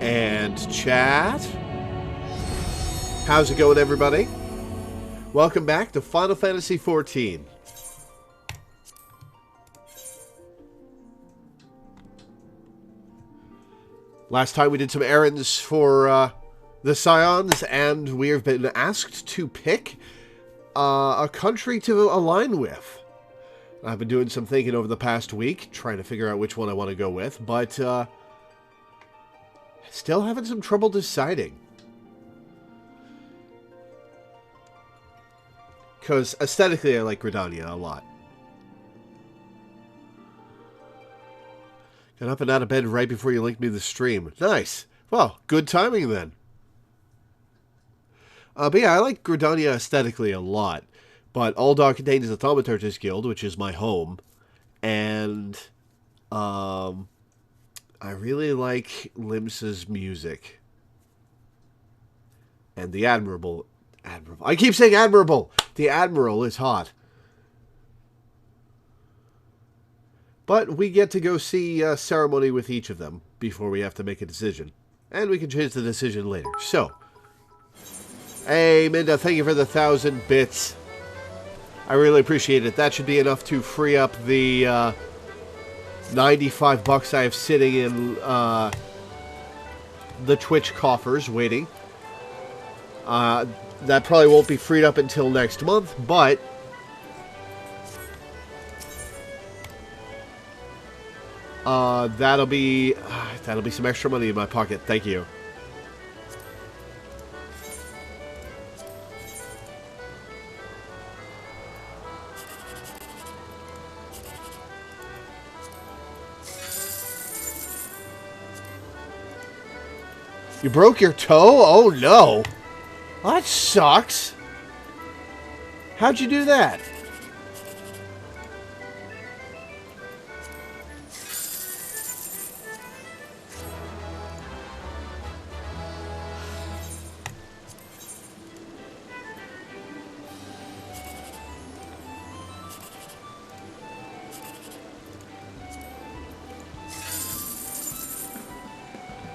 And chat. How's it going, everybody? Welcome back to Final Fantasy XIV. Last time we did some errands for the Scions, and we have been asked to pick a country to align with. I've been doing some thinking over the past week, trying to figure out which one I want to go with, but still having some trouble deciding. Because aesthetically I like Gridania a lot. Got up and out of bed right before you linked me to the stream. Nice. Well, good timing then. But yeah, I like Gridania aesthetically a lot. But all Dog Contained is the Thaumaturge's Guild, which is my home. And I really like Limsa's music. And the Admirable. I keep saying Admirable! The Admiral is hot. But we get to go see a ceremony with each of them before we have to make a decision. And we can change the decision later. So. Hey, Minda, thank you for the 1,000 bits. I really appreciate it. That should be enough to free up the 95 bucks I have sitting in the Twitch coffers waiting. That probably won't be freed up until next month, but that'll be some extra money in my pocket. Thank you. You broke your toe? Oh no. That sucks. How'd you do that?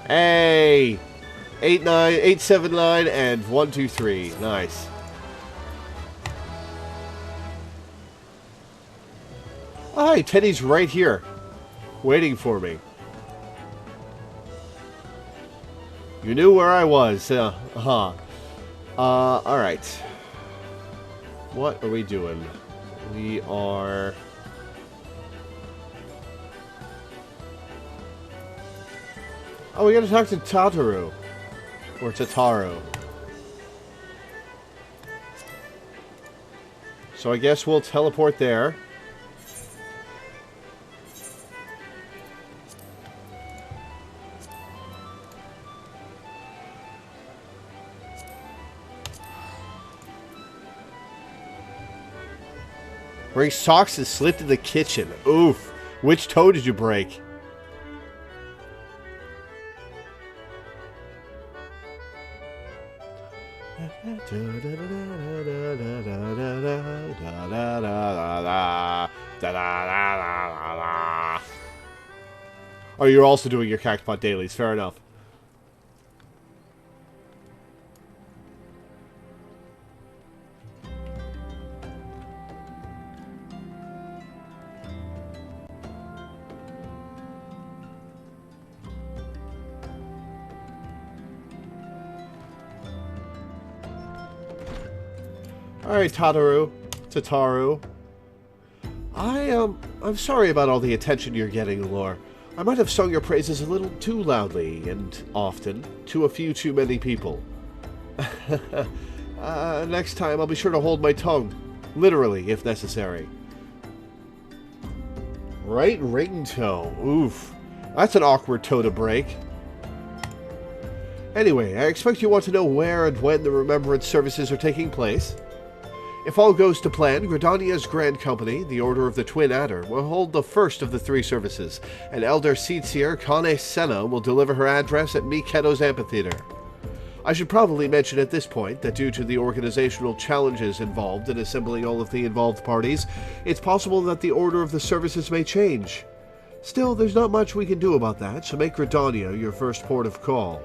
Hey! 879 and 123. Nice. Oh, hi, Teddy's right here, waiting for me. You knew where I was. All right. What are we doing? We are. Oh, we gotta talk to Tataru. Or Tataru. So I guess we'll teleport there. Wearing socks and slipped in the kitchen. Oof. Which toe did you break? Oh, you're also doing your Cactpot dailies. Fair enough. Alright, Tataru. I'm sorry about all the attention you're getting, Lore. I might have sung your praises a little too loudly and often to a few too many people. Next time I'll be sure to hold my tongue. Literally, if necessary. Right ring toe. Oof. That's an awkward toe to break. Anyway, I expect you want to know where and when the Remembrance services are taking place. If all goes to plan, Gridania's Grand Company, the Order of the Twin Adder, will hold the first of the 3 services, and Elder Seedseer Kane Senna will deliver her address at Miketo's Amphitheater. I should probably mention at this point that due to the organizational challenges involved in assembling all of the involved parties, it's possible that the order of the services may change. Still, there's not much we can do about that, so make Gridania your first port of call.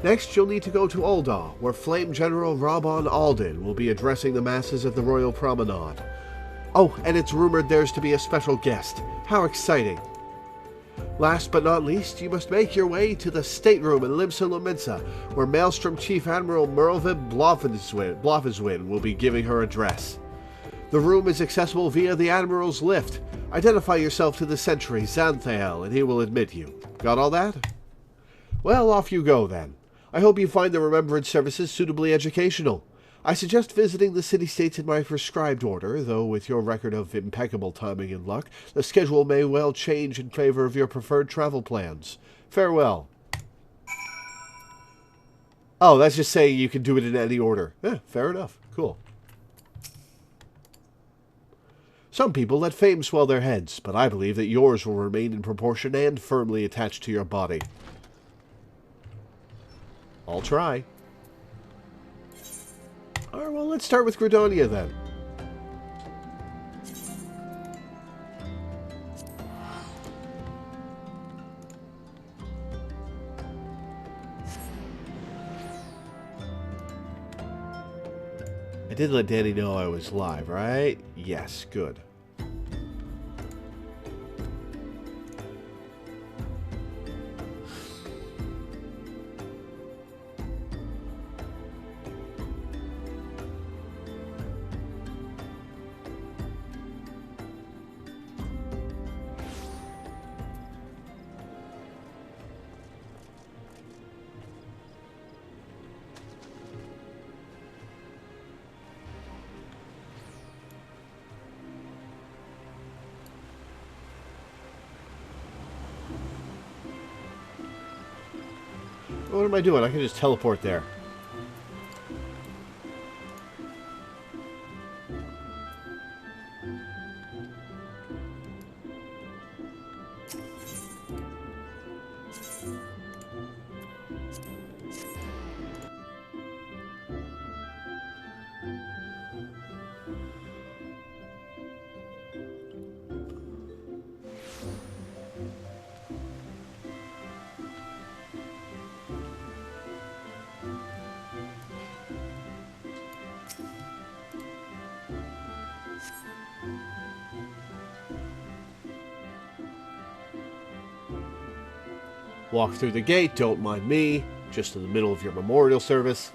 Next, you'll need to go to Ul'dah, where Flame General Rabban Alden will be addressing the masses at the Royal Promenade. Oh, and it's rumored there's to be a special guest. How exciting! Last but not least, you must make your way to the stateroom in Limsa Lominsa, where Maelstrom Chief Admiral Merlvin Blofiswin will be giving her address. The room is accessible via the Admiral's lift. Identify yourself to the sentry, Xanthael, and he will admit you. Got all that? Well, off you go then. I hope you find the Remembrance services suitably educational. I suggest visiting the city-states in my prescribed order, though with your record of impeccable timing and luck, the schedule may well change in favor of your preferred travel plans. Farewell. Oh, that's just saying you can do it in any order. Yeah, fair enough. Cool. Some people let fame swell their heads, but I believe that yours will remain in proportion and firmly attached to your body. I'll try. Alright, well, let's start with Gridania then. I did let Danny know I was live, right? Yes, good. What am I doing? I can just teleport there. Walk through the gate, don't mind me. Just in the middle of your memorial service.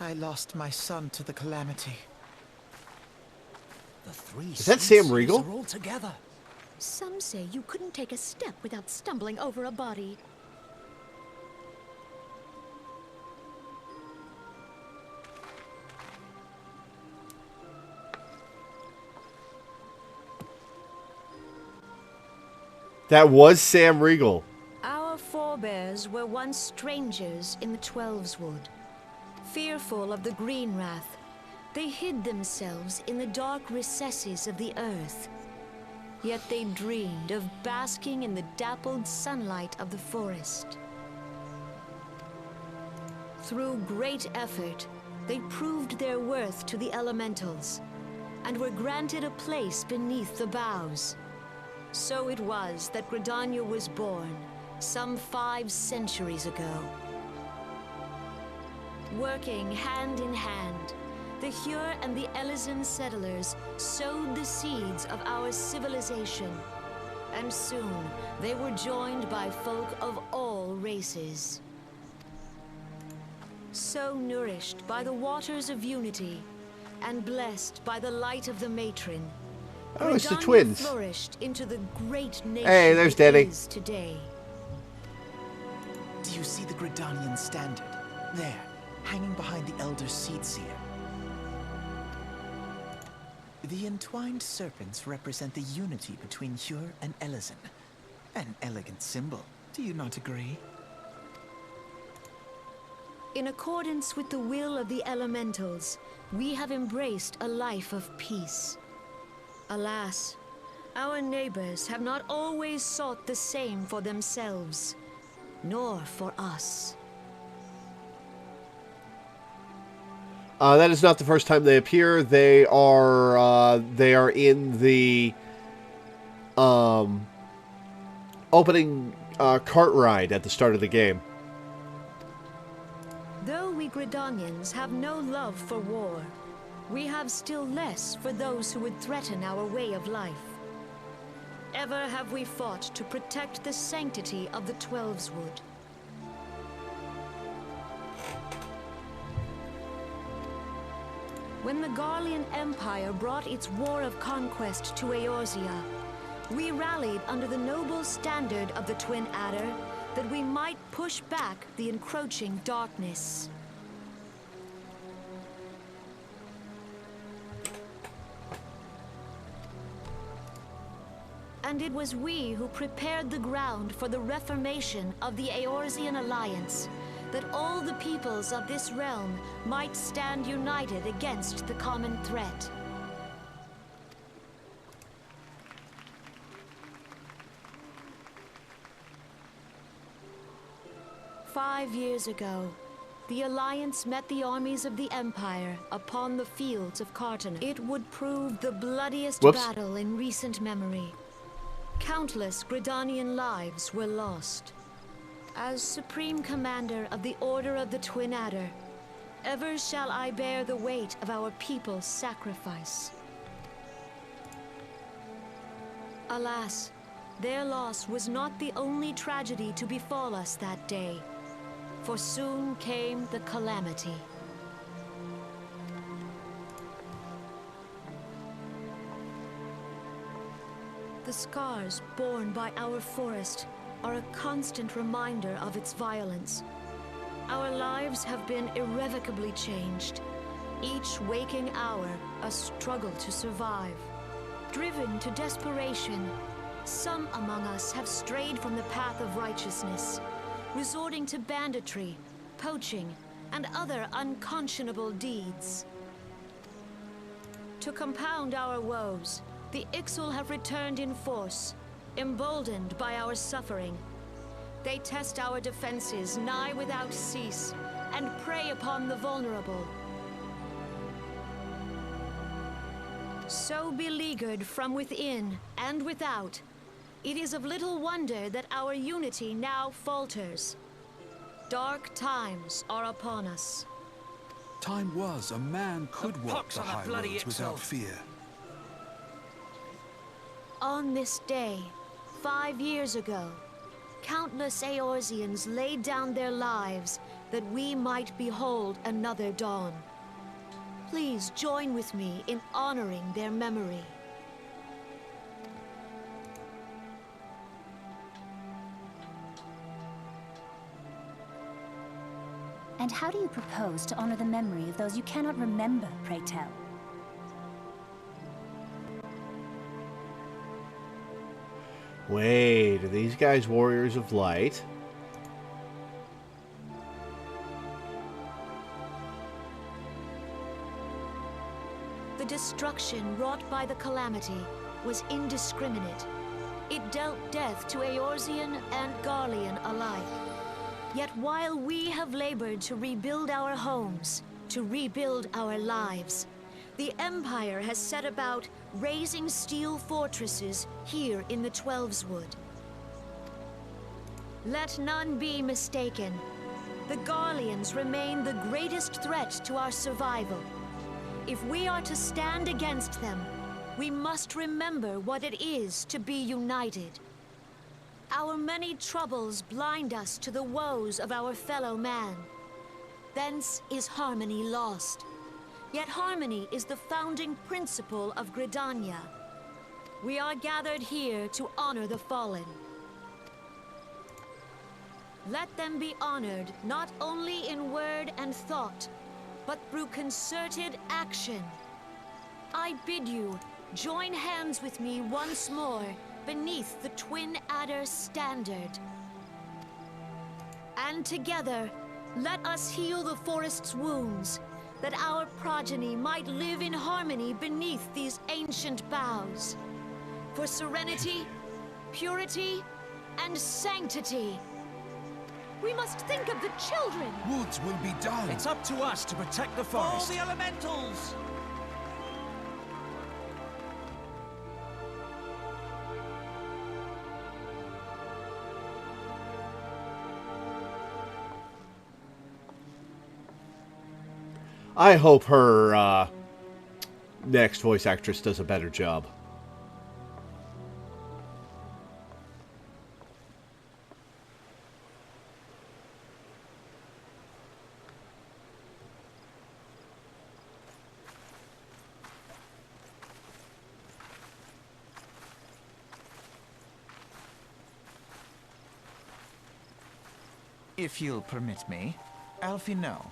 I lost my son to the calamity. The three Is that Sam are Riegel? all together. Some say you couldn't take a step without stumbling over a body. That was Sam Riegel. Our forebears were once strangers in the Twelveswood. Fearful of the Green Wrath, they hid themselves in the dark recesses of the earth. Yet they dreamed of basking in the dappled sunlight of the forest. Through great effort, they proved their worth to the elementals, and were granted a place beneath the boughs. So it was that Gridania was born, some 5 centuries ago. Working hand in hand, the Hyur and the Elysian settlers sowed the seeds of our civilization, and soon they were joined by folk of all races. So nourished by the waters of unity, and blessed by the light of the matron, Oh, it's the Gridania twins. flourished into the great nation Hey, there's it Daddy. is today. Do you see the Gridanian standard? There, hanging behind the Elder Seed Seer. The entwined serpents represent the unity between Hyur and Elysian. An elegant symbol, do you not agree? In accordance with the will of the elementals, we have embraced a life of peace. Alas, our neighbors have not always sought the same for themselves, nor for us. That is not the first time they appear. They are in the opening cart ride at the start of the game. Though we Gridanians have no love for war, we have still less for those who would threaten our way of life. Ever have we fought to protect the sanctity of the Twelveswood. When the Garlean Empire brought its war of conquest to Eorzea, we rallied under the noble standard of the Twin Adder that we might push back the encroaching darkness. And it was we who prepared the ground for the reformation of the Eorzean Alliance, that all the peoples of this realm might stand united against the common threat. "5 years ago, the Alliance met the armies of the Empire upon the fields of Carton. It would prove the bloodiest battle in recent memory. Countless Gridanian lives were lost. As Supreme Commander of the Order of the Twin Adder, ever shall I bear the weight of our people's sacrifice. Alas, their loss was not the only tragedy to befall us that day, for soon came the calamity. The scars borne by our forest are a constant reminder of its violence. Our lives have been irrevocably changed, each waking hour a struggle to survive. Driven to desperation, some among us have strayed from the path of righteousness, resorting to banditry, poaching, and other unconscionable deeds. To compound our woes, the Ixal have returned in force, emboldened by our suffering. They test our defenses nigh without cease, and prey upon the vulnerable. So beleaguered from within and without, it is of little wonder that our unity now falters. Dark times are upon us. Time was a man could walk the high roads without fear. On this day, 5 years ago, countless Eorzeans laid down their lives that we might behold another dawn. Please join with me in honoring their memory. And how do you propose to honor the memory of those you cannot remember, pray tell? Wait, are these guys warriors of light? The destruction wrought by the calamity was indiscriminate. It dealt death to Eorzean and Garlean alike. Yet while we have labored to rebuild our homes, to rebuild our lives, the Empire has set about raising steel fortresses here in the Twelveswood. Let none be mistaken. The Garleans remain the greatest threat to our survival. If we are to stand against them, we must remember what it is to be united. Our many troubles blind us to the woes of our fellow man. Thence is harmony lost. Yet harmony is the founding principle of Gridania. We are gathered here to honor the fallen. Let them be honored not only in word and thought, but through concerted action. I bid you join hands with me once more beneath the Twin Adder's standard. And together, let us heal the forest's wounds, that our progeny might live in harmony beneath these ancient boughs. For serenity, purity, and sanctity. We must think of the children! Woods will be done. It's up to us to protect the All forest. the elementals! I hope her next voice actress does a better job. If you'll permit me, Alfie no.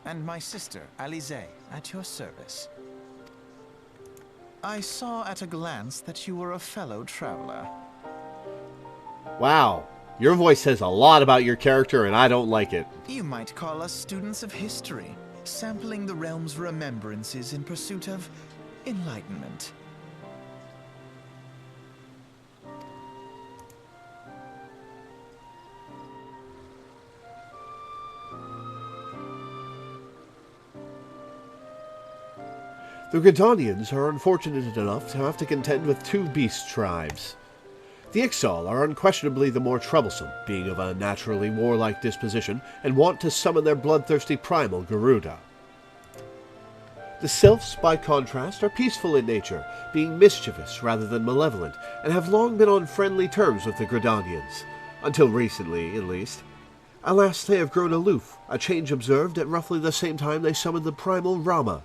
And my sister, Alize, at your service. I saw at a glance that you were a fellow traveler. Wow. Your voice says a lot about your character, and I don't like it. You might call us students of history, sampling the realm's remembrances in pursuit of enlightenment. The Gridanians are unfortunate enough to have to contend with two beast tribes. The Ixal are unquestionably the more troublesome, being of a naturally warlike disposition, and want to summon their bloodthirsty primal Garuda. The Sylphs, by contrast, are peaceful in nature, being mischievous rather than malevolent, and have long been on friendly terms with the Gridanians, until recently, at least. Alas, they have grown aloof, a change observed at roughly the same time they summoned the primal Rama.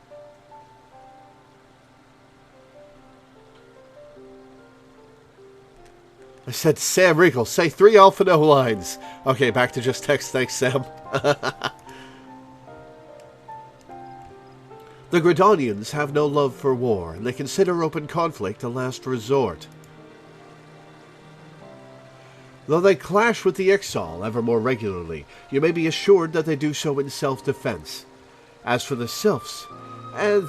I said, Sam Riegel, say 3 Alpha No lines. Okay, back to just text, thanks, Sam. The Gridanians have no love for war, and they consider open conflict a last resort. Though they clash with the Ixal ever more regularly, you may be assured that they do so in self-defense. As for the Sylphs,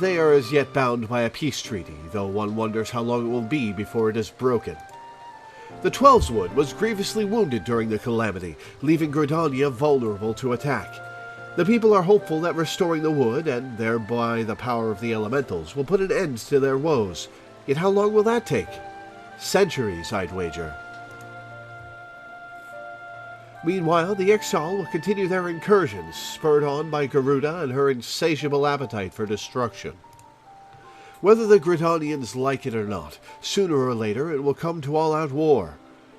they are as yet bound by a peace treaty, though one wonders how long it will be before it is broken. The Twelveswood was grievously wounded during the calamity, leaving Gridania vulnerable to attack. The people are hopeful that restoring the wood, and thereby the power of the elementals, will put an end to their woes. Yet how long will that take? Centuries, I'd wager. Meanwhile, the Ixal will continue their incursions, spurred on by Garuda and her insatiable appetite for destruction. Whether the Gridanians like it or not, sooner or later it will come to all-out war,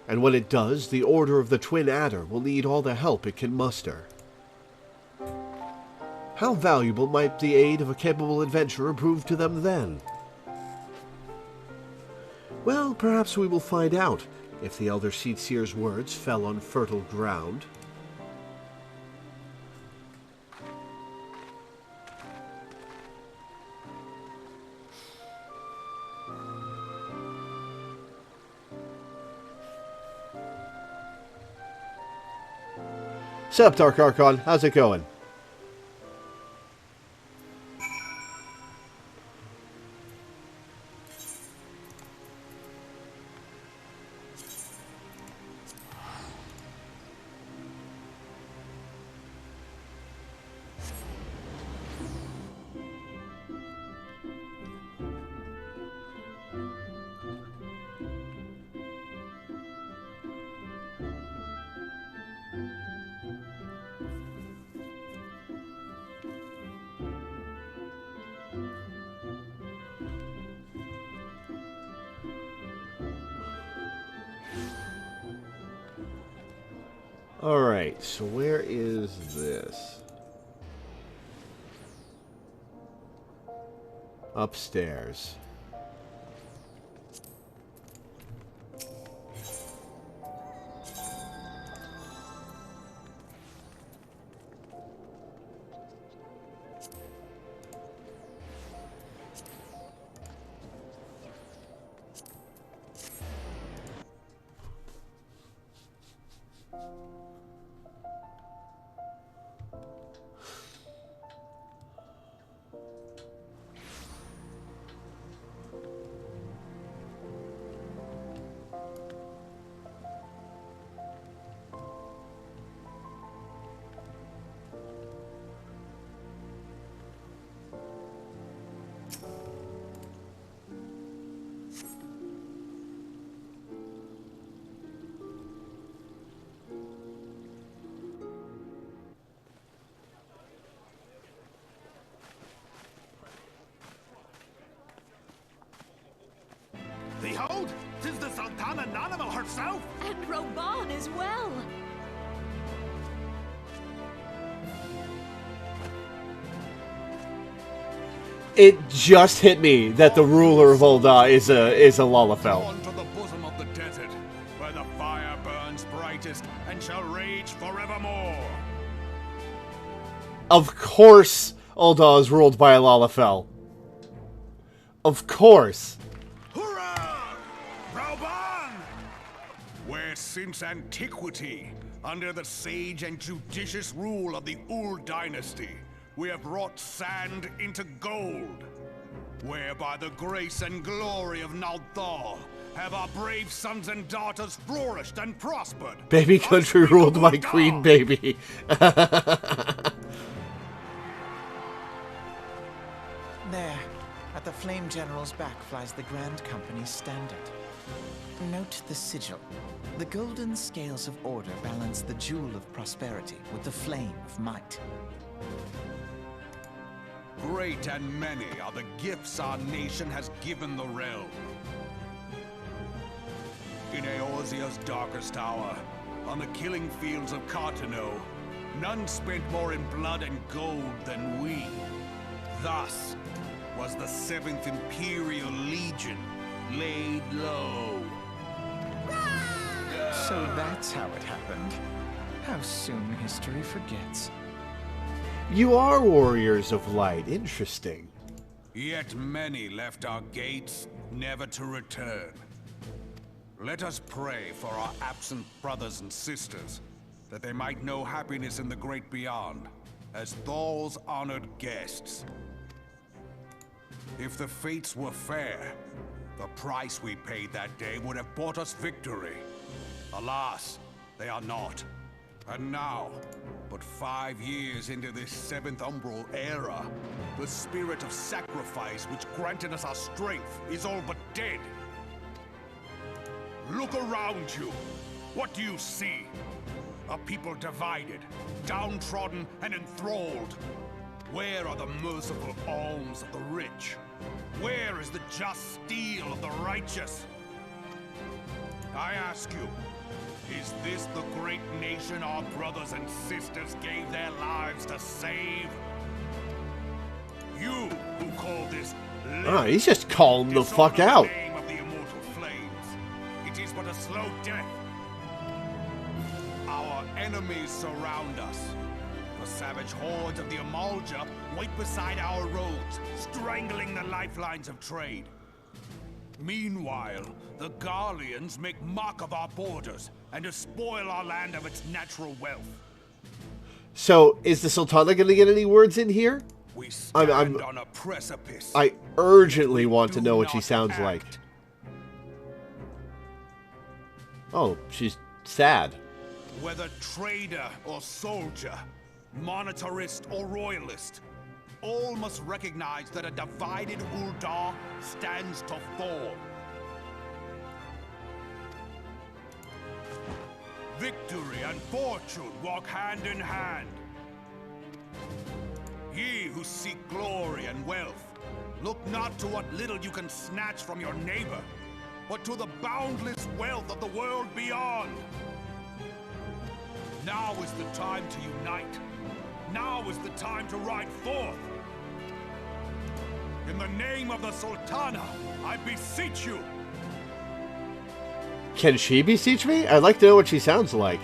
and when it does, the Order of the Twin Adder will need all the help it can muster. How valuable might the aid of a capable adventurer prove to them then? Well, perhaps we will find out, if the Elder Seedseer's words fell on fertile ground. Sup, Dark Archon? How's it going? Alright, so where is this? Upstairs. Behold, 'tis the Sultana Nanimal herself! And Reborn as well. It just hit me that the ruler of Ul'dah is a Lalafell. On to the bosom of the desert, where the fire burns brightest and shall rage forevermore. Of course, Ul'dah is ruled by a Lalafell. Of course. Hurrah! Reborn! Where since antiquity, under the sage and judicious rule of the Ul dynasty, we have wrought sand into gold. Where by the grace and glory of Nal'thal have our brave sons and daughters flourished and prospered. Baby country ruled by Queen Baby. There, at the Flame General's back flies the Grand Company's standard. Note the sigil. The golden scales of order balance the jewel of prosperity with the flame of might. Great and many are the gifts our nation has given the realm. In Eorzea's darkest hour, on the killing fields of Cartano, none spent more in blood and gold than we. Thus was the 7th Imperial Legion laid low. So that's how it happened. How soon history forgets. You are warriors of light. Interesting. Yet many left our gates, never to return. Let us pray for our absent brothers and sisters, that they might know happiness in the great beyond, as Thal's honored guests. If the fates were fair, the price we paid that day would have bought us victory. Alas, they are not. And now, but 5 years into this 7th Umbral era, the spirit of sacrifice which granted us our strength is all but dead. Look around you. What do you see? A people divided, downtrodden, and enthralled. Where are the merciful alms of the rich? Where is the just steel of the righteous? I ask you, is this the great nation our brothers and sisters gave their lives to save? You who call this Oh, he's just calling the fuck out. the name of the immortal flames. It is but a slow death. Our enemies surround us. The savage hordes of the Amalja wait beside our roads, strangling the lifelines of trade. Meanwhile, the Garleans make mock of our borders and despoil our land of its natural wealth. So, is the Sultana going to get any words in here? We stand on a precipice. I urgently want to know what she sounds like. Oh, she's sad. Whether trader or soldier, monetarist or royalist, all must recognize that a divided Ul'dah stands to fall. Victory and fortune walk hand in hand. Ye who seek glory and wealth, look not to what little you can snatch from your neighbor, but to the boundless wealth of the world beyond. Now is the time to unite. Now is the time to ride forth. In the name of the Sultana, I beseech you. Can she beseech me? I'd like to know what she sounds like.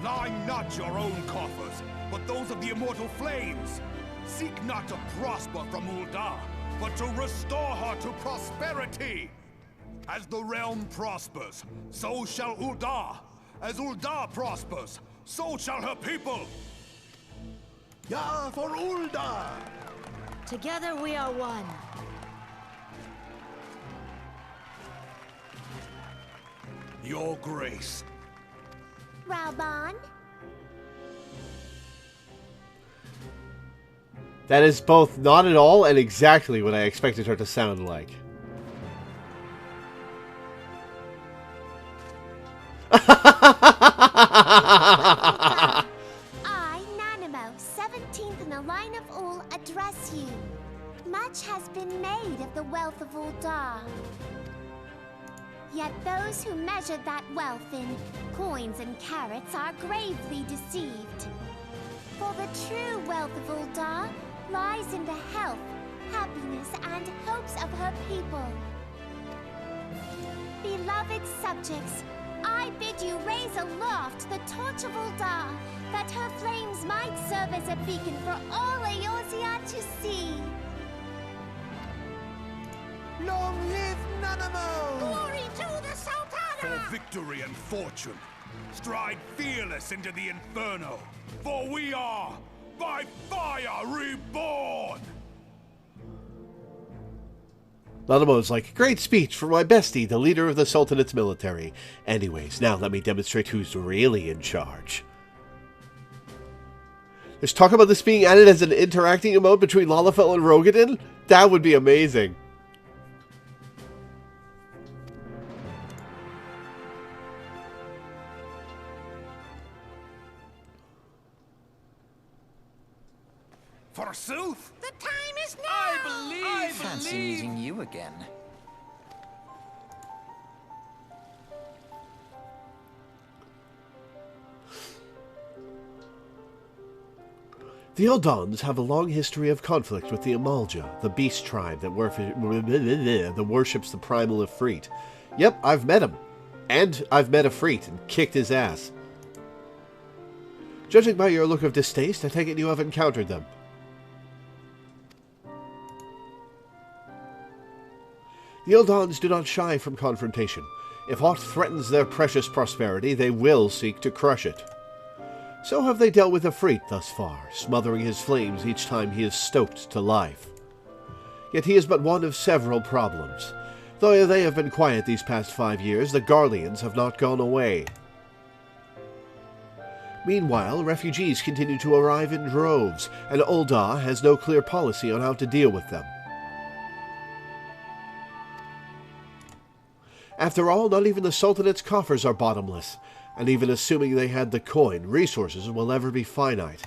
Line not your own coffers, but those of the immortal flames. Seek not to prosper from Ul'dah, but to restore her to prosperity. As the realm prospers, so shall Ul'dah. As Ul'dah prospers, so shall her people. Yeah, for Ul'dah! Together we are one. Your grace. Reborn? That is both not at all and exactly what I expected her to sound like. I, Nanimo, 17th in the line of Ul, address you. Much has been made of the wealth of Ul'dah. Yet those who measure that wealth in coins and carats are gravely deceived. For the true wealth of Ul'dah lies in the health, happiness, and hopes of her people. Beloved subjects, I bid you raise aloft the torch of Ul'dah, that her flames might serve as a beacon for all Eorzea to see. Long live Nanamo! Glory to the Sultana! For victory and fortune, stride fearless into the Inferno, for we are, by fire, reborn! Nanamo's like, great speech from my bestie, the leader of the Sultanate's military. Anyways, now let me demonstrate who's really in charge. There's talk about this being added as an interacting emote between Lalafell and Rogadin? That would be amazing. Forsooth? The time is now! I Fancy meeting you again. The Eldons have a long history of conflict with the Amalja, the beast tribe that worships the primal Ifrit. Yep, I've met him. And I've met Ifrit and kicked his ass. Judging by your look of distaste, I take it you have encountered them. The Eldons do not shy from confrontation. If aught threatens their precious prosperity, they will seek to crush it. So have they dealt with Ifrit thus far, smothering his flames each time he is stoked to life. Yet he is but one of several problems. Though they have been quiet these past 5 years, the Garleans have not gone away. Meanwhile, refugees continue to arrive in droves, and Ul'dah has no clear policy on how to deal with them. After all, not even the Sultanate's coffers are bottomless, and even assuming they had the coin, resources will ever be finite.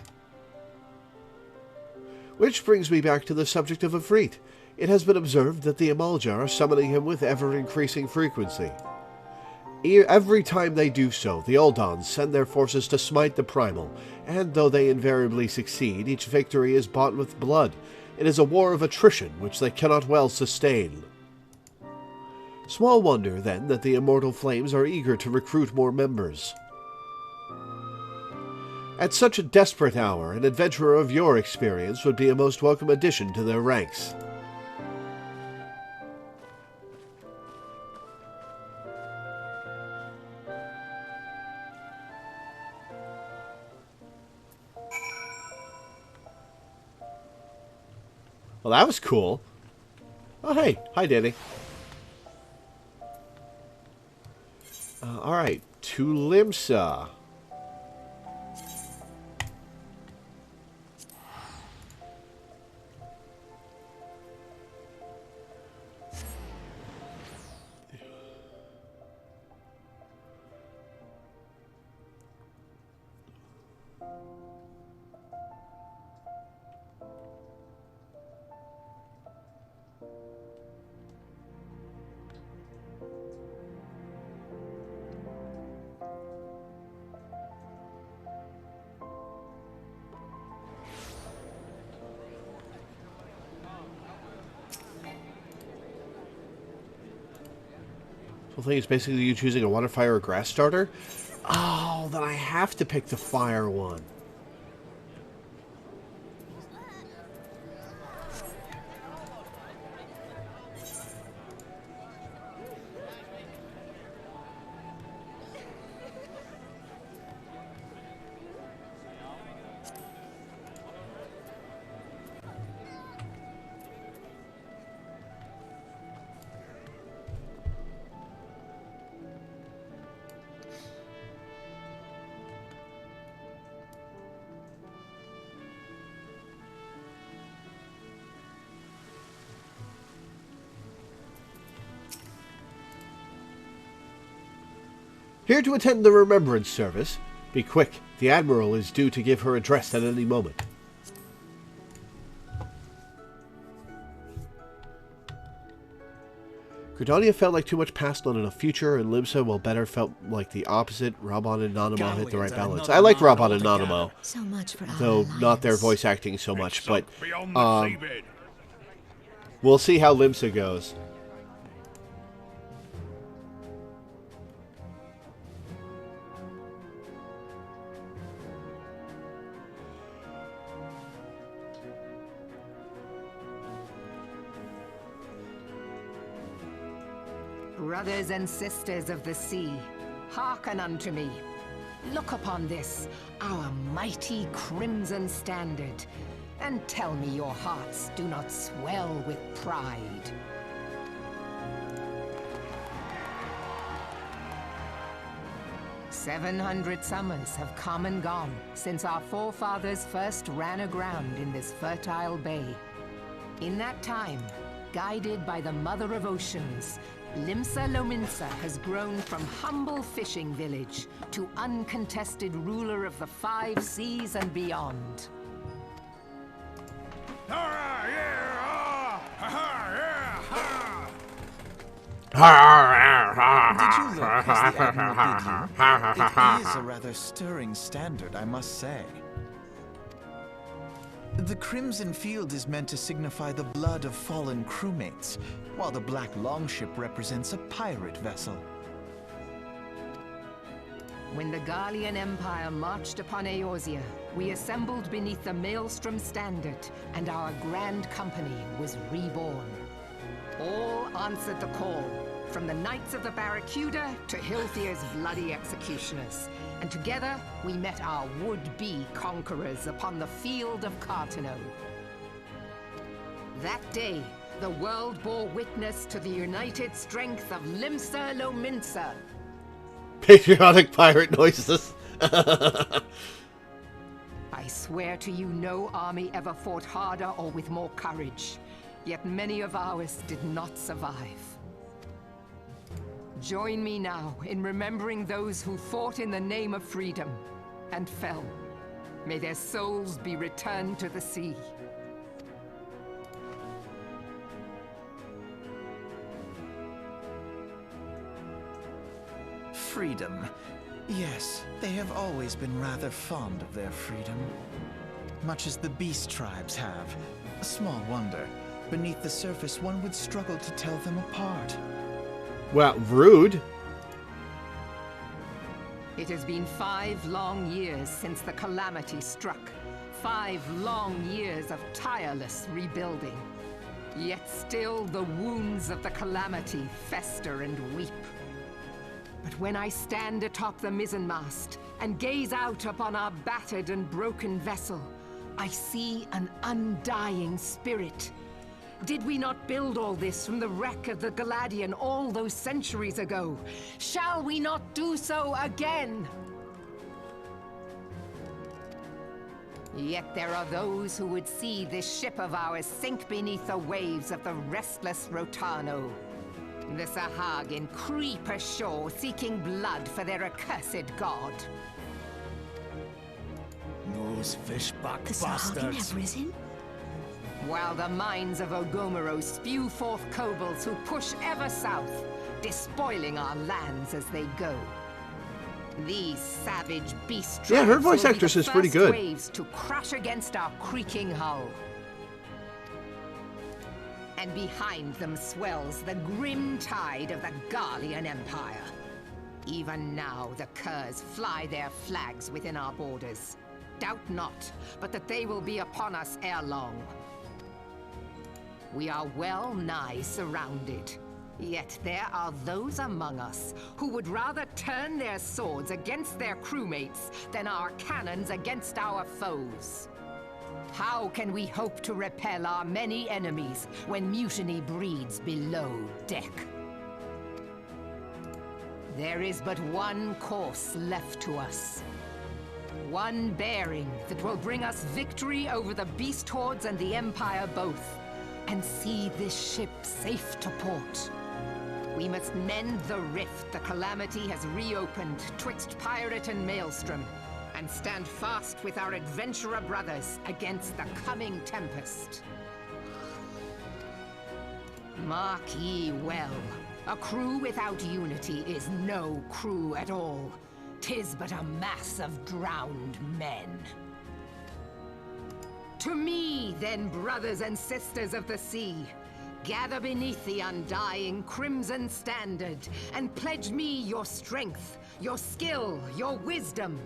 Which brings me back to the subject of Ifrit. It has been observed that the Amalja are summoning him with ever-increasing frequency. Every time they do so, the Eldons send their forces to smite the Primal, and though they invariably succeed, each victory is bought with blood. It is a war of attrition which they cannot well sustain. Small wonder, then, that the Immortal Flames are eager to recruit more members. At such a desperate hour, an adventurer of your experience would be a most welcome addition to their ranks. Well, that was cool. Oh, hey. Hi, Danny. Alright, to Limsa. The whole thing is basically you choosing a water, fire, or grass starter. Oh, then I have to pick the fire one. Here to attend the remembrance service. Be quick, the Admiral is due to give her address at any moment. Gridania felt like too much past, not enough future, and Limsa, while better, felt like the opposite. Rabon and Nanamo hit the right balance. I like Rabon and Nanamo, So much for our though not their alliance. voice acting so much, but Beyond the seabed. we'll see how Limsa goes. Brothers and sisters of the sea, hearken unto me. Look upon this, our mighty crimson standard, and tell me your hearts do not swell with pride. "700 summers have come and gone since our forefathers first ran aground in this fertile bay. In that time, guided by the Mother of Oceans, Limsa Lominsa has grown from humble fishing village to uncontested ruler of the 5 seas and beyond. Did you look as the Admiral bid you? It is a rather stirring standard, I must say. The crimson field is meant to signify the blood of fallen crewmates, while the black longship represents a pirate vessel. When the Gallian Empire marched upon Eorzea, we assembled beneath the Maelstrom standard, and our grand company was reborn. All answered the call, from the Knights of the Barracuda to Hilthier's bloody executioners. And together, we met our would-be conquerors upon the field of Cartano. That day, the world bore witness to the united strength of Limsa Lominsa. Patriotic pirate noises. I swear to you, no army ever fought harder or with more courage. Yet many of ours did not survive. Join me now in remembering those who fought in the name of freedom and fell. May their souls be returned to the sea. Freedom. Yes, they have always been rather fond of their freedom. Much as the beast tribes have. Small wonder. Beneath the surface, one would struggle to tell them apart. Well, rude. It has been 5 long years since the calamity struck. 5 long years of tireless rebuilding. Yet still the wounds of the calamity fester and weep. But when I stand atop the mizzenmast and gaze out upon our battered and broken vessel, I see an undying spirit. Did we not build all this from the wreck of the Galadian all those centuries ago? Shall we not do so again? Yet there are those who would see this ship of ours sink beneath the waves of the restless Rotano. The Sahagin creep ashore seeking blood for their accursed god. Those fishbuck The Sahagin have risen? While the mines of Ogomoro spew forth kobolds who push ever south, despoiling our lands as they go. These savage beast tribes Yeah, her voice will be actress the is pretty first good. waves to crash against our creaking hull. And behind them swells the grim tide of the Gallian Empire. Even now the curs fly their flags within our borders. Doubt not, but that they will be upon us ere long. We are well nigh surrounded. Yet there are those among us who would rather turn their swords against their crewmates than our cannons against our foes. How can we hope to repel our many enemies when mutiny breeds below deck? There is but one course left to us. One bearing that will bring us victory over the beast hordes and the Empire both, and see this ship safe to port. We must mend the rift the calamity has reopened twixt pirate and maelstrom, and stand fast with our adventurer brothers against the coming tempest. Mark ye well, A crew without unity is no crew at all. 'Tis but a mass of drowned men. To me, then, brothers and sisters of the sea, gather beneath the undying crimson standard and pledge me your strength, your skill, your wisdom.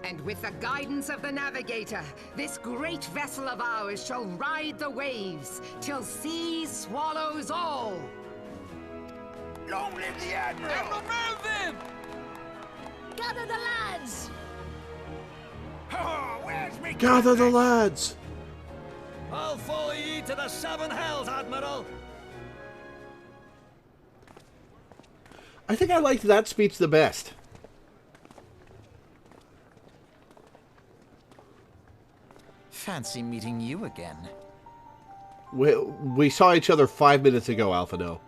And with the guidance of the navigator, this great vessel of ours shall ride the waves till sea swallows all. Long live the Admiral! Admiral Melvin! Gather the lads! Oh, where's me? Gather the lads! I'll follow ye to the seven hells, Admiral! I think I liked that speech the best. Fancy meeting you again. We saw each other 5 minutes ago, Alphino.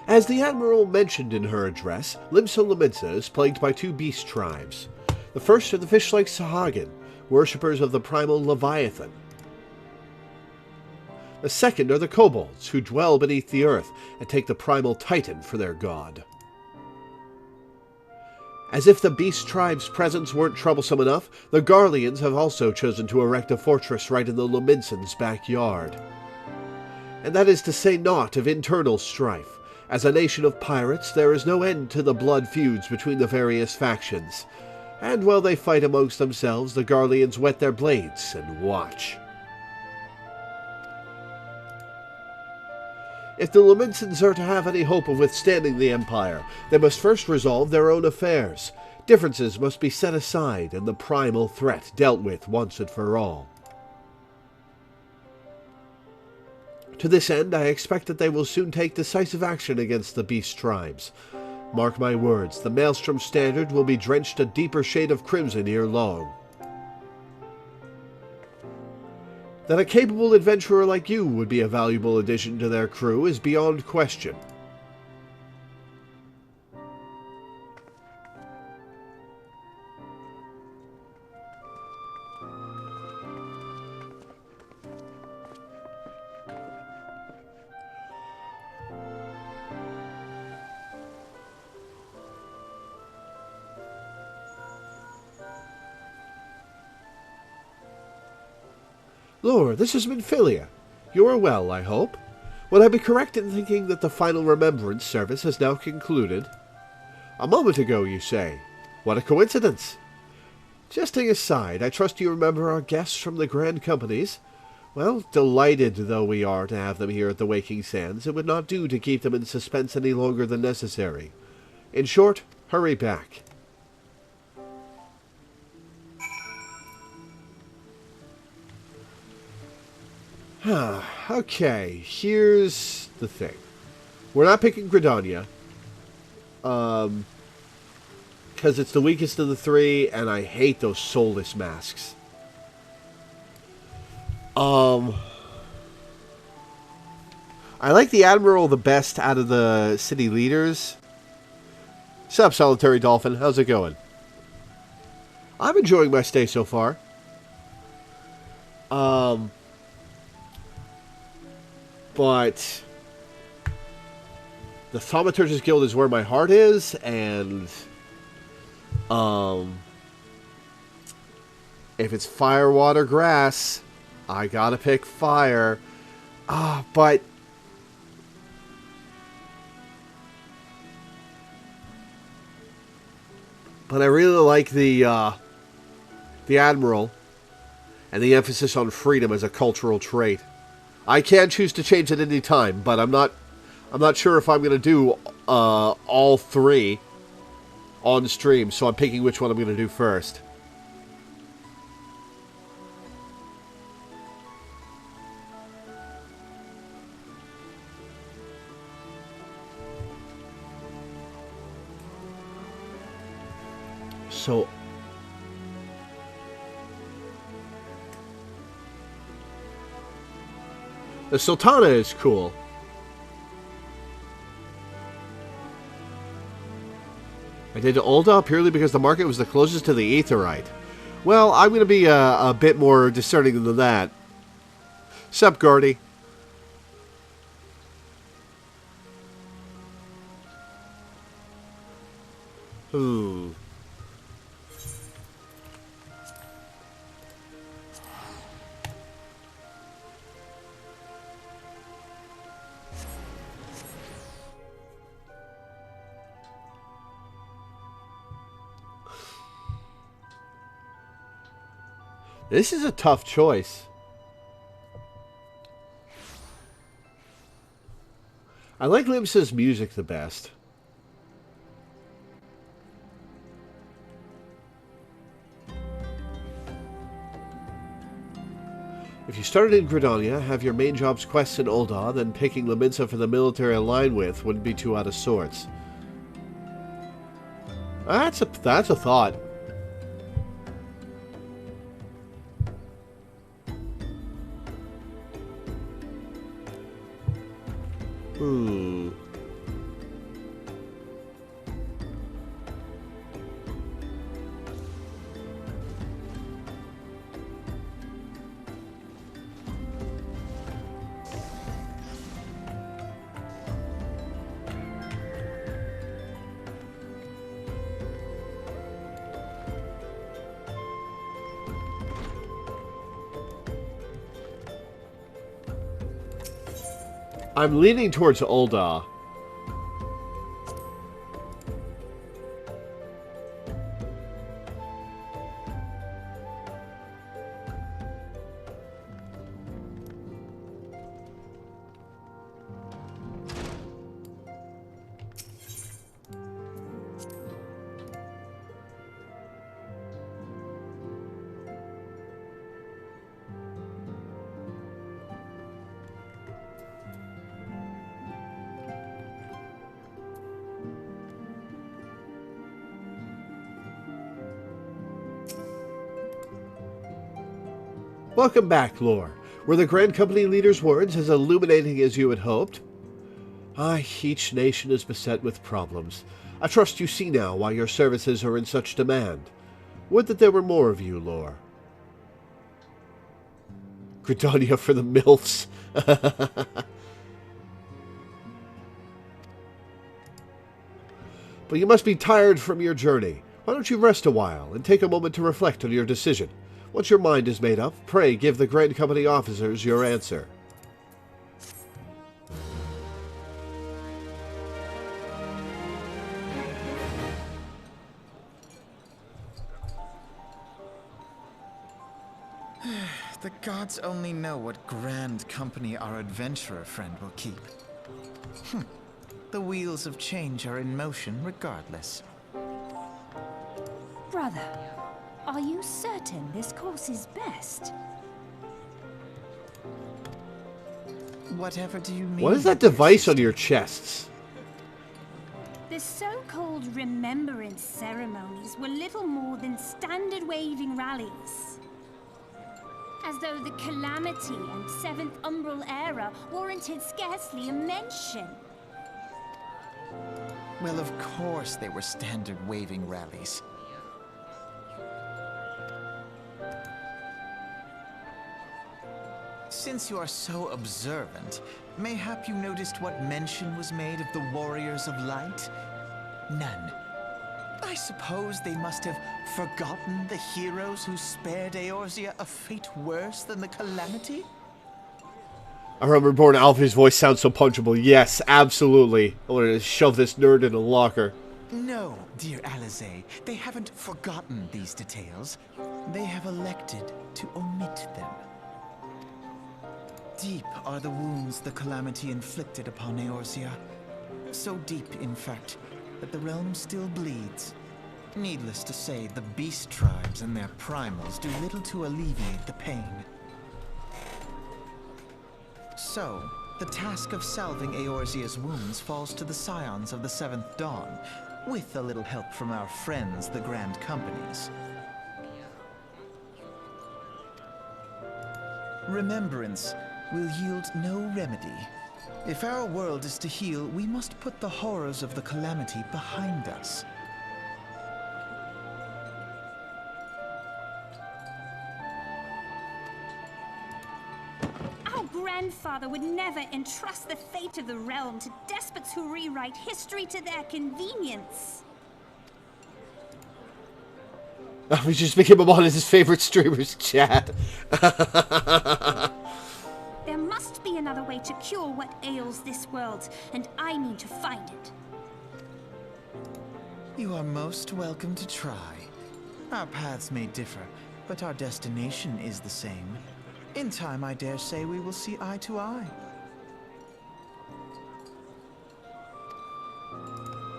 As the Admiral mentioned in her address, Limsa Lominsa is plagued by two beast tribes. The first are the fish-like Sahagin, worshippers of the primal Leviathan. The second are the kobolds, who dwell beneath the earth and take the primal Titan for their god. As if the beast tribe's presence weren't troublesome enough, the Garleans have also chosen to erect a fortress right in the Lominsans' backyard. And that is to say naught of internal strife. As a nation of pirates, there is no end to the blood feuds between the various factions. And while they fight amongst themselves, the Garleans whet their blades and watch. If the Lominsans are to have any hope of withstanding the Empire, they must first resolve their own affairs. Differences must be set aside and the primal threat dealt with once and for all. To this end, I expect that they will soon take decisive action against the beast tribes. Mark my words, the Maelstrom Standard will be drenched a deeper shade of crimson ere long. That a capable adventurer like you would be a valuable addition to their crew is beyond question. Lore, this is Minfilia. You are well, I hope. Would I be correct in thinking that the final remembrance service has now concluded? A moment ago, you say. What a coincidence. Jesting aside, I trust you remember our guests from the Grand Companies. Well, delighted though we are to have them here at the Waking Sands, it would not do to keep them in suspense any longer than necessary. In short, hurry back. Okay, here's the thing. We're not picking Gridania. Because it's the weakest of the three, and I hate those soulless masks. I like the Admiral the best out of the city leaders. Sup, Solitary Dolphin? How's it going? I'm enjoying my stay so far. But the Thaumaturge's Guild is where my heart is, and if it's fire, water, grass, I gotta pick fire. But I really like the Admiral and the emphasis on freedom as a cultural trait. I can choose to change at any time, but I'm not sure if I'm going to do all three on stream, so I'm picking which one I'm going to do first. So the Sultana is cool. I did Ulda purely because the market was the closest to the Aetheryte. Well, I'm going to be a bit more discerning than that. Sup, Gordy? Ooh. This is a tough choice. I like Limsa's music the best. If you started in Gridania, have your main jobs quests in Ul'dah, then picking Limsa for the military align with wouldn't be too out of sorts. That's a thought. I'm leaning towards Ul'dah. Welcome back, Lore. Were the Grand Company leader's words as illuminating as you had hoped? Aye, each nation is beset with problems. I trust you see now why your services are in such demand. Would that there were more of you, Lore. Gridania for the MILFs. But you must be tired from your journey. Why don't you rest a while and take a moment to reflect on your decision? Once your mind is made up, pray give the Grand Company officers your answer. The gods only know what Grand Company our adventurer friend will keep. The wheels of change are in motion regardless. Brother, are you certain this course is best? Whatever do you mean? What is that device on your chests? The so-called remembrance ceremonies were little more than standard waving rallies. As though the Calamity and Seventh Umbral Era warranted scarcely a mention. Well, of course they were standard waving rallies. Since you are so observant, mayhap you noticed what mention was made of the Warriors of Light? None. I suppose they must have forgotten the heroes who spared Eorzea a fate worse than the Calamity? I remember Reborn Alfie's voice sounds so punchable. Yes, absolutely. I wanted to shove this nerd in a locker. No, dear Alizé, they haven't forgotten these details. They have elected to omit them. Deep are the wounds the Calamity inflicted upon Eorzea. So deep, in fact, that the realm still bleeds. Needless to say, the beast tribes and their primals do little to alleviate the pain. So, the task of salving Eorzea's wounds falls to the scions of the Seventh Dawn, with a little help from our friends, the Grand Companies. Remembrance will yield no remedy. If our world is to heal, we must put the horrors of the Calamity behind us. Our grandfather would never entrust the fate of the realm to despots who rewrite history to their convenience. We just became one of his favorite streamers, chat. There must be another way to cure what ails this world, and I mean to find it. You are most welcome to try. Our paths may differ, but our destination is the same. In time, I dare say we will see eye to eye.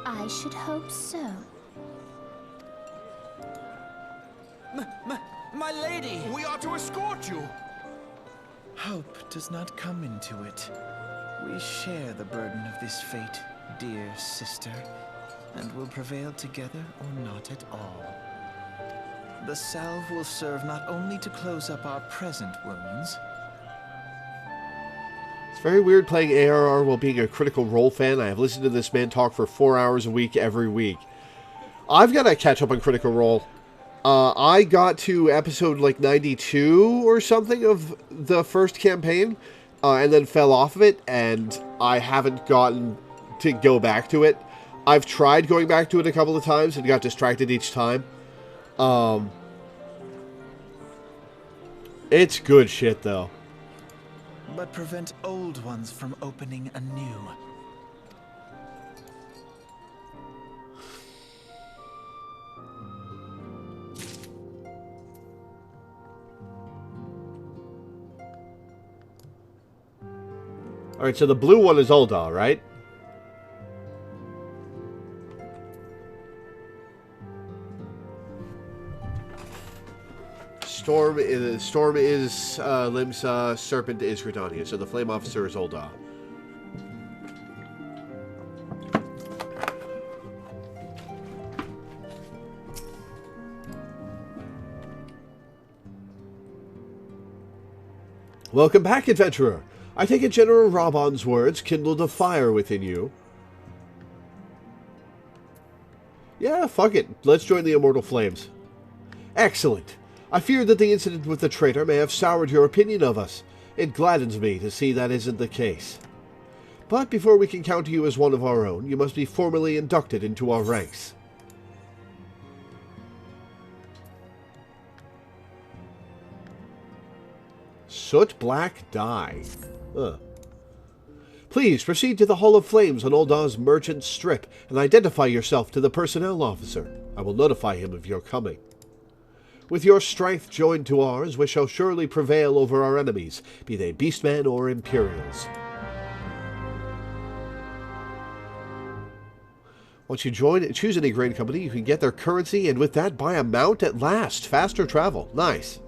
I should hope so. My lady! We are to escort you! Hope does not come into it. We share the burden of this fate, dear sister, and will prevail together or not at all. The salve will serve not only to close up our present wounds. It's very weird playing ARR while being a Critical Role fan. I have listened to this man talk for 4 hours a week every week. I've got to catch up on Critical Role. I got to episode like 92 or something of the first campaign, and then fell off of it, and I haven't gotten to go back to it. I've tried going back to it a couple of times and got distracted each time. It's good shit, though. But prevent old ones from opening anew. Alright, so the blue one is Ul'dah, right? Storm is Limsa, Serpent is Gridania, so the Flame Officer is Ul'dah. Welcome back, adventurer. I take it General Rabon's words kindled a fire within you. Yeah, fuck it. Let's join the Immortal Flames. Excellent. I fear that the incident with the traitor may have soured your opinion of us. It gladdens me to see that isn't the case. But before we can count you as one of our own, you must be formally inducted into our ranks. Soot Black Dye. Please proceed to the Hall of Flames on Ul'dah's Merchant Strip and identify yourself to the personnel officer. I will notify him of your coming. With your strength joined to ours, we shall surely prevail over our enemies, be they beastmen or Imperials. Once you choose any grain company, you can get their currency and with that buy a mount at last. Faster travel. Nice.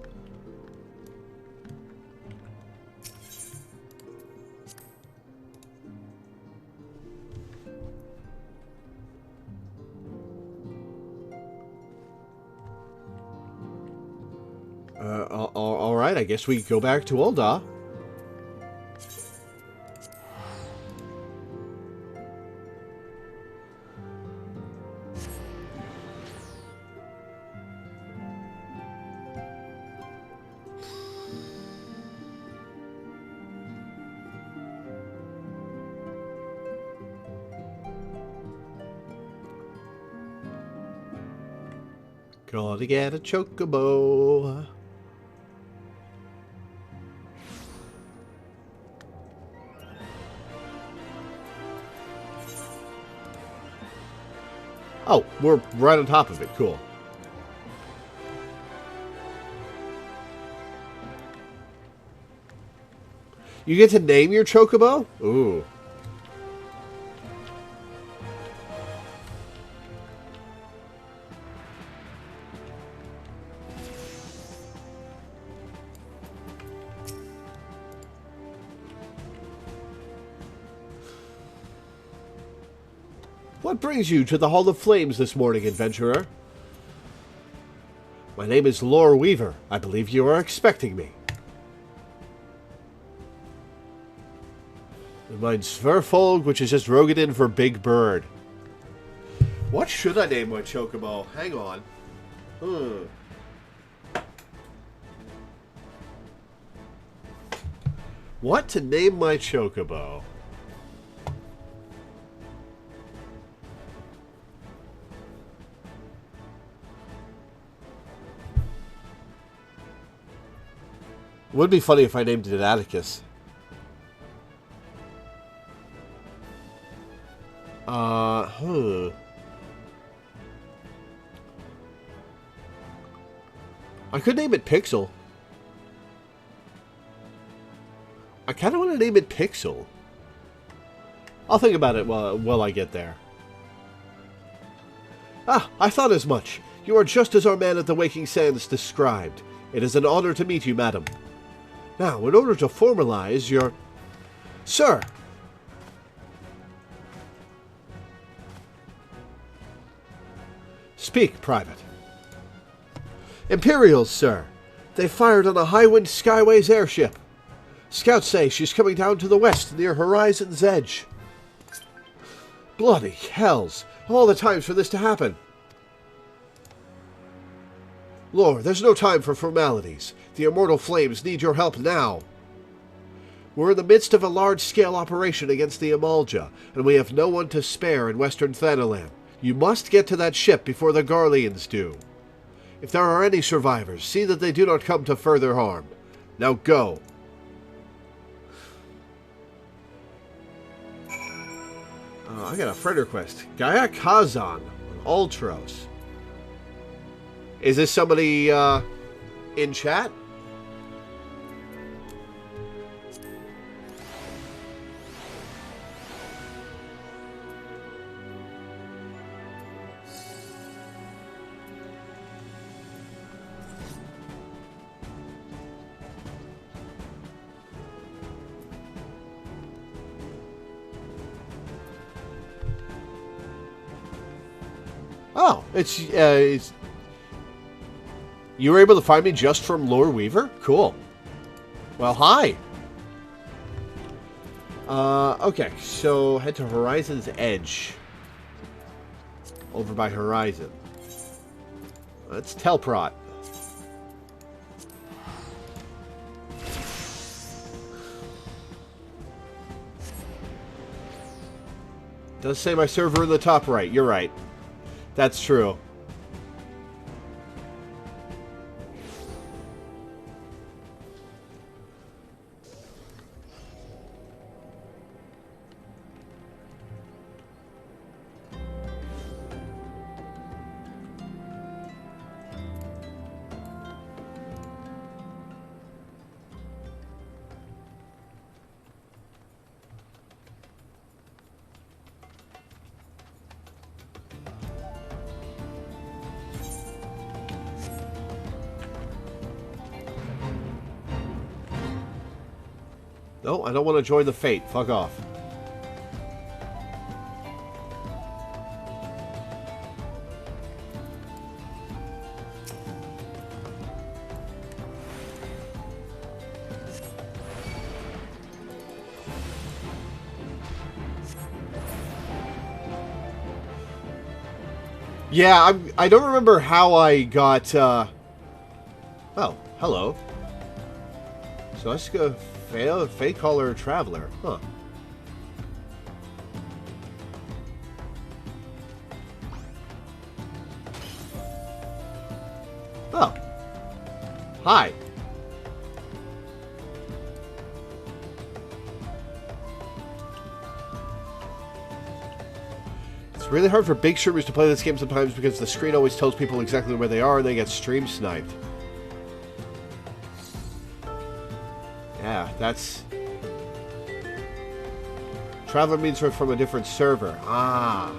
Alright, I guess we go back to Ul'dah. Gotta get a chocobo. Oh, we're right on top of it. Cool. You get to name your chocobo? Ooh. What brings you to the Hall of Flames this morning, adventurer? My name is Loreweaver. I believe you are expecting me. And mine's Sverfolg, which is just Rogadin for Big Bird. What should I name my chocobo? Hang on. What to name my chocobo? It would be funny if I named it Atticus. I could name it Pixel. I kind of want to name it Pixel. I'll think about it while I get there. Ah, I thought as much. You are just as our man at the Waking Sands described. It is an honor to meet you, madam. Now, in order to formalize your... Sir! Speak, Private. Imperials, sir. They fired on a Highwind Skyways airship. Scouts say she's coming down to the west near Horizon's Edge. Bloody hells. Of all the times for this to happen. Lore, there's no time for formalities. The Immortal Flames need your help now. We're in the midst of a large-scale operation against the Amalja, and we have no one to spare in Western Thanalan. You must get to that ship before the Garleans do. If there are any survivors, see that they do not come to further harm. Now go. I got a friend request. Gaia Kazan, Ultros. Is this somebody in chat? Oh, it's you were able to find me just from Loreweaver? Cool. Well, hi. Okay, so head to Horizon's Edge. Over by Horizon. That's Telprot. Does say my server in the top right. You're right. That's true. No, I don't want to join the fate. Fuck off. Yeah, I don't remember how I got, Oh, hello. So let's go... Fate Caller Traveler. Huh. Oh. Hi. It's really hard for big streamers to play this game sometimes because the screen always tells people exactly where they are and they get stream sniped. Yeah, that's... Traveler means we're from a different server. Ah.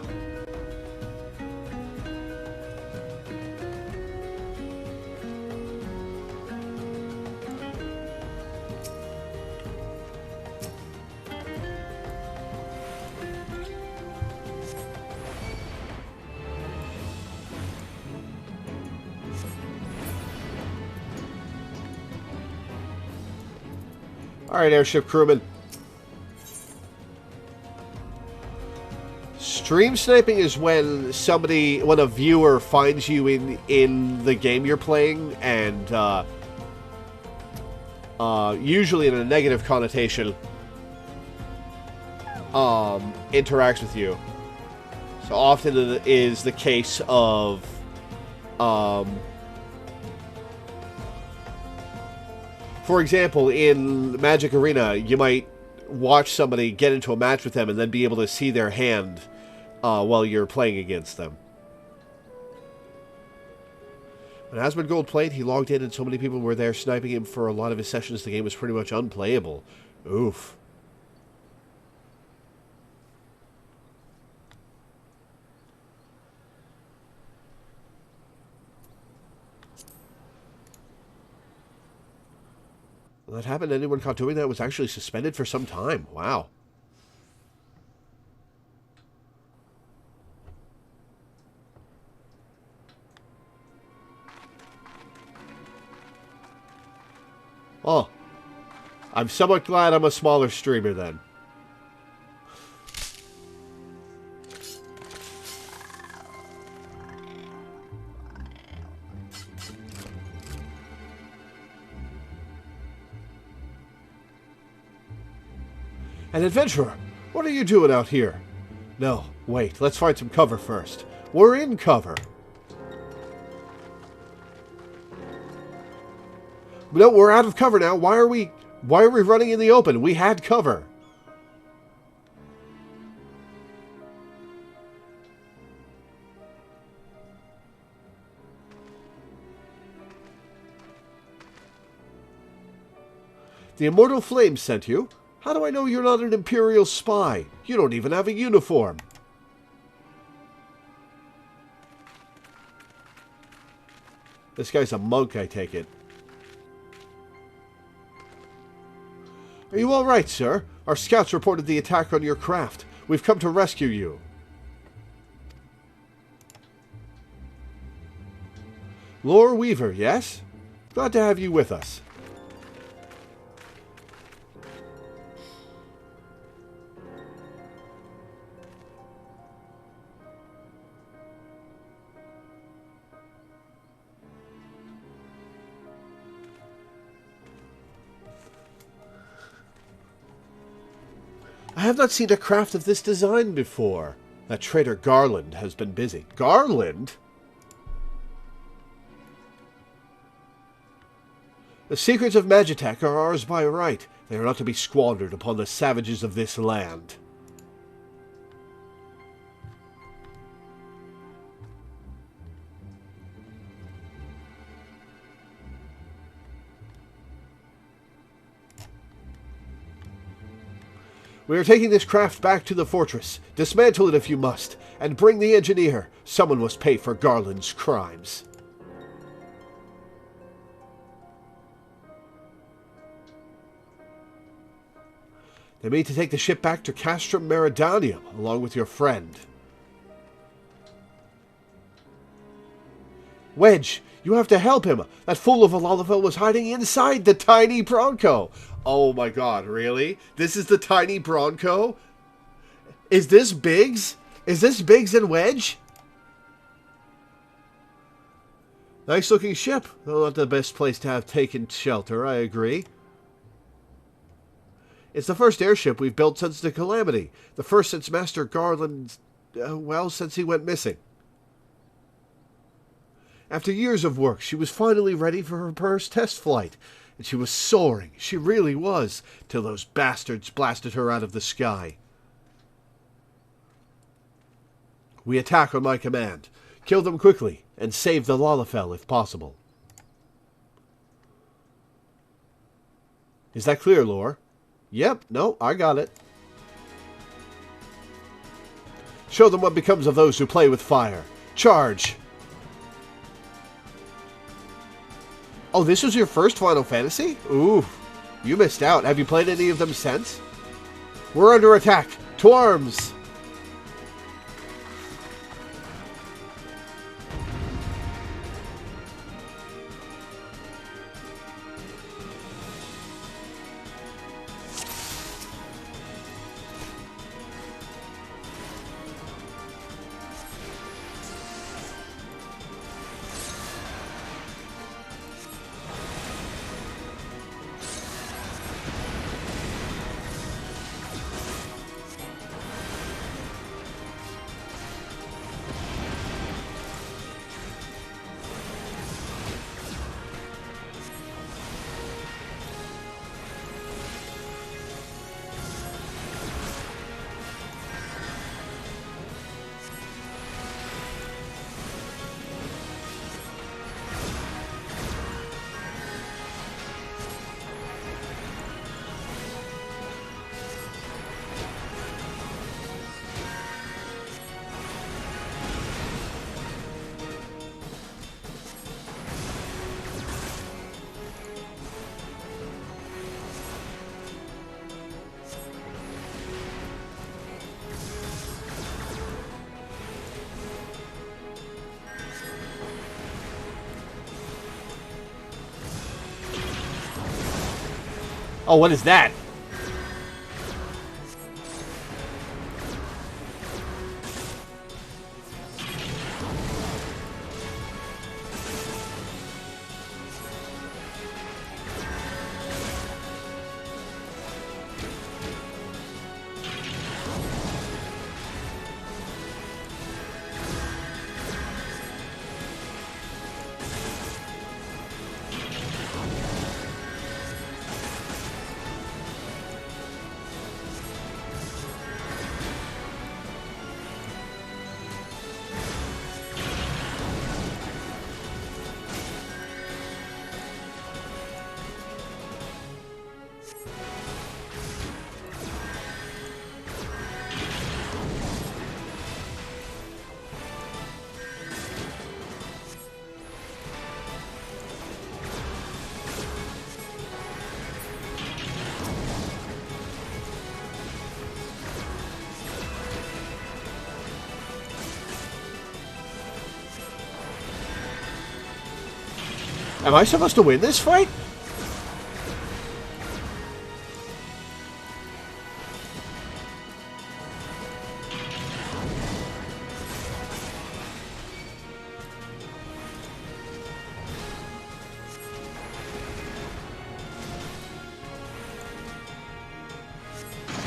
Alright, airship crewman. Stream sniping is when a viewer finds you in the game you're playing and usually in a negative connotation, interacts with you. So often it is the case of, for example, in Magic Arena, you might watch somebody get into a match with them and then be able to see their hand while you're playing against them. When Asmund Gold played, he logged in and so many people were there sniping him for a lot of his sessions, the game was pretty much unplayable. Oof. When that happened, anyone caught doing that was actually suspended for some time. Wow. Oh. I'm somewhat glad I'm a smaller streamer then. An adventurer! What are you doing out here? No, wait, let's find some cover first. We're in cover. No, we're out of cover now. Why are we running in the open? We had cover. The Immortal Flame sent you? How do I know you're not an Imperial spy? You don't even have a uniform. This guy's a monk, I take it. Are you all right, sir? Our scouts reported the attack on your craft. We've come to rescue you. Loreweaver, yes? Glad to have you with us. I have not seen a craft of this design before. That traitor Garland has been busy. Garland? The secrets of Magitech are ours by right. They are not to be squandered upon the savages of this land. We are taking this craft back to the fortress. Dismantle it if you must, and bring the engineer. Someone must pay for Garland's crimes. They mean to take the ship back to Castrum Meridianium, along with your friend. Wedge, you have to help him. That fool of a Loreweaver was hiding inside the tiny Bronco. Oh my god, really? This is the tiny Bronco? Is this Biggs? Is this Biggs and Wedge? Nice looking ship. Though not the best place to have taken shelter, I agree. It's the first airship we've built since the Calamity. The first since Master Garland, well, since he went missing. After years of work, she was finally ready for her first test flight. And she was soaring. She really was. Till those bastards blasted her out of the sky. We attack on my command. Kill them quickly, and save the Loreweaver if possible. Is that clear, Lore? Yep, no, I got it. Show them what becomes of those who play with fire. Charge! Oh, this was your first Final Fantasy? Ooh, you missed out. Have you played any of them since? We're under attack. To arms! Oh, what is that? Am I supposed to win this fight?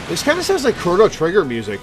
This kind of sounds like Chrono Trigger music.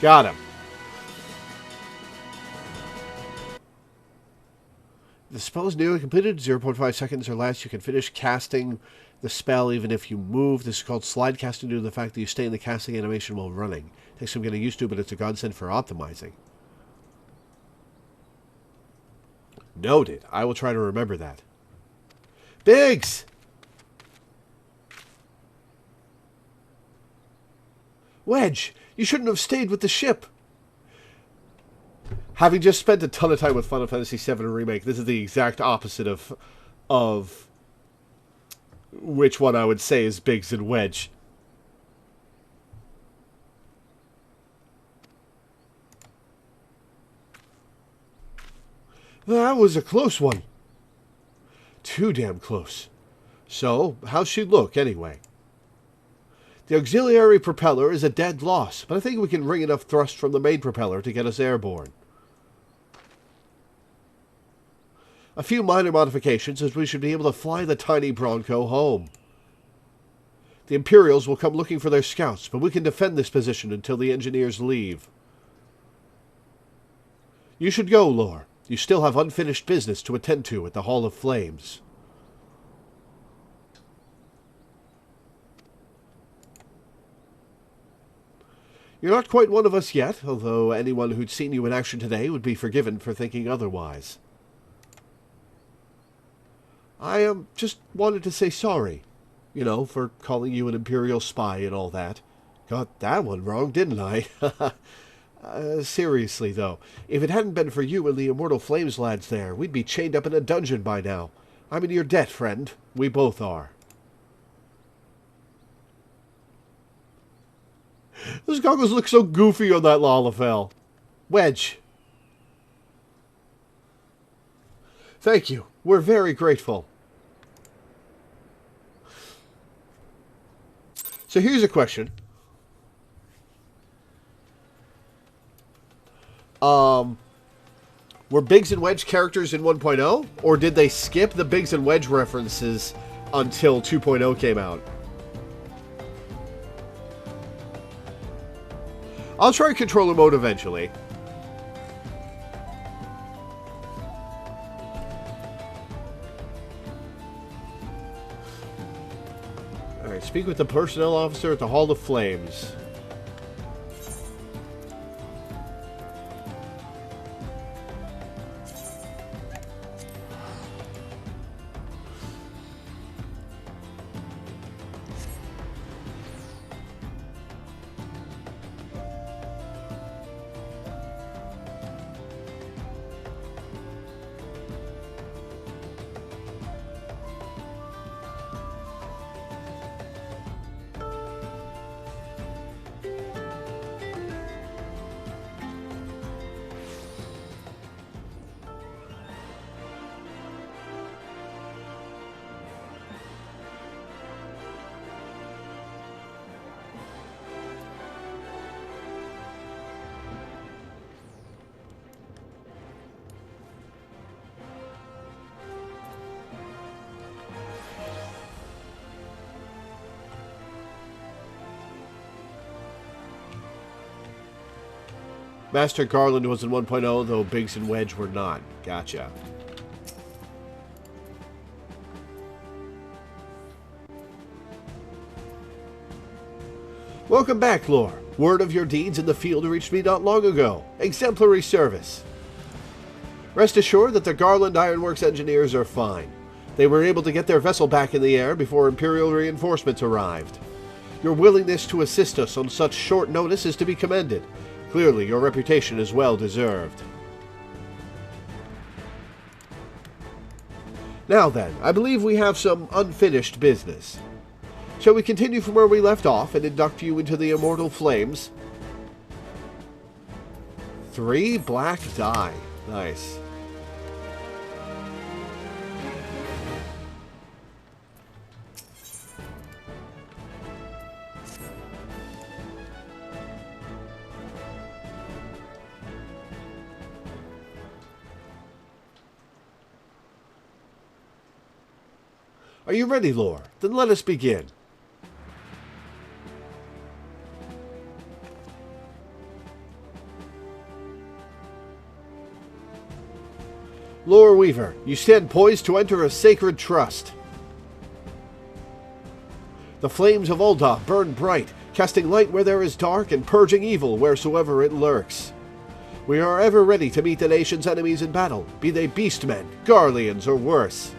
Got him. The spell is nearly completed. 0.5 seconds or less. You can finish casting the spell even if you move. This is called slide casting due to the fact that you stay in the casting animation while running. Takes some getting used to, but it's a godsend for optimizing. Noted. I will try to remember that. Biggs! Wedge, you shouldn't have stayed with the ship. Having just spent a ton of time with Final Fantasy VII Remake, this is the exact opposite of which one I would say is Biggs and Wedge. That was a close one. Too damn close. So, how's she look, anyway? The auxiliary propeller is a dead loss, but I think we can wring enough thrust from the main propeller to get us airborne. A few minor modifications as we should be able to fly the tiny Bronco home. The Imperials will come looking for their scouts, but we can defend this position until the engineers leave. You should go, Lore. You still have unfinished business to attend to at the Hall of Flames. You're not quite one of us yet, although anyone who'd seen you in action today would be forgiven for thinking otherwise. I just wanted to say sorry, for calling you an Imperial spy and all that. Got that one wrong, didn't I? Seriously, though, if it hadn't been for you and the Immortal Flames lads there, we'd be chained up in a dungeon by now. I'm in your debt, friend. We both are. Those goggles look so goofy on that Lalafell. Wedge. Thank you. We're very grateful. So here's a question. Were Biggs and Wedge characters in 1.0? Or did they skip the Biggs and Wedge references until 2.0 came out? I'll try controller mode eventually. Alright, speak with the personnel officer at the Hall of Flames. Master Garland was in 1.0, though Biggs and Wedge were not. Gotcha. Welcome back, Lore. Word of your deeds in the field reached me not long ago. Exemplary service. Rest assured that the Garland Ironworks engineers are fine. They were able to get their vessel back in the air before Imperial reinforcements arrived. Your willingness to assist us on such short notice is to be commended. Clearly, your reputation is well deserved. Now then, I believe we have some unfinished business. Shall we continue from where we left off and induct you into the Immortal Flames? 3 black die. Nice. Are you ready, Lore? Then let us begin. Loreweaver, you stand poised to enter a sacred trust. The flames of Ul'dah burn bright, casting light where there is dark and purging evil wheresoever it lurks. We are ever ready to meet the nation's enemies in battle, be they beastmen, Garleans, or worse.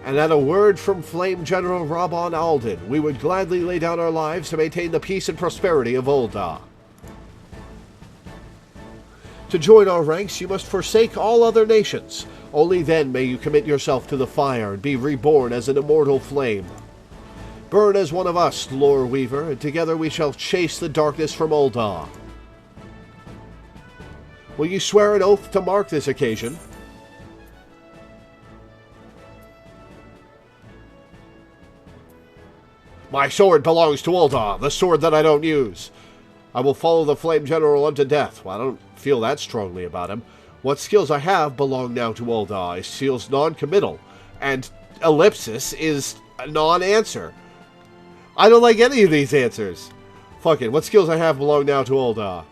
And at a word from Flame General Rabban Alden, we would gladly lay down our lives to maintain the peace and prosperity of Ul'dah. To join our ranks, you must forsake all other nations. Only then may you commit yourself to the fire and be reborn as an immortal flame. Burn as one of us, Loreweaver, and together we shall chase the darkness from Ul'dah. Will you swear an oath to mark this occasion? My sword belongs to Ul'dah, the sword that I don't use. I will follow the Flame General unto death. Well, I don't feel that strongly about him. What skills I have belong now to Ul'dah. It feels non-committal. And ellipsis is a non-answer. I don't like any of these answers. Fuck it. What skills I have belong now to Ul'dah.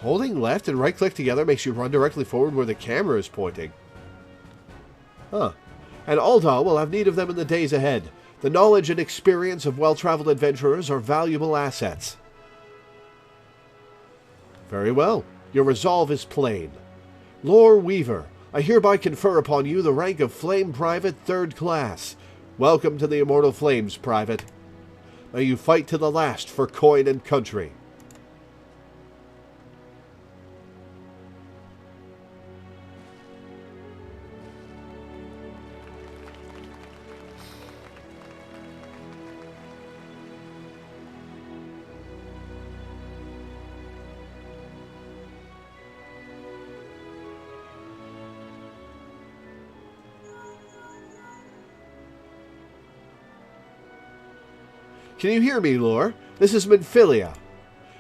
Holding left and right click together makes you run directly forward where the camera is pointing. Huh. And Ul'dah will have need of them in the days ahead. The knowledge and experience of well-traveled adventurers are valuable assets. Very well. Your resolve is plain. Loreweaver, I hereby confer upon you the rank of Flame Private 3rd Class. Welcome to the Immortal Flames, Private. May you fight to the last for coin and country. Can you hear me, Lore? This is Minfilia.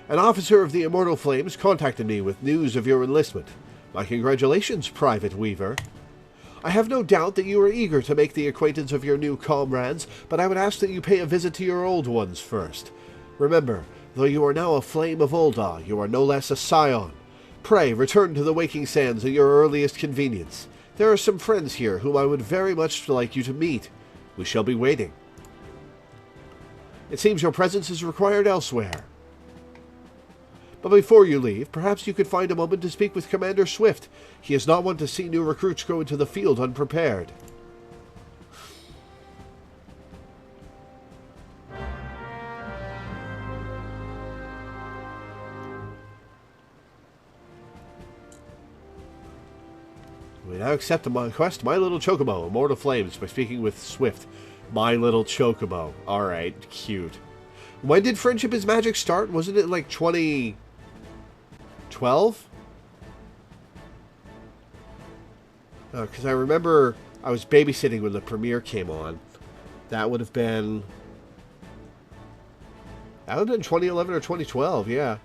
An officer of the Immortal Flames contacted me with news of your enlistment. My congratulations, Private Weaver. I have no doubt that you are eager to make the acquaintance of your new comrades, but I would ask that you pay a visit to your old ones first. Remember, though you are now a Flame of Ul'dah, you are no less a Scion. Pray, return to the Waking Sands at your earliest convenience. There are some friends here whom I would very much like you to meet. We shall be waiting. It seems your presence is required elsewhere. But before you leave, perhaps you could find a moment to speak with Commander Swift. He is not one to see new recruits go into the field unprepared. We now accept the quest, My Little Chocobo, Immortal Flames, by speaking with Swift. My Little Chocobo. Alright, cute. When did Friendship is Magic start? Wasn't it like 2012? Because I remember I was babysitting when the premiere came on. That would have been... That would have been 2011 or 2012, yeah.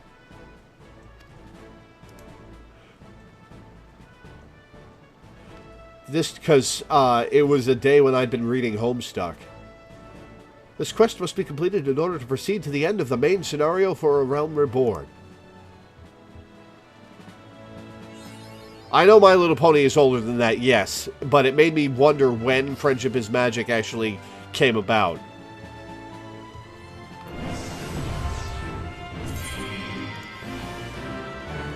This because it was a day when I'd been reading Homestuck. This quest must be completed in order to proceed to the end of the main scenario for A Realm Reborn. I know My Little Pony is older than that, yes, but it made me wonder when Friendship is Magic actually came about.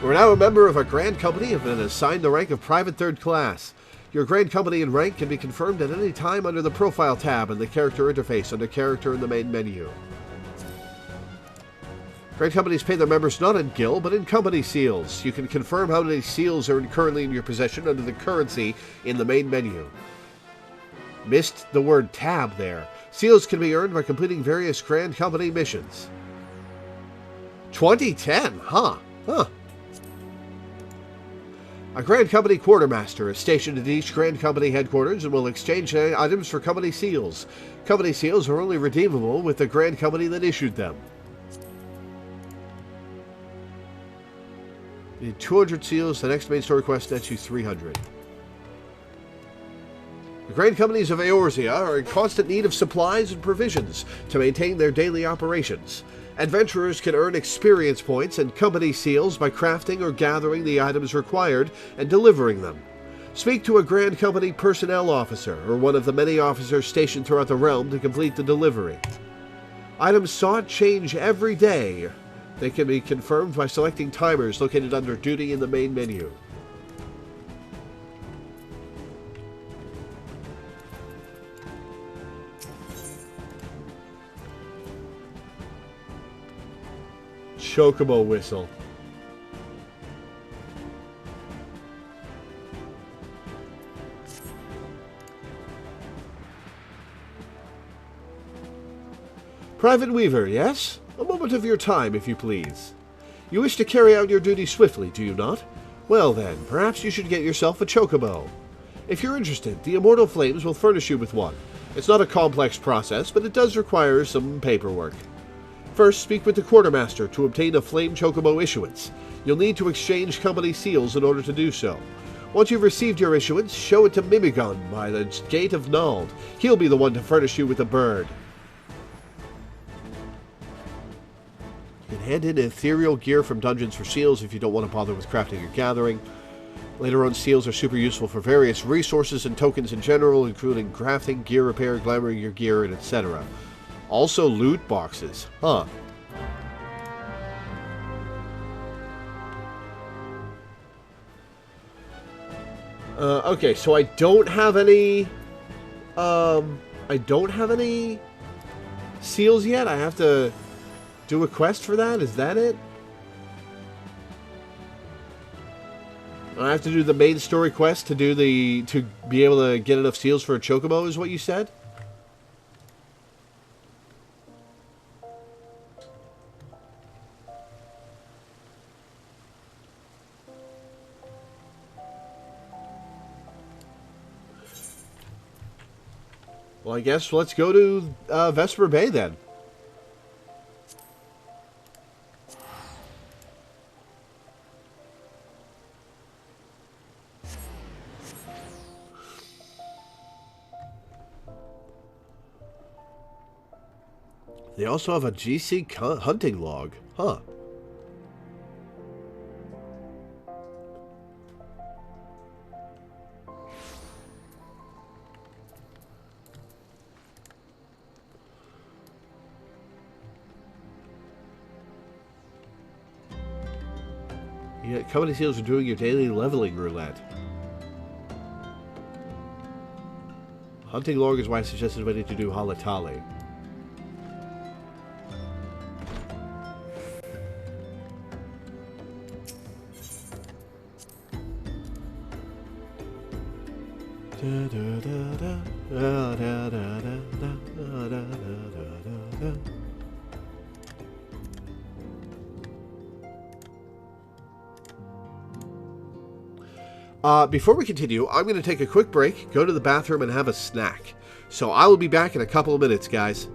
We're now a member of a Grand Company and have been assigned the rank of Private 3rd Class. Your Grand Company and rank can be confirmed at any time under the Profile tab in the Character interface under Character in the main menu. Grand Companies pay their members not in Gil, but in Company Seals. You can confirm how many seals are currently in your possession under the Currency in the main menu. Missed the word tab there. Seals can be earned by completing various Grand Company missions. 2010, huh? A Grand Company Quartermaster is stationed at each Grand Company headquarters and will exchange items for Company Seals. Company Seals are only redeemable with the Grand Company that issued them. You need 200 seals. The next main story quest nets you 300. The Grand Companies of Eorzea are in constant need of supplies and provisions to maintain their daily operations. Adventurers can earn experience points and company seals by crafting or gathering the items required and delivering them. Speak to a Grand Company personnel officer or one of the many officers stationed throughout the realm to complete the delivery. Items sought change every day. They can be confirmed by selecting timers located under Duty in the main menu. Chocobo whistle. Private Weaver, yes? A moment of your time, if you please. You wish to carry out your duty swiftly, do you not? Well then, perhaps you should get yourself a chocobo. If you're interested, the Immortal Flames will furnish you with one. It's not a complex process, but it does require some paperwork. First, speak with the Quartermaster to obtain a Flame Chocobo issuance. You'll need to exchange company seals in order to do so. Once you've received your issuance, show it to Mimigun by the Gate of Nald. He'll be the one to furnish you with a bird. You can hand in ethereal gear from dungeons for seals if you don't want to bother with crafting or gathering. Later on, seals are super useful for various resources and tokens in general, including crafting, gear repair, glamoring your gear, and etc. Also loot boxes. Huh. Okay, so I don't have any... I don't have any seals yet? I have to do a quest for that? Is that it? I have to do the main story quest to do to be able to get enough seals for a chocobo, is what you said? Well, I guess let's go to Vesper Bay then. They also have a GC hunting log. Huh. Yeah, company seals are doing your daily leveling roulette. Hunting log is why I suggested waiting to do Halatali. Before we continue, I'm going to take a quick break, go to the bathroom, and have a snack. So I will be back in a couple of minutes, guys.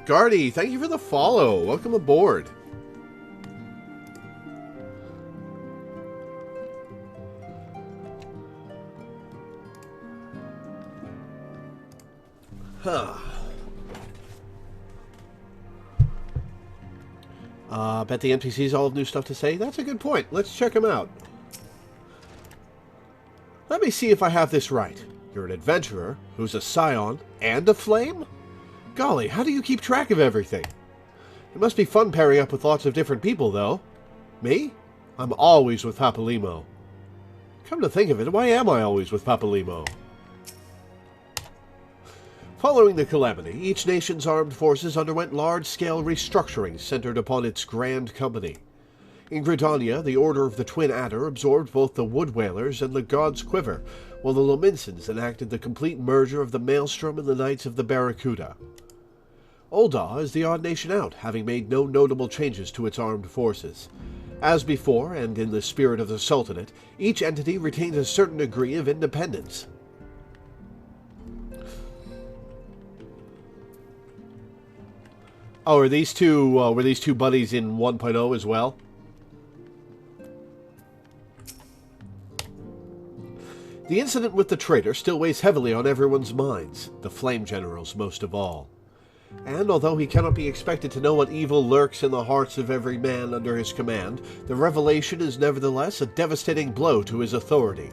Gardy, thank you for the follow. Welcome aboard. Huh. Bet the NPCs all have new stuff to say. That's a good point. Let's check them out. Let me see if I have this right. You're an adventurer who's a scion and a flame? Golly, how do you keep track of everything? It must be fun pairing up with lots of different people, though. Me? I'm always with Papalymo. Come to think of it, why am I always with Papalymo? Following the calamity, each nation's armed forces underwent large-scale restructuring centered upon its Grand Company. In Gridania, the Order of the Twin Adder absorbed both the Wood Whalers and the God's Quiver, while the Lominsons enacted the complete merger of the Maelstrom and the Knights of the Barracuda. Ul'dah is the odd nation out, having made no notable changes to its armed forces. As before, and in the spirit of the Sultanate, each entity retains a certain degree of independence. Oh, were these two buddies in 1.0 as well? The incident with the traitor still weighs heavily on everyone's minds, the Flame General's most of all. And although he cannot be expected to know what evil lurks in the hearts of every man under his command, the revelation is nevertheless a devastating blow to his authority.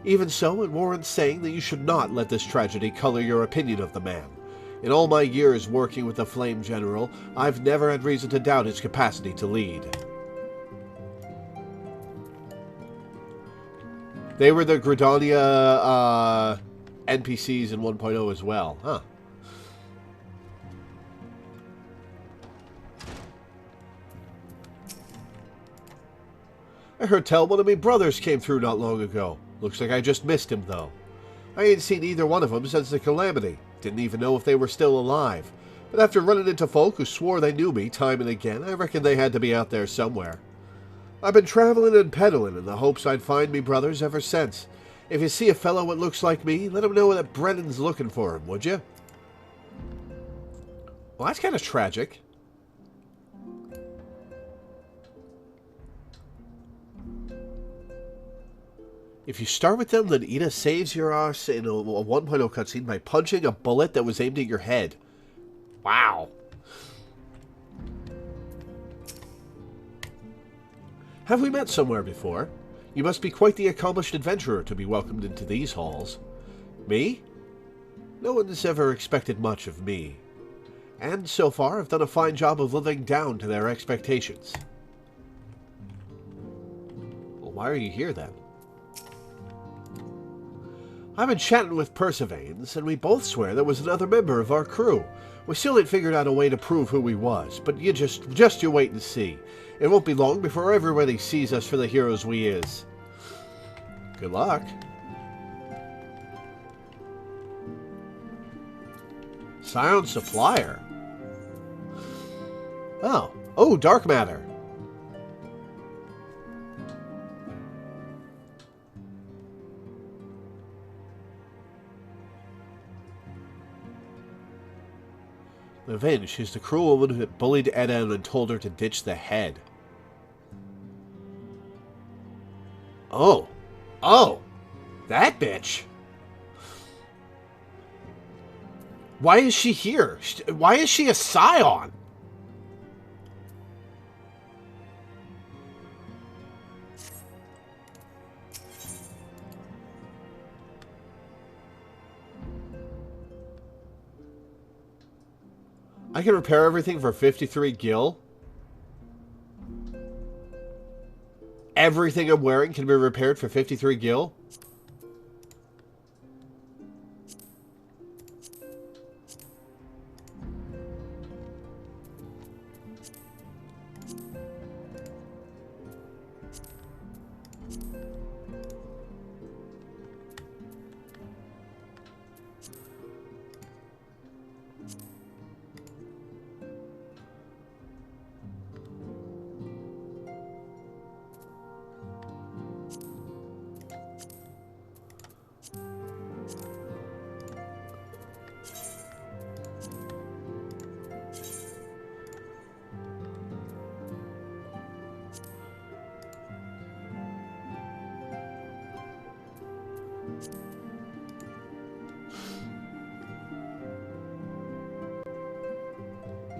Even so, it warrants saying that you should not let this tragedy color your opinion of the man. In all my years working with the Flame General, I've never had reason to doubt his capacity to lead. They were the Gridania NPCs in 1.0 as well, huh? I heard tell one of me brothers came through not long ago. Looks like I just missed him, though. I ain't seen either one of them since the calamity. Didn't even know if they were still alive. But after running into folk who swore they knew me time and again, I reckon they had to be out there somewhere. I've been traveling and peddling in the hopes I'd find me brothers ever since. If you see a fellow what looks like me, let him know that Brennan's looking for him, would you? Well, that's kind of tragic. If you start with them, then Ida saves your ass in a 1.0 cutscene by punching a bullet that was aimed at your head. Wow. Have we met somewhere before? You must be quite the accomplished adventurer to be welcomed into these halls. Me? No one's ever expected much of me. And so far, I've done a fine job of living down to their expectations. Well, why are you here then? I've been chatting with Persevanes, and we both swear there was another member of our crew. We still ain't figured out a way to prove who he was, but you just you wait and see. It won't be long before everybody sees us for the heroes we is. Good luck. Scion Supplier. Oh, Dark Matter. Revenge is the cruel woman who bullied Eden and told her to ditch the head. Oh, that bitch. Why is she here? Why is she a scion? I can repair everything for 53 gil. Everything I'm wearing can be repaired for 53 gil.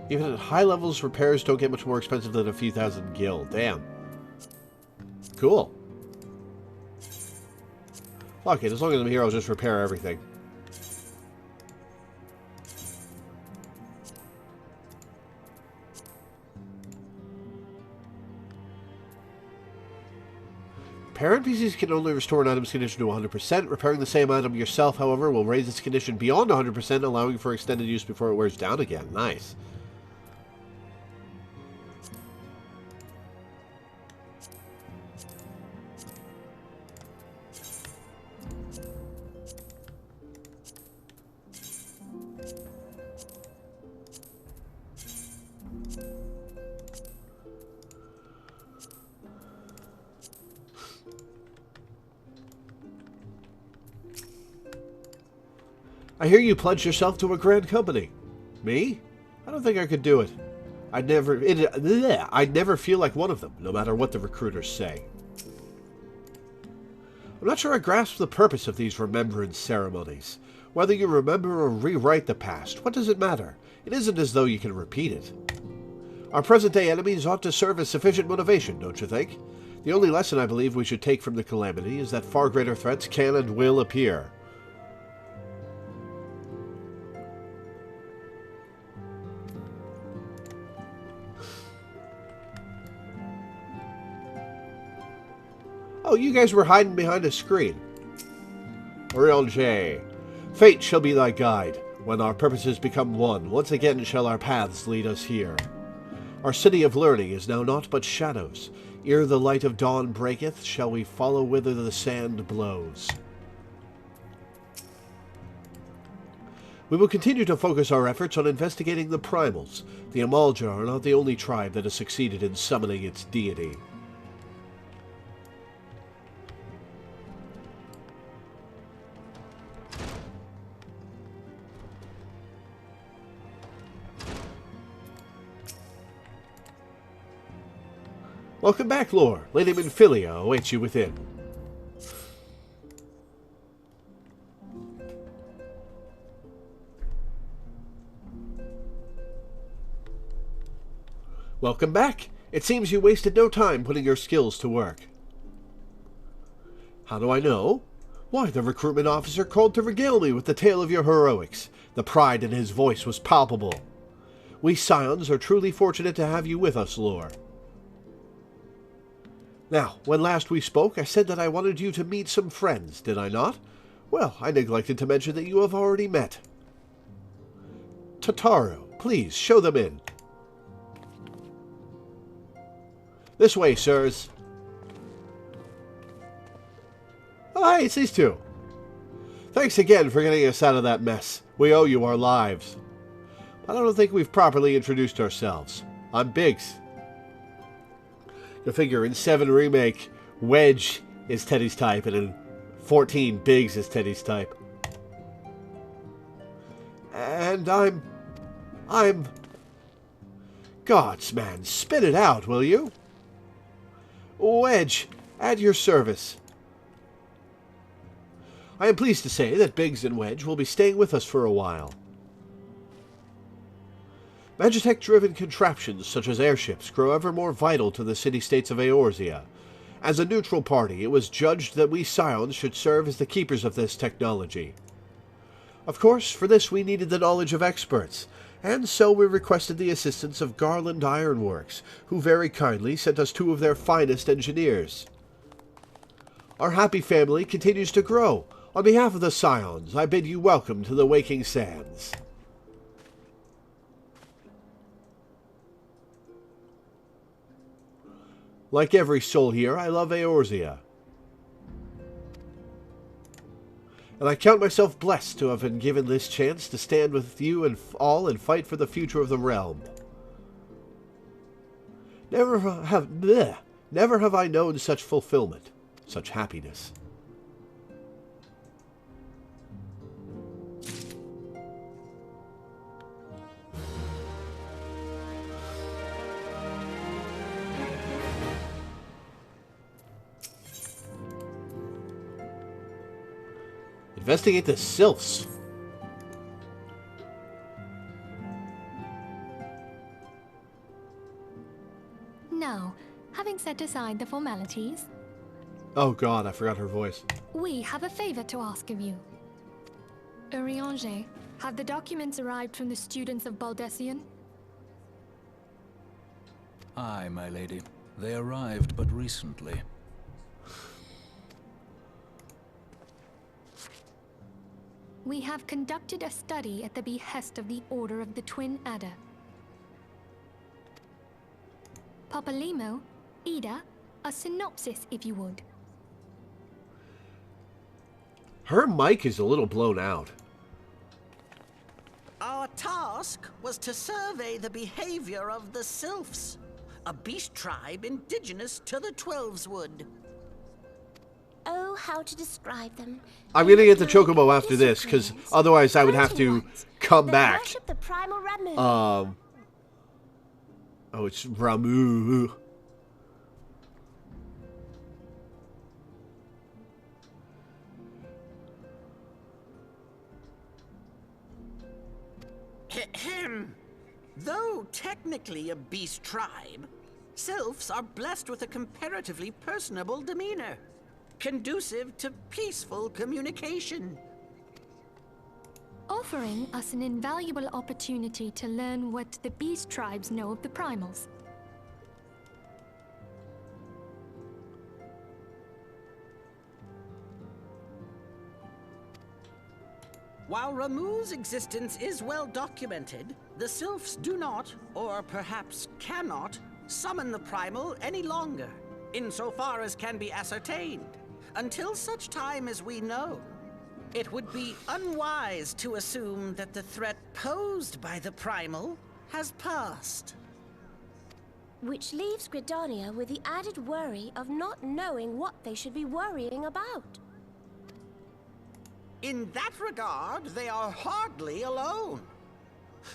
Even at high levels, repairs don't get much more expensive than a few thousand gil. Damn. Cool. Fuck it, as long as I'm here, I'll just repair everything. Repair NPCs can only restore an item's condition to 100%. Repairing the same item yourself, however, will raise its condition beyond 100%, allowing for extended use before it wears down again. Nice. I hear you pledged yourself to a grand company. Me? I don't think I could do it. I'd never feel like one of them, no matter what the recruiters say. I'm not sure I grasp the purpose of these remembrance ceremonies. Whether you remember or rewrite the past, what does it matter? It isn't as though you can repeat it. Our present-day enemies ought to serve as sufficient motivation, don't you think? The only lesson I believe we should take from the calamity is that far greater threats can and will appear. Oh, you guys were hiding behind a screen. Real J. Fate shall be thy guide. When our purposes become one, once again shall our paths lead us here. Our city of learning is now naught but shadows. Ere the light of dawn breaketh, shall we follow whither the sand blows. We will continue to focus our efforts on investigating the primals. The Amalja are not the only tribe that has succeeded in summoning its deity. Welcome back, Lore. Lady Minfilia awaits you within. Welcome back. It seems you wasted no time putting your skills to work. How do I know? Why, the recruitment officer called to regale me with the tale of your heroics. The pride in his voice was palpable. We Scions are truly fortunate to have you with us, Lore. Now, when last we spoke, I said that I wanted you to meet some friends, did I not? Well, I neglected to mention that you have already met. Tataru, please, show them in. This way, sirs. Oh, hey, it's these two. Thanks again for getting us out of that mess. We owe you our lives. I don't think we've properly introduced ourselves. I'm Biggs. You'll figure in 7 Remake, Wedge is Teddy's type, and in 14, Biggs is Teddy's type. And I'm... Gods, man, spit it out, will you? Wedge, at your service. I am pleased to say that Biggs and Wedge will be staying with us for a while. Magitech-driven contraptions such as airships grow ever more vital to the city-states of Eorzea. As a neutral party, it was judged that we Scions should serve as the keepers of this technology. Of course, for this we needed the knowledge of experts, and so we requested the assistance of Garland Ironworks, who very kindly sent us 2 of their finest engineers. Our happy family continues to grow. On behalf of the Scions, I bid you welcome to the Waking Sands. Like every soul here, I love Eorzea. And I count myself blessed to have been given this chance to stand with you and all and fight for the future of the realm. Never have I known such fulfillment, such happiness. Investigate the sylphs. Now, having set aside the formalities, Oh god, I forgot her voice. we have a favor to ask of you. Urianger, have the documents arrived from the students of Baldessian? Aye, my lady. They arrived but recently. We have conducted a study at the behest of the Order of the Twin Adder. Papalimo, Ida, a synopsis if you would. Her mic is a little blown out. Our task was to survey the behavior of the sylphs, a beast tribe indigenous to the Twelveswood. Oh, how to describe them. I'm gonna get the Chocobo after this, because otherwise I would have to come back. Worship the primal Ramu. Oh, it's Ramu. Though technically a beast tribe, sylphs are blessed with a comparatively personable demeanor, conducive to peaceful communication. Offering us an invaluable opportunity to learn what the beast tribes know of the primals. While Ramu's existence is well documented, the sylphs do not, or perhaps cannot, summon the primal any longer, insofar as can be ascertained, until such time as we know. It would be unwise to assume that the threat posed by the primal has passed. Which leaves Gridania with the added worry of not knowing what they should be worrying about. In that regard, they are hardly alone.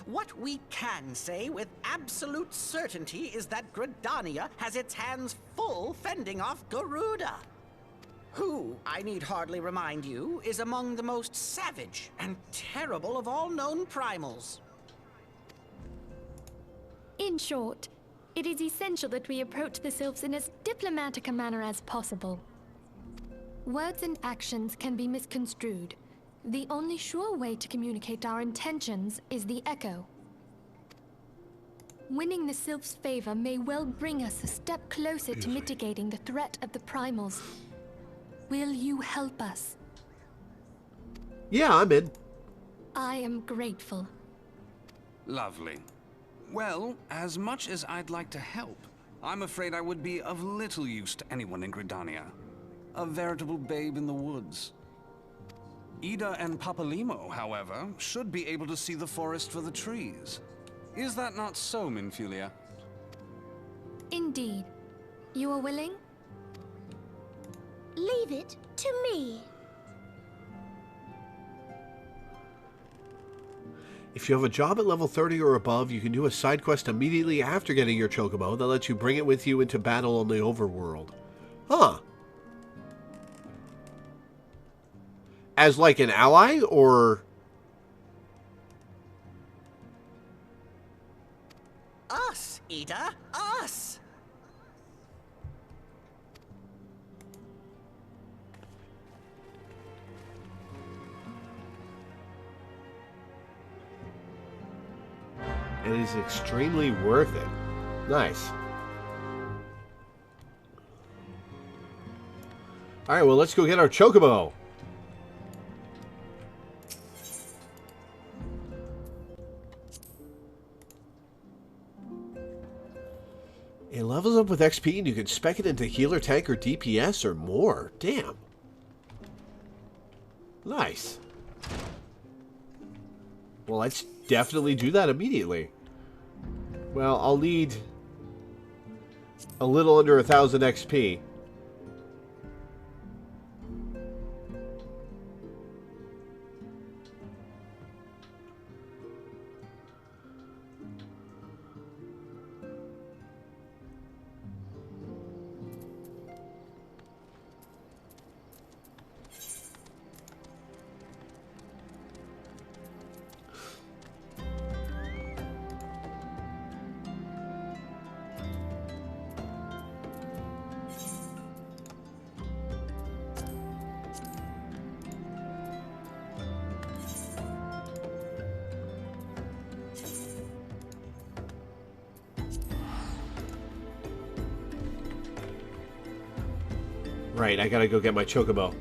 What we can say with absolute certainty is that Gridania has its hands full fending off Garuda, who, I need hardly remind you, is among the most savage and terrible of all known primals. In short, it is essential that we approach the sylphs in as diplomatic a manner as possible. Words and actions can be misconstrued. The only sure way to communicate our intentions is the echo. Winning the sylphs' favor may well bring us a step closer to mitigating the threat of the primals. Will you help us? Yeah, I'm in. I am grateful. Lovely. Well, as much as I'd like to help, I'm afraid I would be of little use to anyone in Gridania. A veritable babe in the woods. Ida and Papalimo, however, should be able to see the forest for the trees. Is that not so, Minfulia? Indeed. You are willing? Leave it to me. If you have a job at level 30 or above, you can do a side quest immediately after getting your Chocobo that lets you bring it with you into battle on the overworld. Huh. As like an ally, or... Us, Ida, us! It is extremely worth it. Nice. Alright, well, let's go get our Chocobo. It levels up with XP and you can spec it into healer, tank, or DPS or more. Damn. Nice. Well, let's definitely do that immediately. Well, I'll need a little under 1,000 XP. Right, I gotta go get my chocobo.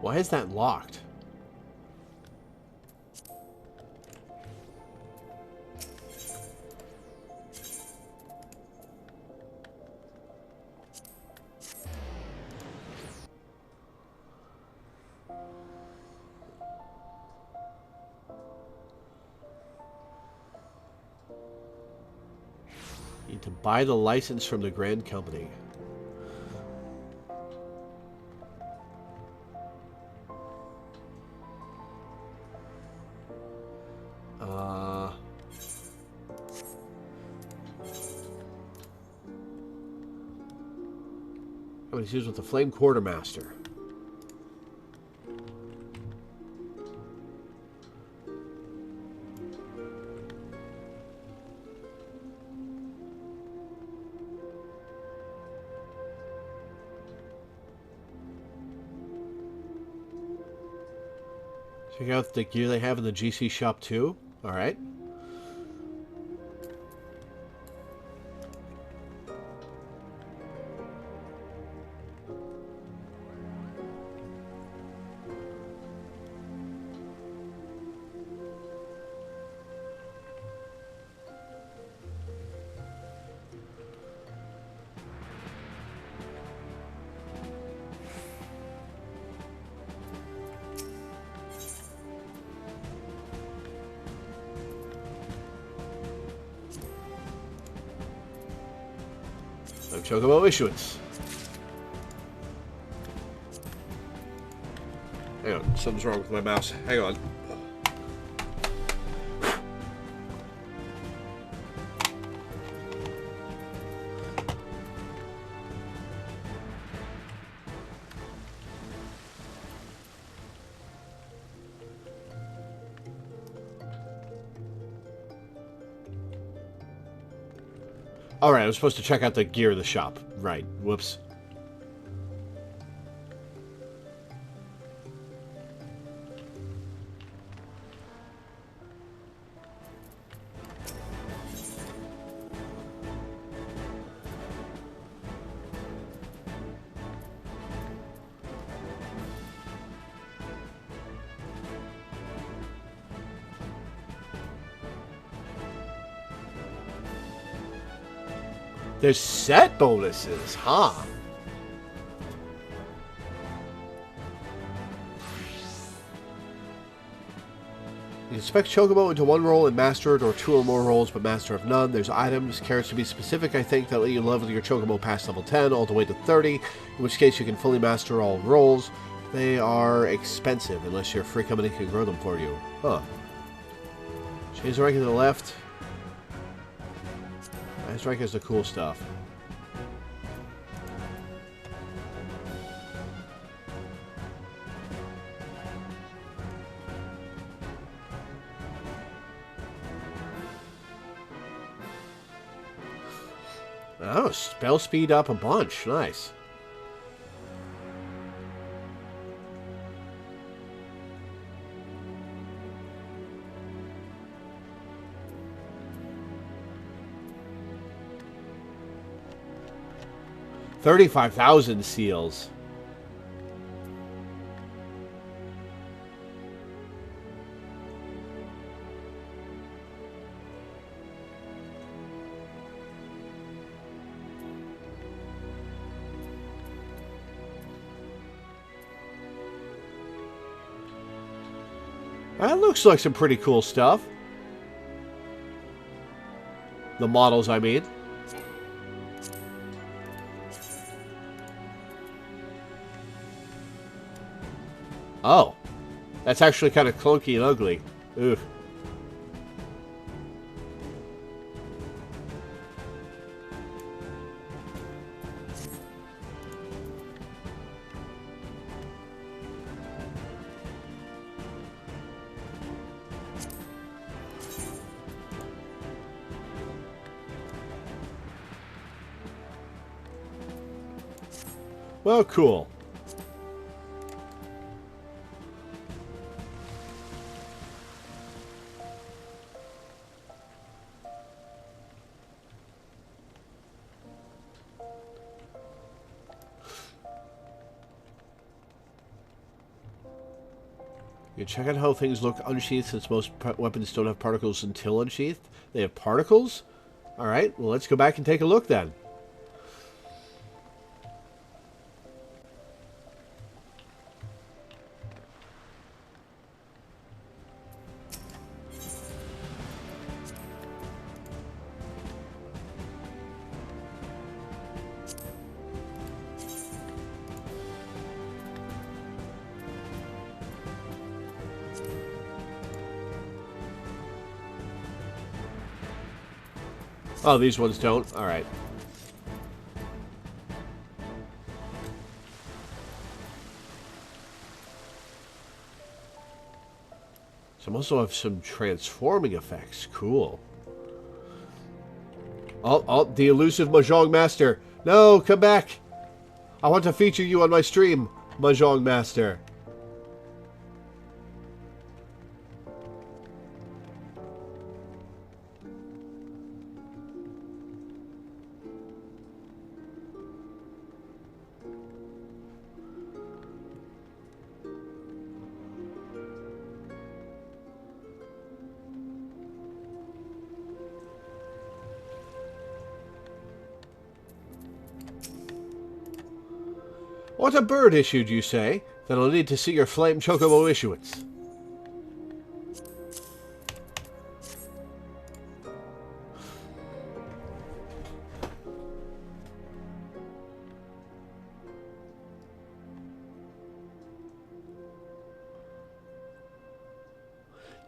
Why is that locked? Need to buy the license from the Grand Company. Oh, he's used with the Flame Quartermaster. Check out the gear they have in the GC shop too. All right. No chocobo issuance. Hang on, something's wrong with my mouse. Hang on. Alright, I was supposed to check out the gear in the shop. Right. Whoops. There's set bonuses, huh? You can spec Chocobo into one role and master it, or two or more roles but master of none. There's items, carrots to be specific, I think, that let you level your Chocobo past level 10 all the way to 30, in which case you can fully master all roles. They are expensive unless your free company can grow them for you. Huh. Change the rank to the left. Nice rank is the cool stuff. Oh, spell speed up a bunch. Nice. $35,000 seals. That looks like some pretty cool stuff. The models, I mean. Oh. That's actually kind of clunky and ugly. Ugh. Well, cool. You check out how things look unsheathed since most weapons don't have particles until unsheathed. They have particles? Alright, well let's go back and take a look then. Oh, these ones don't? Alright. Some also have some transforming effects. Cool. Oh, the elusive Mahjong Master. No, come back. I want to feature you on my stream, Mahjong Master. What a bird issued, you say? Then I'll need to see your flame chocobo issuance.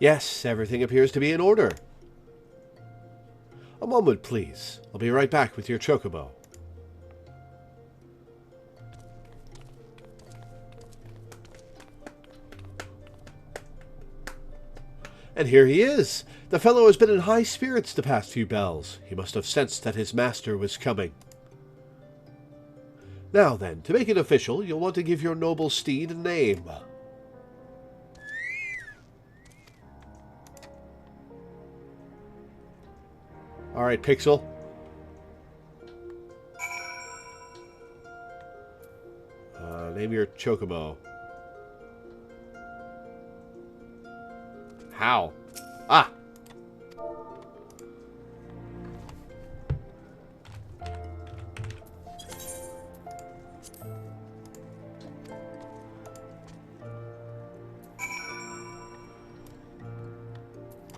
Yes, everything appears to be in order. A moment, please. I'll be right back with your chocobo. And here he is! The fellow has been in high spirits the past few bells. He must have sensed that his master was coming. Now then, to make it official, you'll want to give your noble steed a name. Alright, Pixel. Name your chocobo. How? Ah!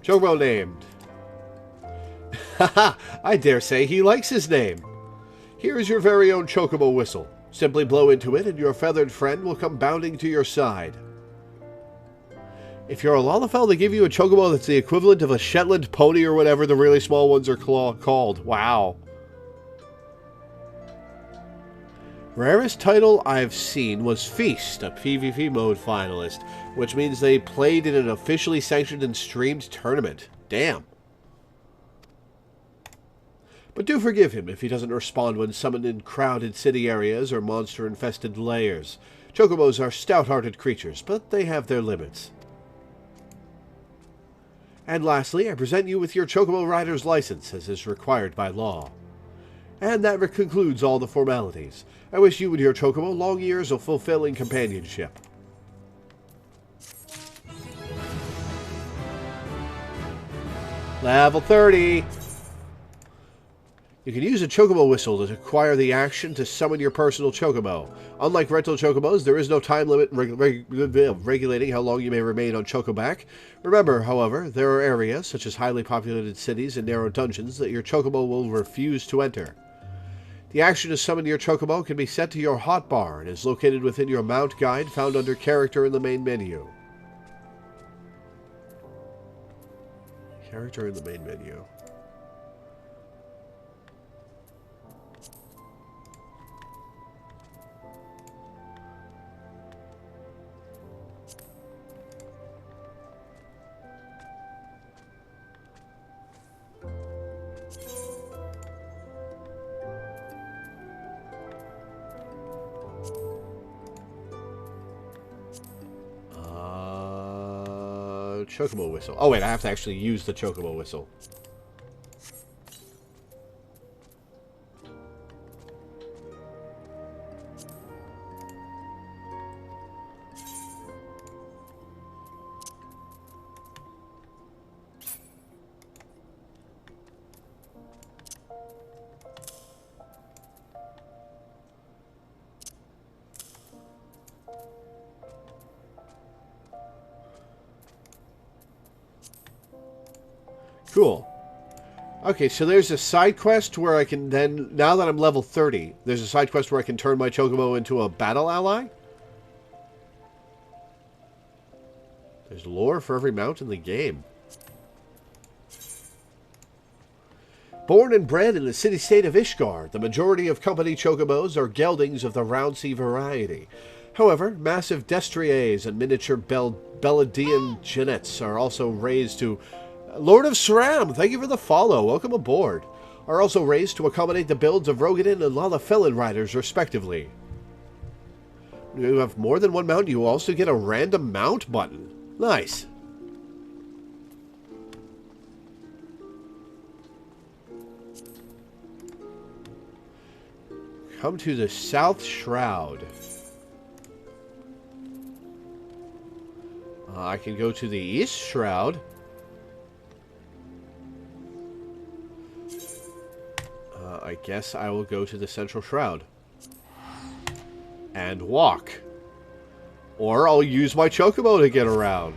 Chocobo named. Haha! I dare say he likes his name. Here is your very own chocobo whistle. Simply blow into it and your feathered friend will come bounding to your side. If you're a Lalafell, they give you a chocobo that's the equivalent of a Shetland pony or whatever the really small ones are called. Wow. Rarest title I've seen was Feast, a PvP mode finalist, which means they played in an officially sanctioned and streamed tournament. Damn. But do forgive him if he doesn't respond when summoned in crowded city areas or monster-infested lairs. Chocobos are stout-hearted creatures, but they have their limits. And lastly, I present you with your Chocobo Rider's license, as is required by law. And that concludes all the formalities. I wish you and your Chocobo long years of fulfilling companionship. Level 30! You can use a chocobo whistle to acquire the action to summon your personal chocobo. Unlike rental chocobos, there is no time limit regulating how long you may remain on Chocoback. Remember, however, there are areas, such as highly populated cities and narrow dungeons, that your chocobo will refuse to enter. The action to summon your chocobo can be set to your hotbar and is located within your mount guide found under Character in the main menu. Character in the main menu. Chocobo whistle. Oh wait, I have to actually use the chocobo whistle. Cool. Okay, so there's a side quest where I can then, now that I'm level 30, there's a side quest where I can turn my chocobo into a battle ally? There's lore for every mount in the game. Born and bred in the city-state of Ishgard, the majority of company chocobos are geldings of the Roundsea variety. However, massive destriers and miniature Beladian genets are also raised to... Lord of Sram, thank you for the follow. Welcome aboard. Are also raised to accommodate the builds of Rogadin and Lalafellan riders, respectively. When you have more than one mount, you also get a random mount button. Nice. Come to the South Shroud. I can go to the East Shroud. I guess I will go to the Central Shroud. And walk. Or I'll use my chocobo to get around.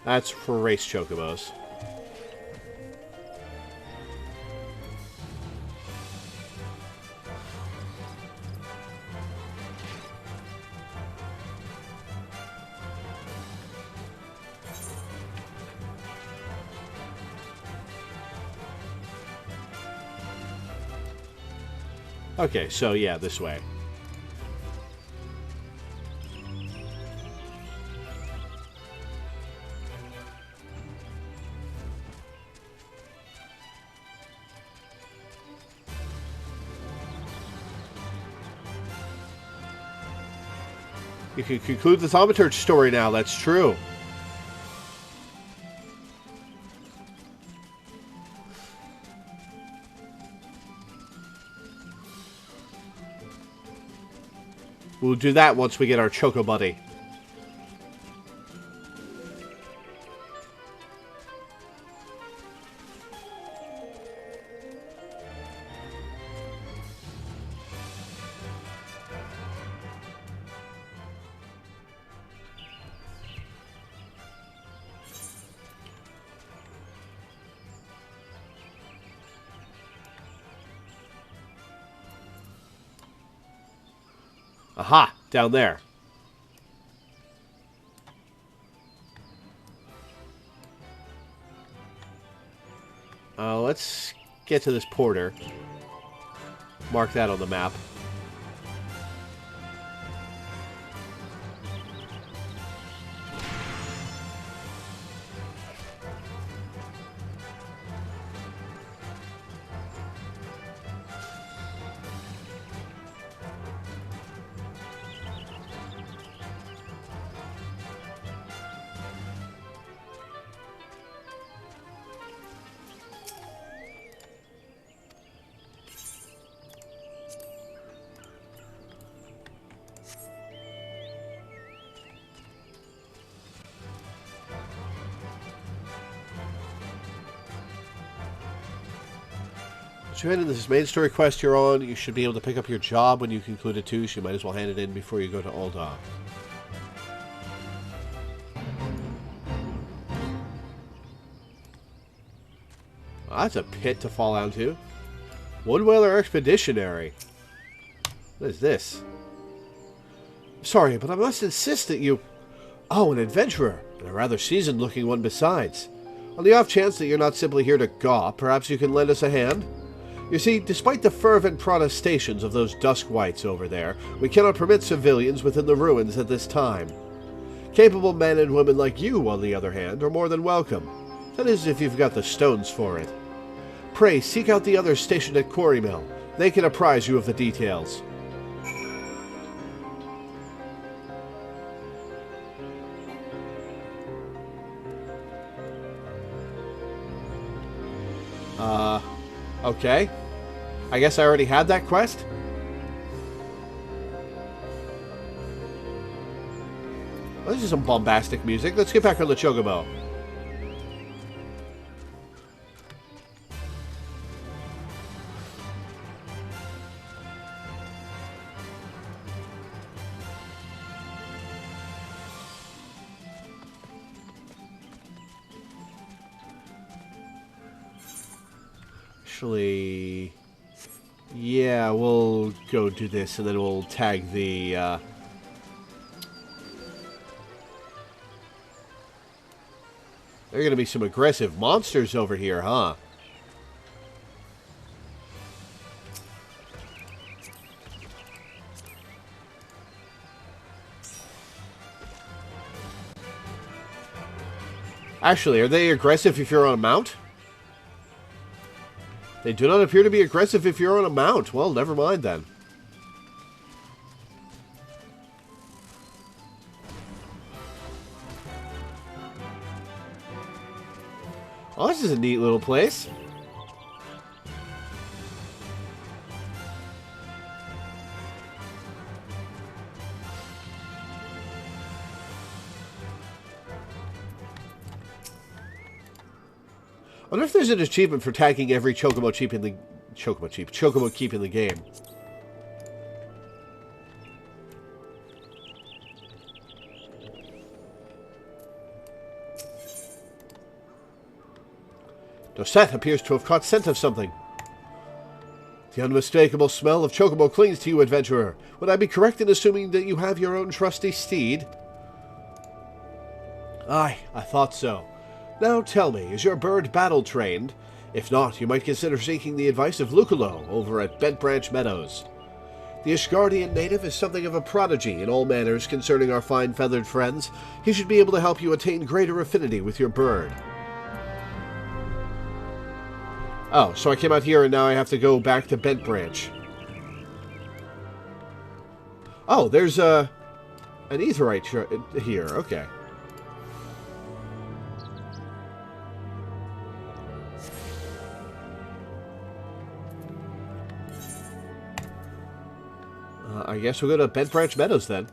That's for race chocobos. Okay, so yeah, this way. You can conclude the Thaumaturge story now, that's true. We'll do that once we get our Choco Buddy. Aha! Down there. Let's get to this porter. mark that on the map. So in this main story quest you're on, you should be able to pick up your job when you conclude it too, so you might as well hand it in before you go to Ul'dah. Well, that's a pit to fall down to. Woodwhaler Expeditionary. What is this? Sorry, but I must insist that you... Oh, an adventurer, and a rather seasoned-looking one besides. On the off chance that you're not simply here to gaw, perhaps you can lend us a hand? You see, despite the fervent protestations of those dusk whites over there, we cannot permit civilians within the ruins at this time. Capable men and women like you, on the other hand, are more than welcome. That is, if you've got the stones for it. Pray, seek out the others stationed at Quarry Mill. They can apprise you of the details. Okay. I guess I already had that quest? Well, this is some bombastic music. Let's get back on the Chocobo. Actually, yeah, we'll go do this and then we'll tag the, There are going to be some aggressive monsters over here, huh? Actually, are they aggressive if you're on a mount? They do not appear to be aggressive if you're on a mount. Well, never mind then. Oh, this is a neat little place. I wonder if there's an achievement for tagging every Chocobo Keep in the game. Dosette appears to have caught scent of something. The unmistakable smell of Chocobo clings to you, adventurer. Would I be correct in assuming that you have your own trusty steed? Aye, I thought so. Now tell me, is your bird battle-trained? If not, you might consider seeking the advice of Lucolo over at Bent Branch Meadows. The Ishgardian native is something of a prodigy in all manners concerning our fine feathered friends. He should be able to help you attain greater affinity with your bird. Oh, so I came out here and now I have to go back to Bent Branch. Oh, there's an aetheryte here, okay. I guess we'll go to Bent Branch Meadows then.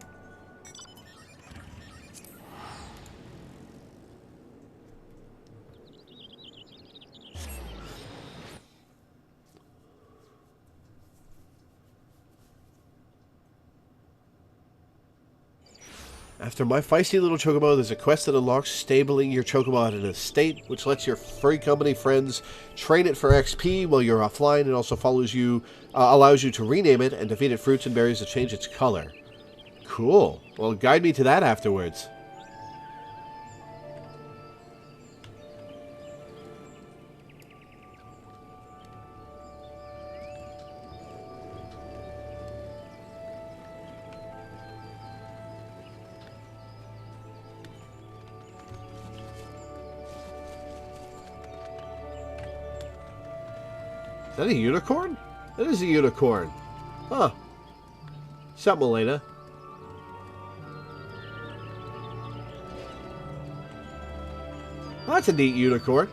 After my feisty little Chocobo, there's a quest that unlocks stabling your Chocobo at an estate, which lets your furry company friends train it for XP while you're offline, and also allows you to rename it and defeat it fruits and berries to change its color. Cool. Well, guide me to that afterwards. Is that a unicorn? That is a unicorn. Huh. Something, Elena. Oh, that's a neat unicorn.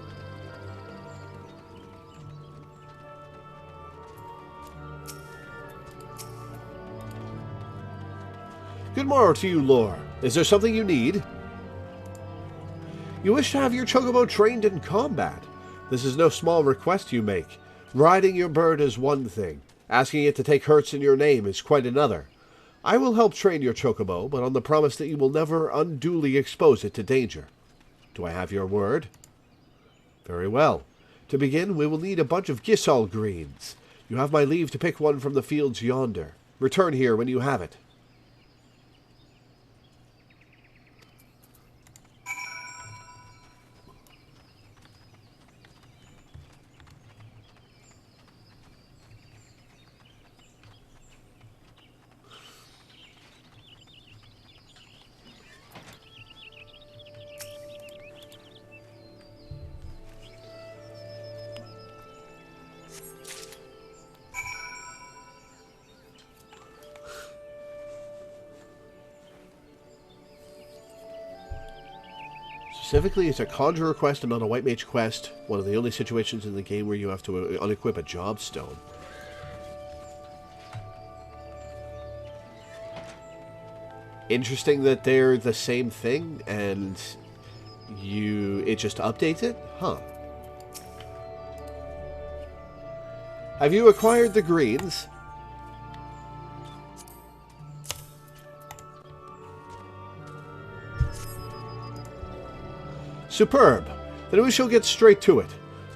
Good morrow to you, Lore. Is there something you need? You wish to have your chocobo trained in combat. This is no small request you make. Riding your bird is one thing. Asking it to take hurts in your name is quite another. I will help train your chocobo, but on the promise that you will never unduly expose it to danger. Do I have your word? Very well. To begin, we will need a bunch of Gisol greens. You have my leave to pick one from the fields yonder. Return here when you have it. Specifically, it's a conjurer quest and not a white mage quest. One of the only situations in the game where you have to unequip a job stone. Interesting that they're the same thing and it just updates it? Huh. Have you acquired the greens? Superb. Then we shall get straight to it.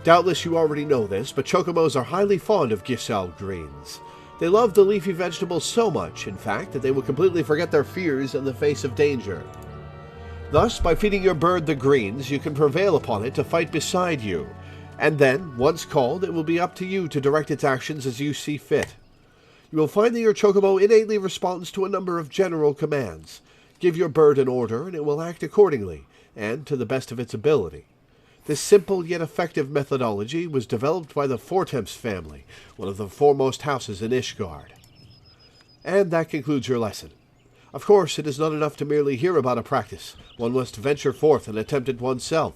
Doubtless you already know this, but chocobos are highly fond of Gisal greens. They love the leafy vegetables so much, in fact, that they will completely forget their fears in the face of danger. Thus, by feeding your bird the greens, you can prevail upon it to fight beside you, and then, once called, it will be up to you to direct its actions as you see fit. You will find that your chocobo innately responds to a number of general commands. Give your bird an order, and it will act accordingly, and to the best of its ability. This simple yet effective methodology was developed by the Fortemps family, one of the foremost houses in Ishgard. And that concludes your lesson. Of course, it is not enough to merely hear about a practice. One must venture forth and attempt it oneself.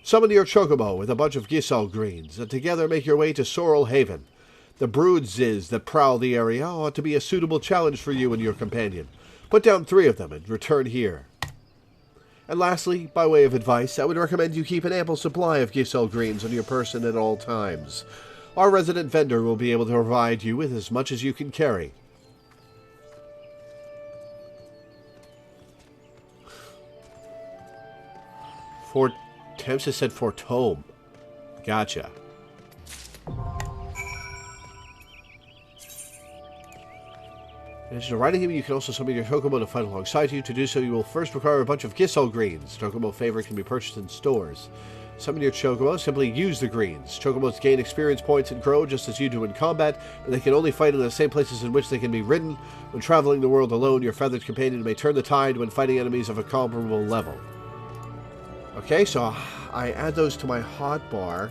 Summon your chocobo with a bunch of Gisal greens, and together make your way to Sorrel Haven. The broodses that prowl the area ought to be a suitable challenge for you and your companion. Put down 3 of them and return here. And lastly, by way of advice, I would recommend you keep an ample supply of Gisel greens on your person at all times. Our resident vendor will be able to provide you with as much as you can carry. Fortemps has said Fortome. Gotcha. In addition to riding him, you can also summon your chocobo to fight alongside you. To do so, you will first require a bunch of Gisel greens. Chocobo favorite can be purchased in stores. Summon your chocobo, simply use the greens. Chocobos gain experience points and grow just as you do in combat, but they can only fight in the same places in which they can be ridden. When traveling the world alone, your feathered companion may turn the tide when fighting enemies of a comparable level. Okay, so I add those to my hotbar.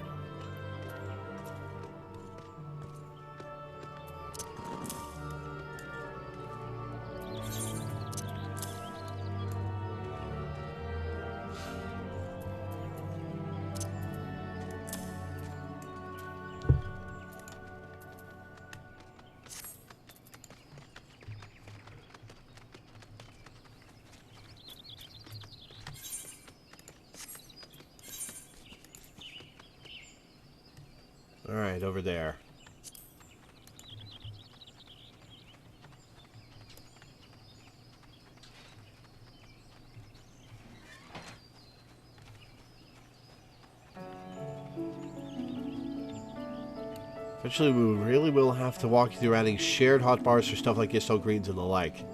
Alright, over there. Eventually, we really will have to walk you through adding shared hotbars for stuff like Gisel greens and the like.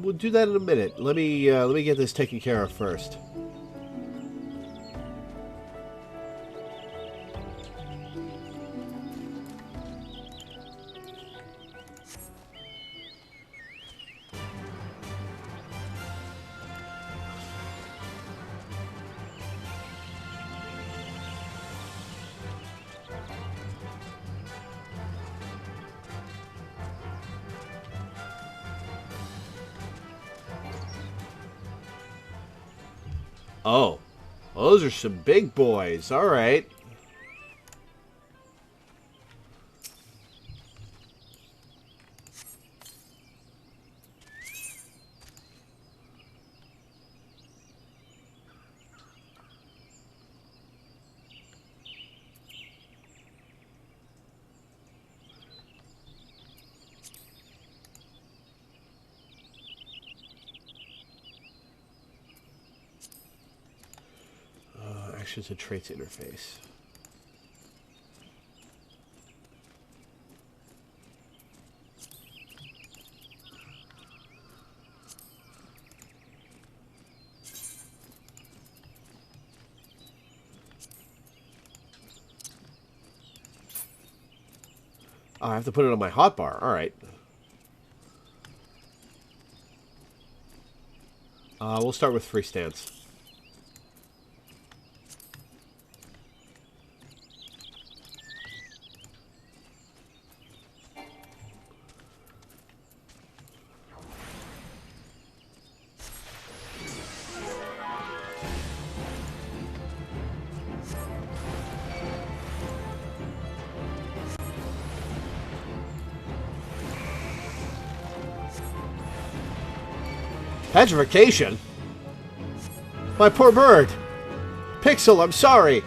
We'll do that in a minute. Let me get this taken care of first. Oh. Those are some big boys. Alright. Actions and traits interface. Oh, I have to put it on my hotbar. All right. We'll start with free stance. Petrification? My poor bird. Pixel, I'm sorry.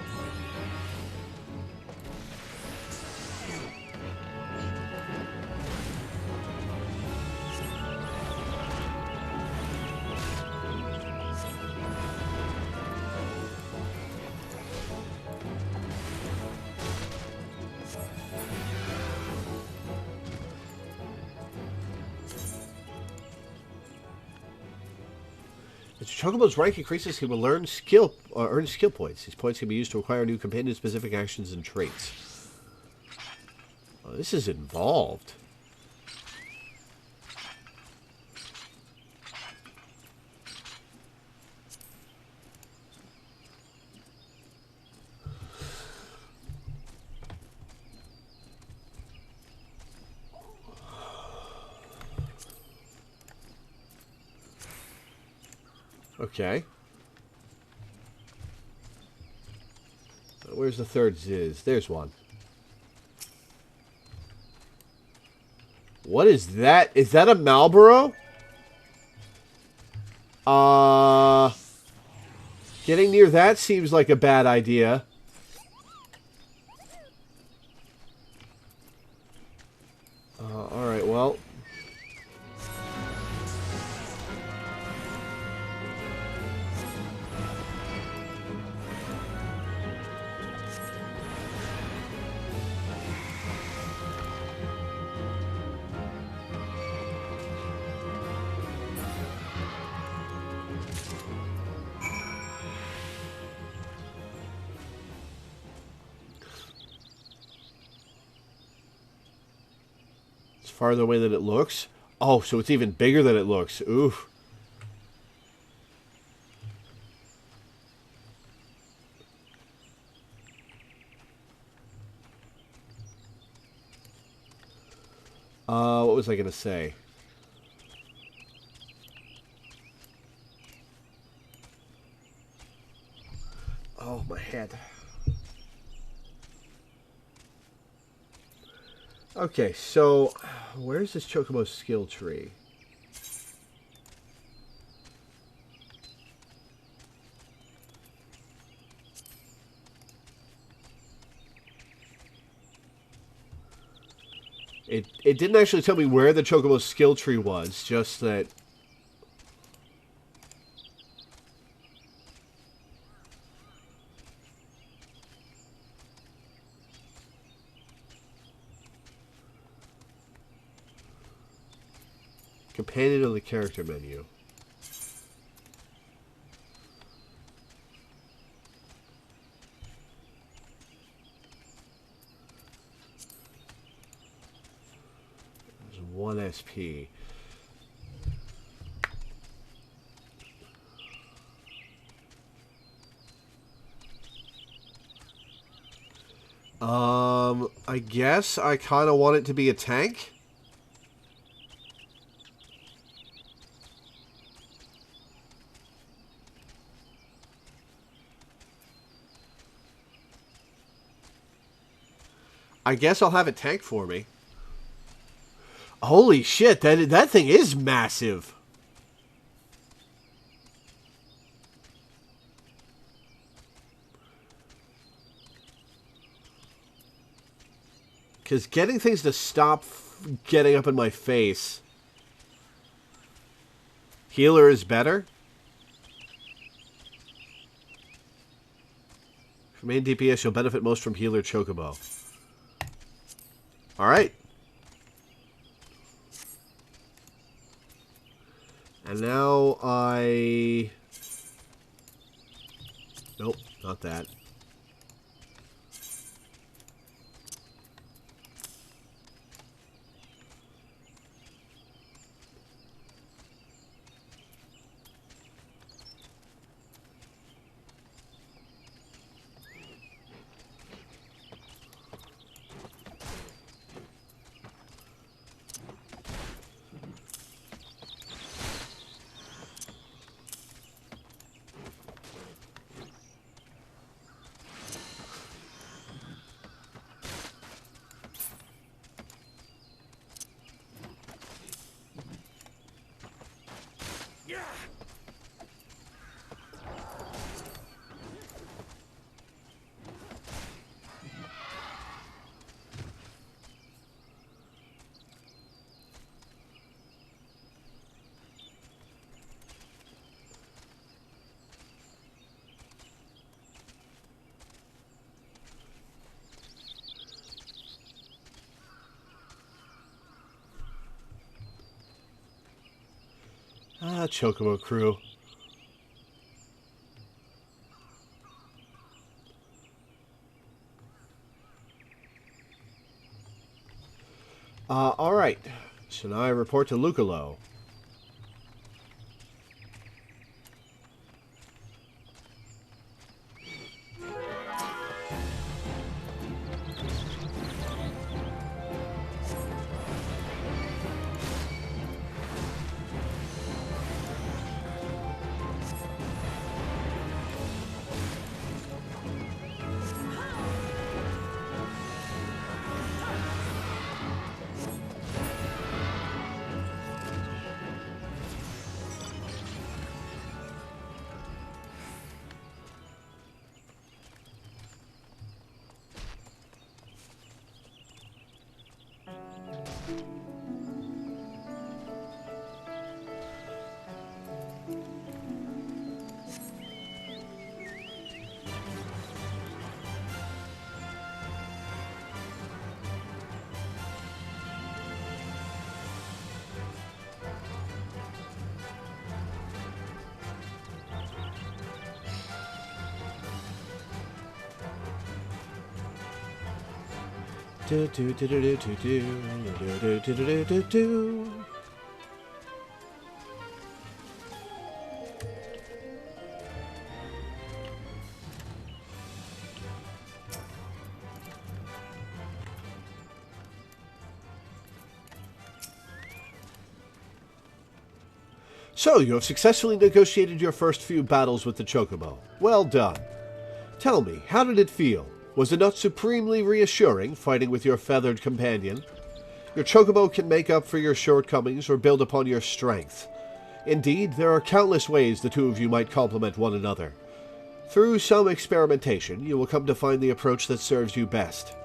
As Chocobo's rank increases, he will earn skill points. These points can be used to acquire new companion-specific actions and traits. Oh, this is involved. Okay. Where's the third Ziz? There's one. What is that? Is that a Marlboro? Getting near that seems like a bad idea. Alright, well. Farther away than it looks. Oh, so it's even bigger than it looks. Oof. What was I going to say? Oh, my head. Okay, so where's this Chocobo skill tree? It didn't actually tell me where the Chocobo skill tree was, just that. Companion of the character menu. There's 1 SP. I guess I kind of want it to be a tank. I guess I'll have it tank for me. Holy shit, that thing is massive. Because getting things to stop getting up in my face. Healer is better? For main DPS, you'll benefit most from Healer Chocobo. Alright. And now I... Nope, not that. Ah, Chocobo crew. Alright. So now I report to Lucalo. So, you have successfully negotiated your first few battles with the Chocobo. Well done. Tell me, how did it feel? Was it not supremely reassuring, fighting with your feathered companion? Your Chocobo can make up for your shortcomings or build upon your strength. Indeed, there are countless ways the two of you might complement one another. Through some experimentation, you will come to find the approach that serves you best.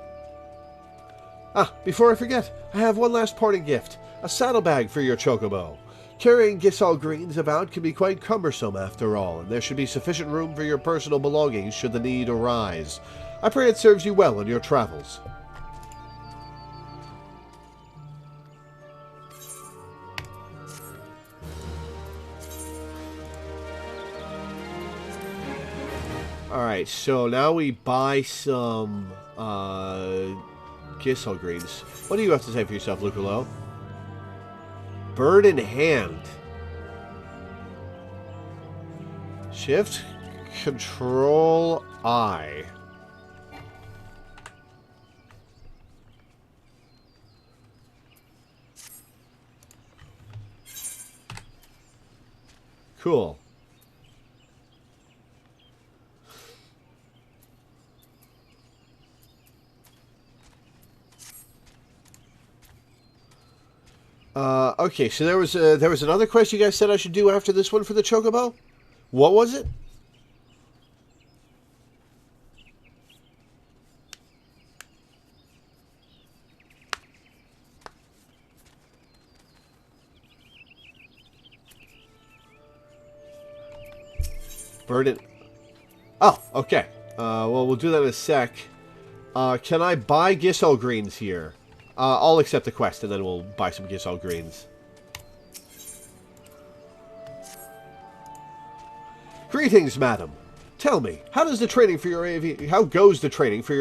Ah, before I forget, I have one last parting gift. A saddlebag for your Chocobo. Carrying Gisal Greens about can be quite cumbersome after all, and there should be sufficient room for your personal belongings should the need arise. I pray it serves you well on your travels. Alright, so now we buy some Gisal Greens. What do you have to say for yourself, Lucalo? Bird in hand. Shift, Control, I. Cool. Okay, so there was another quest you guys said I should do after this one for the Chocobo? What was it? Burn it. Oh, okay. Well, we'll do that in a sec. Can I buy Gisel greens here? I'll accept the quest, and then we'll buy some Gisel greens. Greetings, madam. Tell me, how goes the training for your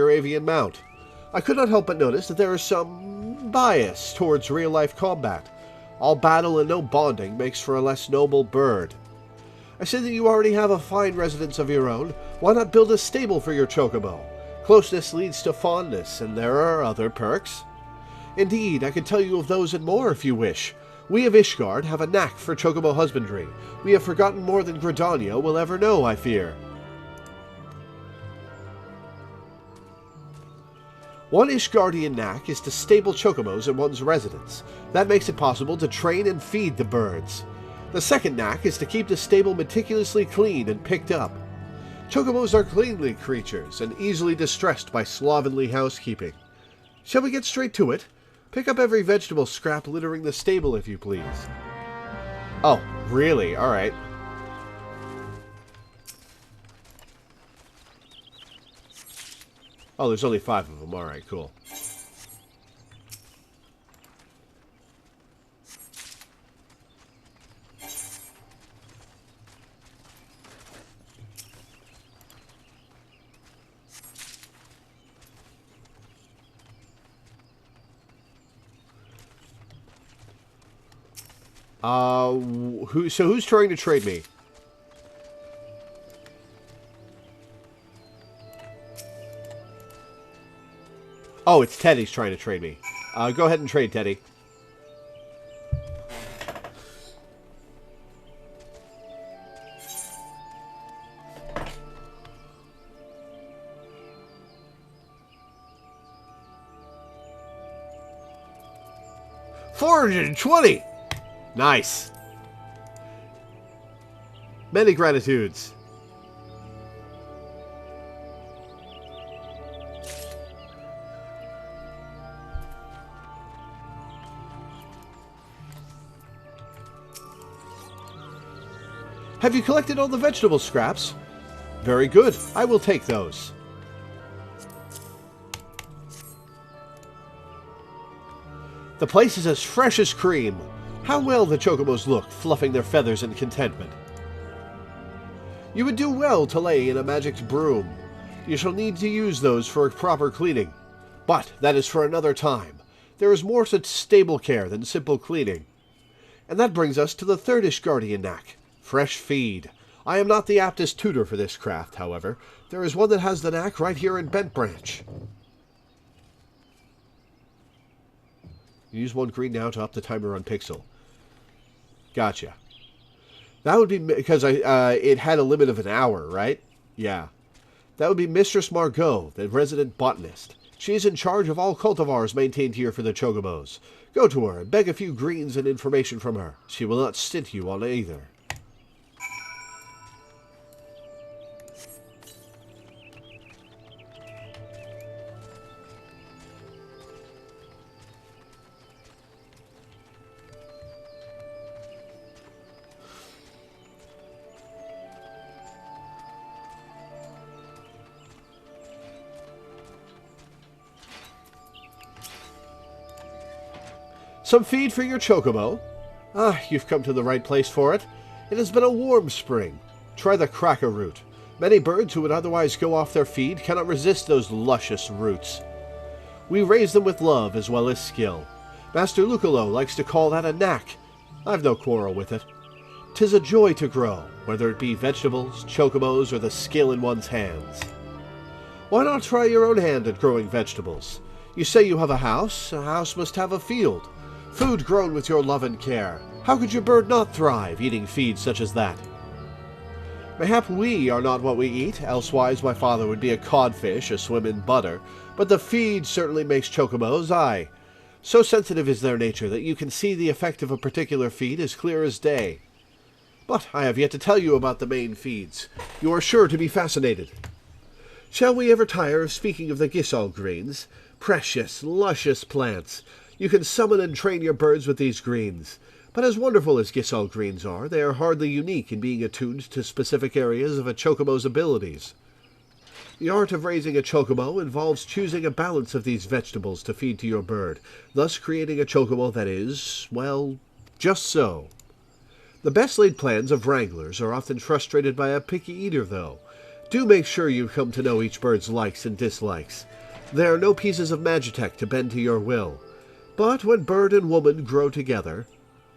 avian mount? I could not help but notice that there is some bias towards real-life combat. All battle and no bonding makes for a less noble bird. I see that you already have a fine residence of your own. Why not build a stable for your Chocobo? Closeness leads to fondness, and there are other perks. Indeed, I can tell you of those and more if you wish. We of Ishgard have a knack for Chocobo husbandry. We have forgotten more than Gridania will ever know, I fear. One Ishgardian knack is to stable Chocobos in one's residence. That makes it possible to train and feed the birds. The second knack is to keep the stable meticulously clean and picked up. Chocobos are cleanly creatures and easily distressed by slovenly housekeeping. Shall we get straight to it? Pick up every vegetable scrap littering the stable, if you please. Oh, really? Alright. Oh, there's only 5 of them. Alright, cool. Who's trying to trade me? Oh, it's Teddy's trying to trade me. Go ahead and trade, Teddy. $420! Nice. Many gratitudes. Have you collected all the vegetable scraps? Very good. I will take those. The place is as fresh as cream. How well the Chocobos look, fluffing their feathers in contentment. You would do well to lay in a magic broom. You shall need to use those for proper cleaning. But that is for another time. There is more to stable care than simple cleaning. And that brings us to the third Ishgardian knack, fresh feed. I am not the aptest tutor for this craft, however. There is one that has the knack right here in Bent Branch. Use 1 green now to up the timer on Pixel. Gotcha. That would be because it had a limit of an hour, right? Yeah. That would be Mistress Margot, the resident botanist. She is in charge of all cultivars maintained here for the Chocobos. Go to her and beg a few greens and information from her. She will not stint you on either. Some feed for your Chocobo? Ah, you've come to the right place for it. It has been a warm spring. Try the cracker root. Many birds who would otherwise go off their feed cannot resist those luscious roots. We raise them with love as well as skill. Master Lucolo likes to call that a knack. I've no quarrel with it. 'Tis a joy to grow, whether it be vegetables, Chocobos, or the skill in one's hands. Why not try your own hand at growing vegetables? You say you have a house must have a field. Food grown with your love and care. How could your bird not thrive, eating feed such as that? Mayhap we are not what we eat, elsewise my father would be a codfish, a swim in butter, but the feed certainly makes Chocobos, aye. So sensitive is their nature that you can see the effect of a particular feed as clear as day. But I have yet to tell you about the main feeds. You are sure to be fascinated. Shall we ever tire of speaking of the Gisol greens? Precious, luscious plants. You can summon and train your birds with these greens. But as wonderful as Gisol greens are, they are hardly unique in being attuned to specific areas of a chocobo's abilities. The art of raising a chocobo involves choosing a balance of these vegetables to feed to your bird, thus creating a chocobo that is, well, just so. The best laid plans of wranglers are often frustrated by a picky eater, though. Do make sure you come to know each bird's likes and dislikes. There are no pieces of magitech to bend to your will. But when bird and woman grow together,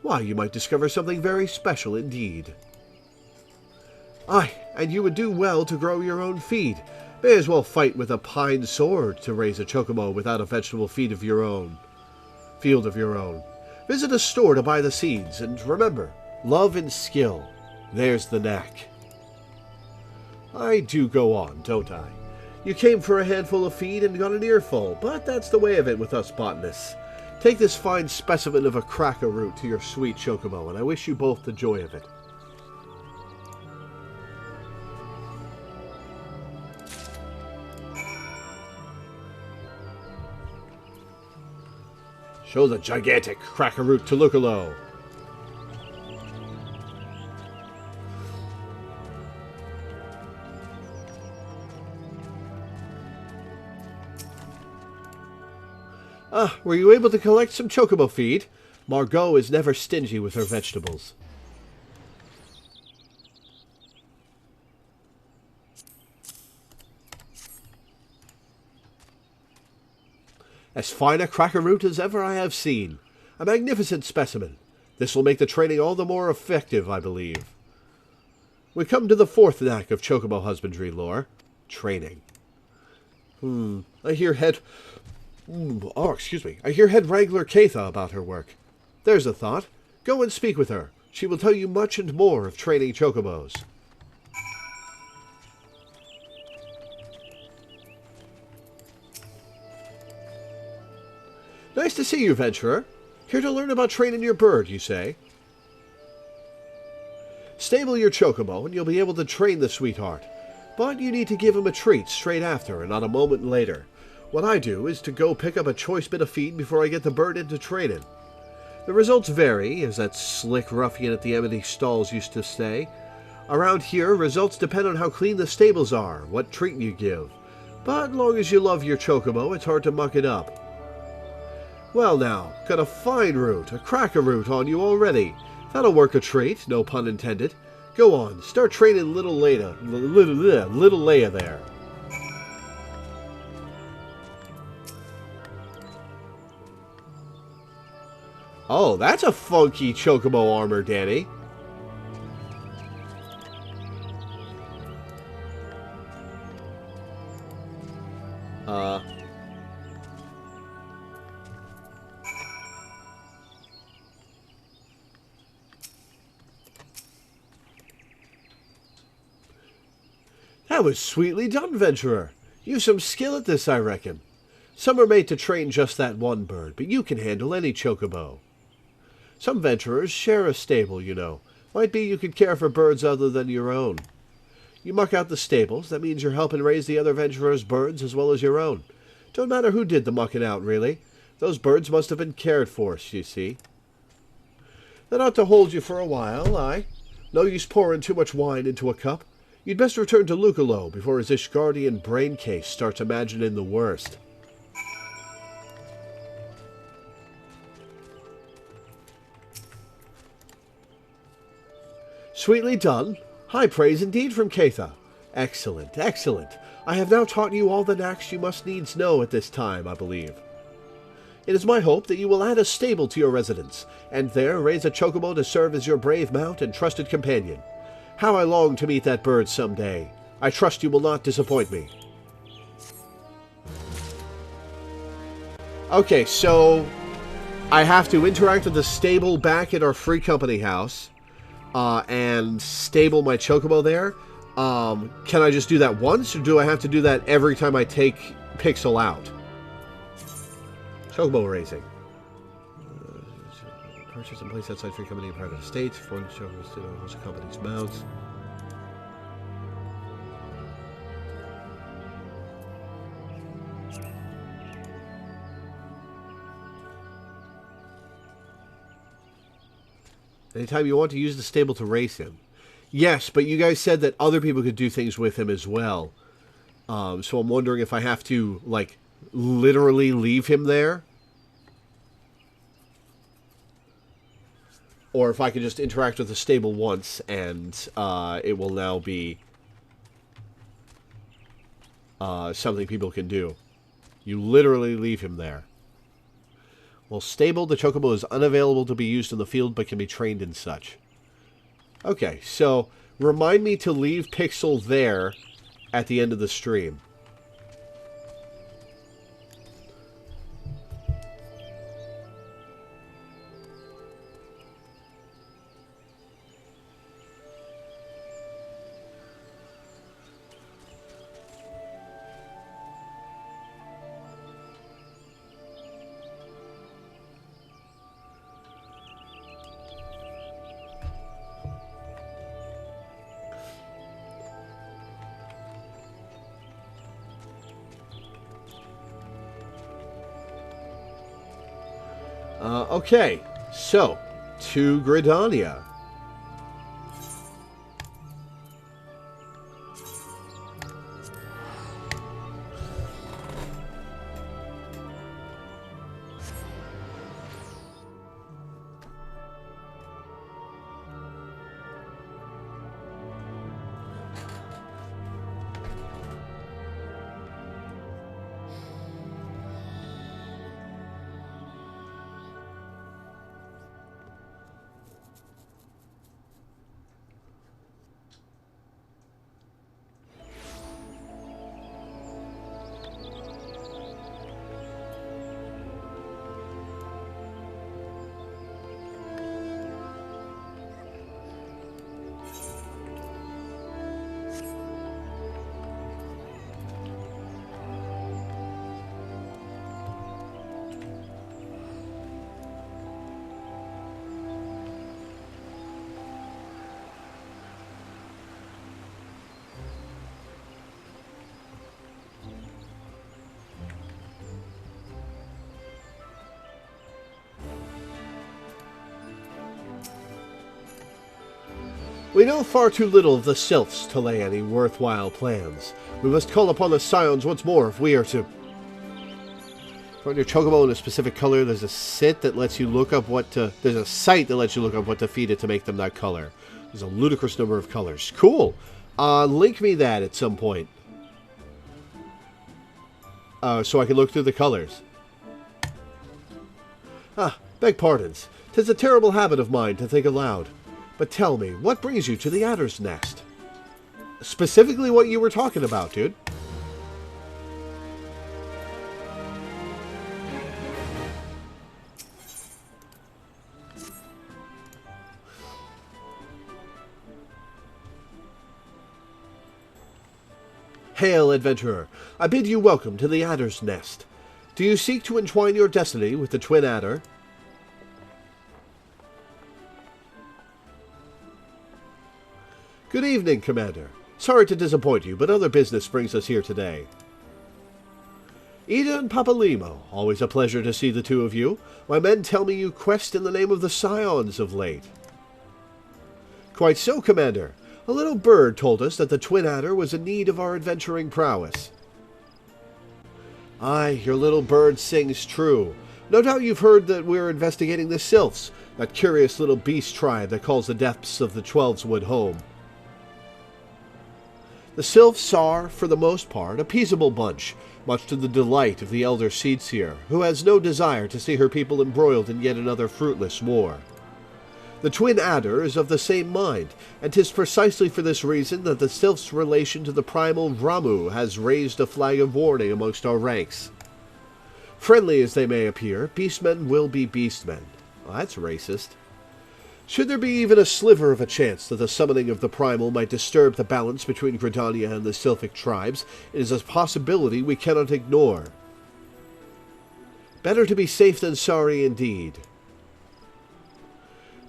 why, you might discover something very special indeed. Aye, and you would do well to grow your own feed. May as well fight with a pine sword to raise a chocobo without a vegetable field of your own. Visit a store to buy the seeds, and remember, love and skill. There's the knack. I do go on, don't I? You came for a handful of feed and got an earful, but that's the way of it with us botanists. Take this fine specimen of a cracker root to your sweet chocobo, and I wish you both the joy of it. Show the gigantic cracker root to Lucolo. Were you able to collect some chocobo feed? Margot is never stingy with her vegetables. As fine a cracker root as ever I have seen. A magnificent specimen. This will make the training all the more effective, I believe. We come to the fourth knack of chocobo husbandry lore. Training. I hear Head Wrangler Katha about her work. There's a thought. Go and speak with her. She will tell you much and more of training chocobos. Nice to see you, venturer. Here to learn about training your bird, you say? Stable your chocobo and you'll be able to train the sweetheart. But you need to give him a treat straight after and not a moment later. What I do is to go pick up a choice bit of feed before I get the bird into training. The results vary, as that slick ruffian at the Amity stalls used to say. Around here, results depend on how clean the stables are, what treat you give. But long as you love your chocobo, it's hard to muck it up. Well now, got a fine root, a cracker root on you already. That'll work a treat, no pun intended. Go on, start training little Leia there. Oh, that's a funky chocobo armor, Danny. That was sweetly done, venturer. You've some skill at this, I reckon. Some are made to train just that one bird, but you can handle any chocobo. Some venturers share a stable, you know. Might be you could care for birds other than your own. You muck out the stables, that means you're helping raise the other venturers' birds as well as your own. Don't matter who did the mucking out, really. Those birds must have been cared for, you see. That ought to hold you for a while, aye? No use pouring too much wine into a cup. You'd best return to Lucolo before his Ishgardian brain case starts imagining the worst. Sweetly done. High praise indeed from Katha. Excellent, excellent. I have now taught you all the knacks you must needs know at this time, I believe. It is my hope that you will add a stable to your residence, and there raise a chocobo to serve as your brave mount and trusted companion. How I long to meet that bird some day. I trust you will not disappoint me. Okay, so I have to interact with the stable back at our free company house, and stable my chocobo there. Can I just do that once, or do I have to do that every time I take Pixel out? Chocobo raising. purchased and placed outside free company and private estates. Foreign chokobos to host company's mounts. Anytime you want to use the stable to race him. Yes, but you guys said that other people could do things with him as well. So I'm wondering if I have to, like, literally leave him there. Or if I can just interact with the stable once and it will now be something people can do. You literally leave him there. Well, stable, the chocobo is unavailable to be used in the field but can be trained in such. Okay, so remind me to leave Pixel there at the end of the stream. Okay, so, to Gridania. We know far too little of the Sylphs to lay any worthwhile plans. We must call upon the Scions once more if we are to... Put your chocobo in a specific color, there's a site that lets you look up what to... There's a site that lets you look up what to feed it to make them that color. There's a ludicrous number of colors. Cool! Link me that at some point. So I can look through the colors. Beg pardons. 'Tis a terrible habit of mine to think aloud. But tell me, what brings you to the Adder's Nest? Specifically what you were talking about, dude. Hail, adventurer. I bid you welcome to the Adder's Nest. Do you seek to entwine your destiny with the Twin Adder? Good evening, Commander. Sorry to disappoint you, but other business brings us here today. Ida and Papalimo, always a pleasure to see the two of you. My men tell me you quest in the name of the Scions of late. Quite so, Commander. A little bird told us that the Twin Adder was in need of our adventuring prowess. Aye, your little bird sings true. No doubt you've heard that we're investigating the Sylphs, that curious little beast tribe that calls the depths of the Twelveswood home. The Sylphs are, for the most part, a peaceable bunch, much to the delight of the elder Seedseer, who has no desire to see her people embroiled in yet another fruitless war. The Twin Adder is of the same mind, and 'tis precisely for this reason that the Sylphs' relation to the primal Ramu has raised a flag of warning amongst our ranks. Friendly as they may appear, beastmen will be beastmen. Well, that's racist. Should there be even a sliver of a chance that the summoning of the primal might disturb the balance between Gridania and the Sylphic tribes, it is a possibility we cannot ignore. Better to be safe than sorry indeed.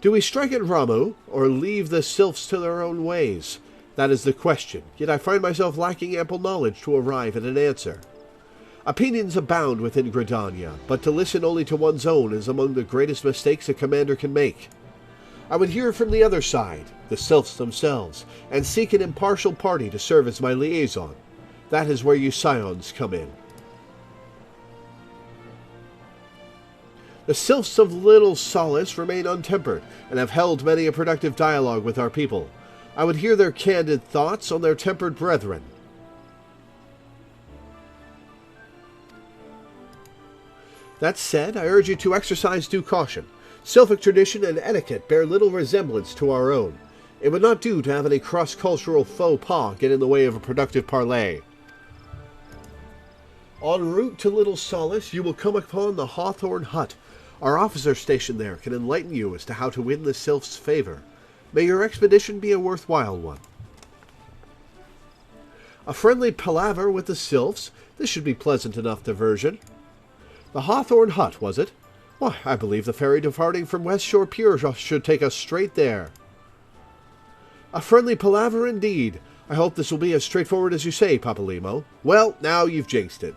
Do we strike at Ramu, or leave the sylphs to their own ways? That is the question, yet I find myself lacking ample knowledge to arrive at an answer. Opinions abound within Gridania, but to listen only to one's own is among the greatest mistakes a commander can make. I would hear from the other side, the sylphs themselves, and seek an impartial party to serve as my liaison. That is where you scions come in. The sylphs of Little Solace remain untempered, and have held many a productive dialogue with our people. I would hear their candid thoughts on their tempered brethren. That said, I urge you to exercise due caution. Sylphic tradition and etiquette bear little resemblance to our own. It would not do to have any cross-cultural faux pas get in the way of a productive parley. En route to Little Solace, you will come upon the Hawthorn Hut. Our officer stationed there can enlighten you as to how to win the sylph's favor. May your expedition be a worthwhile one. A friendly palaver with the sylphs? This should be pleasant enough diversion. The Hawthorn Hut, was it? Why, I believe the ferry departing from West Shore Pier should take us straight there. A friendly palaver indeed. I hope this will be as straightforward as you say, Papalimo. Well, now you've jinxed it.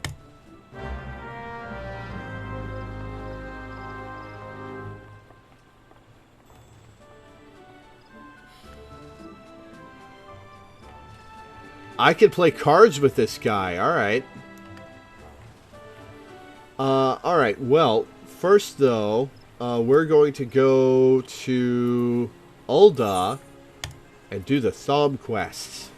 I can play cards with this guy. Alright. Alright, well, first though, we're going to go to Ul'dah and do the Thom quests.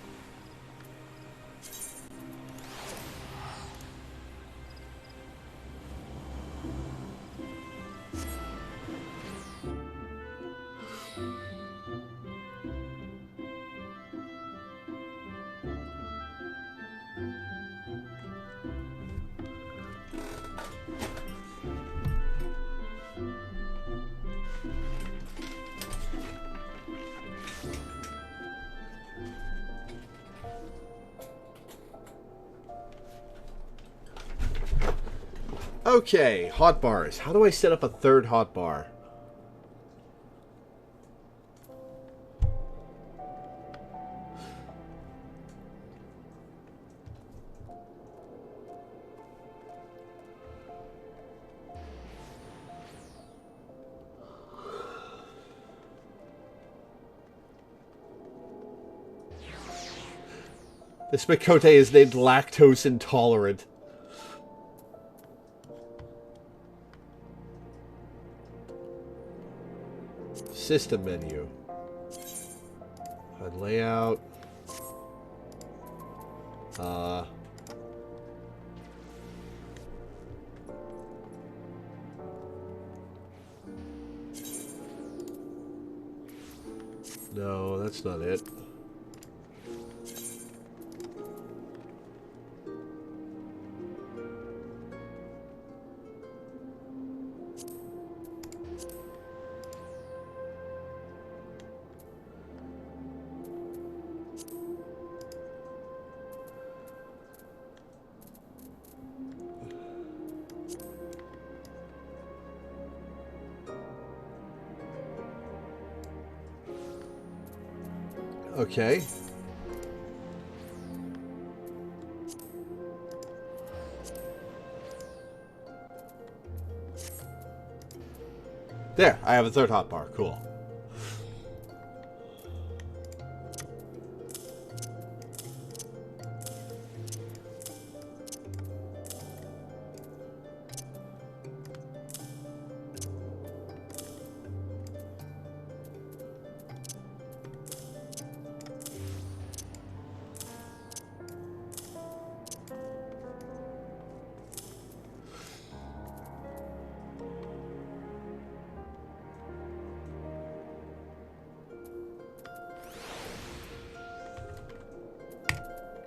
Okay, hotbars. How do I set up a third hotbar? This Makote is named Lactose Intolerant. System menu. HUD layout. No, that's not it. Okay. There, I have a third hotbar. Cool.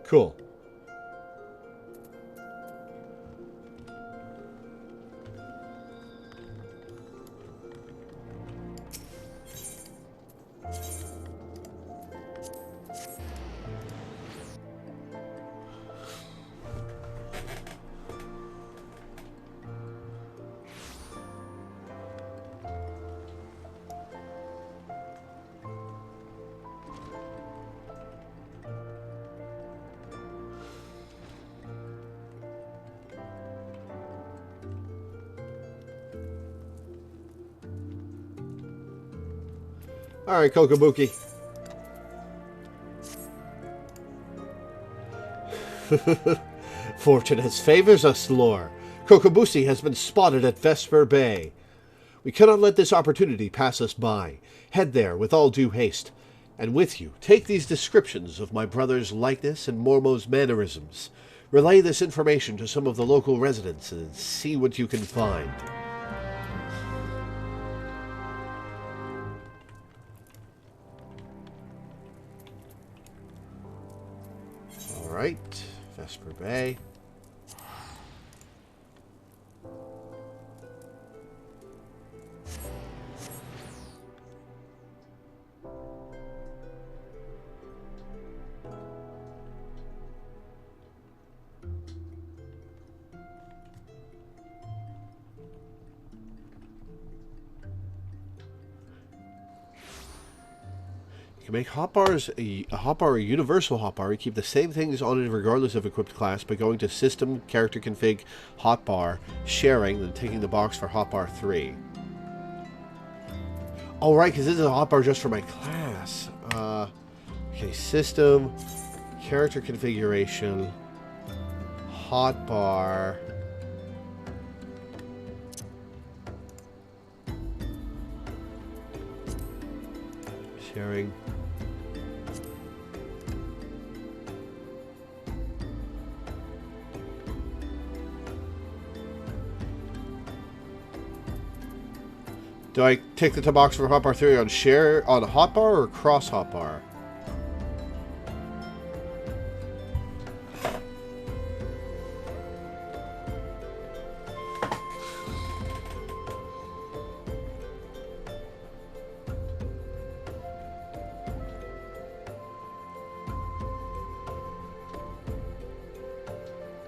Cool. Alright, Kokobuki. Fortune has favors us, Lore. Kokobusi has been spotted at Vesper Bay. We cannot let this opportunity pass us by. Head there with all due haste. And with you, take these descriptions of my brother's likeness and Mormo's mannerisms. Relay this information to some of the local residents and see what you can find. Alright, Vesper Bay. You can make hotbars a hotbar or a universal hotbar. You keep the same things on it regardless of equipped class by going to System, Character Config, Hotbar, Sharing, then taking the box for Hotbar 3. Oh, right, because this is a hotbar just for my class. Okay, System, Character Configuration, Hotbar. Sharing. Do I take the box for Hotbar 3 on share on Hotbar or cross Hotbar?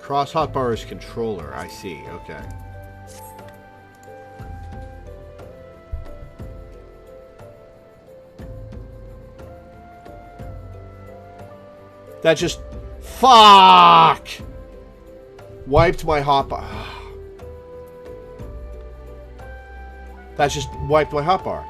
Cross Hotbar is controller, I see, okay. That just... Fuck! Wiped my hotbar. That just wiped my hotbar.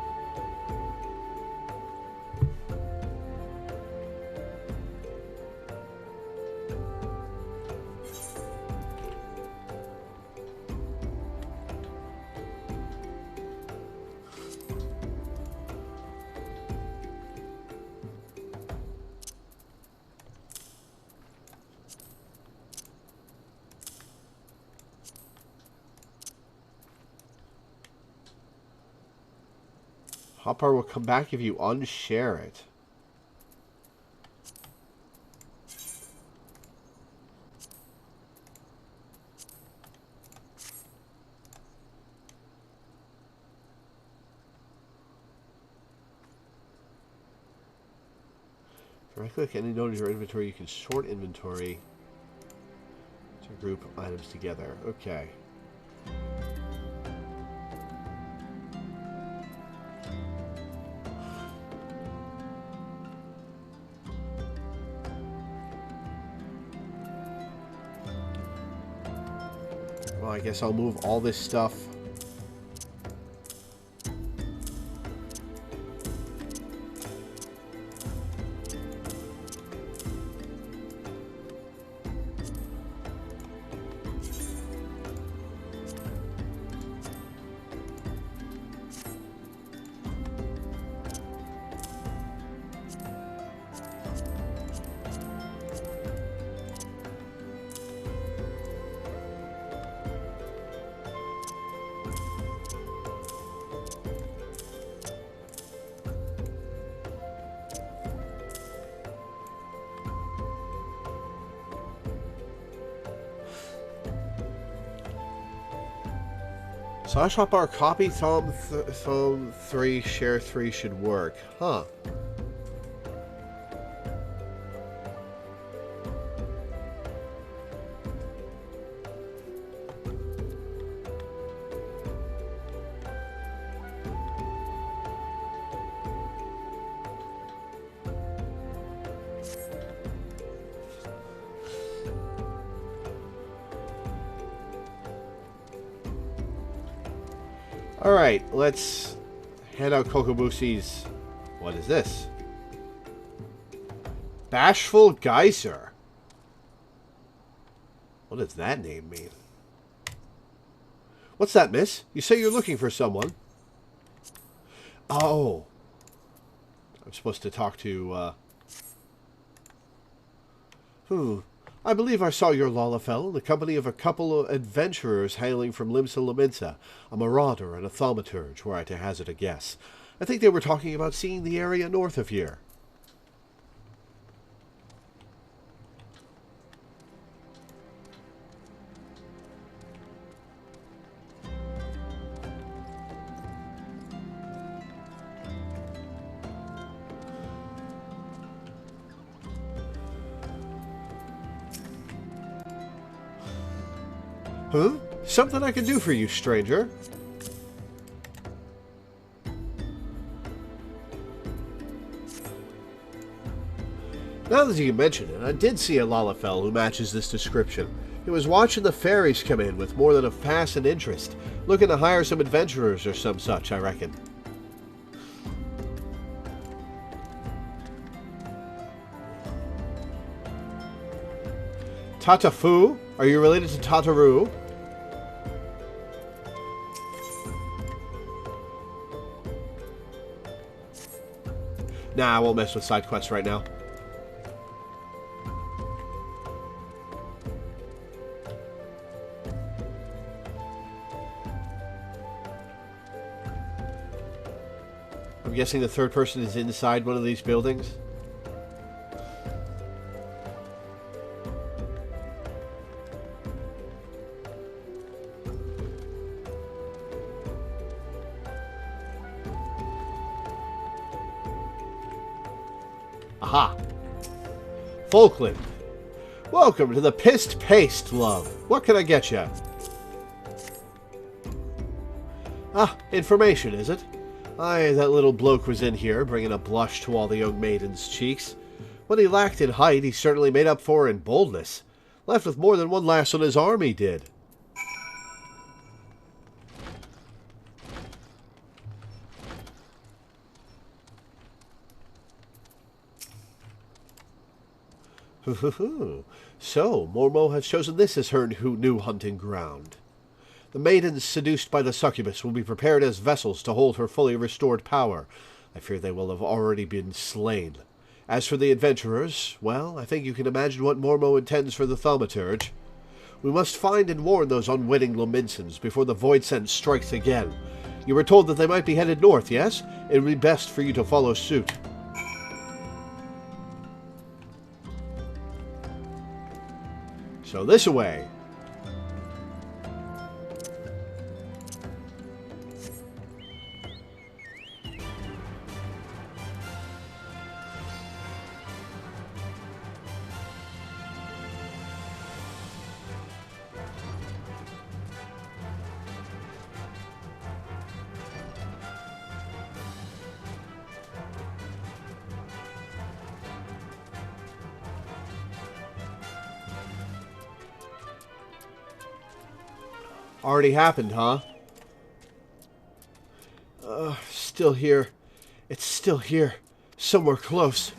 Hotbar will come back if you unshare it. Right-click any node in your inventory. You can sort inventory to group items together. Okay. Well, I guess I'll move all this stuff. Slash hotbar copy thumb 3 share 3 should work. Huh. Alright, let's hand out Kokobusi's... What is this? Bashful Geyser. What does that name mean? What's that, miss? You say you're looking for someone. Oh. I'm supposed to talk to, I believe I saw your Lalafell in the company of a couple of adventurers hailing from Limsa Lominsa, a marauder and a thaumaturge, were I to hazard a guess. I think they were talking about seeing the area north of here. Huh? Something I can do for you, stranger. Now that you mention it, I did see a Lalafell who matches this description. He was watching the ferries come in with more than a passing interest, looking to hire some adventurers or some such, I reckon. Tatafu? Are you related to Tataru? Nah, I won't mess with side quests right now. I'm guessing the third person is inside one of these buildings. Aha! Falkland. Welcome to the Pissed Paste, love. What can I get you? Ah, information, is it? Aye, that little bloke was in here, bringing a blush to all the young maidens' cheeks. What he lacked in height, he certainly made up for in boldness. Left with more than one lass on his arm, he did. So, Mormo has chosen this as her new hunting ground. The maidens seduced by the succubus will be prepared as vessels to hold her fully restored power. I fear they will have already been slain. As for the adventurers, well, I think you can imagine what Mormo intends for the thaumaturge. We must find and warn those unwitting Lominsans before the void sense strikes again. You were told that they might be headed north, yes? It would be best for you to follow suit. So this away. Already happened, huh? Still here. It's still here. Somewhere close.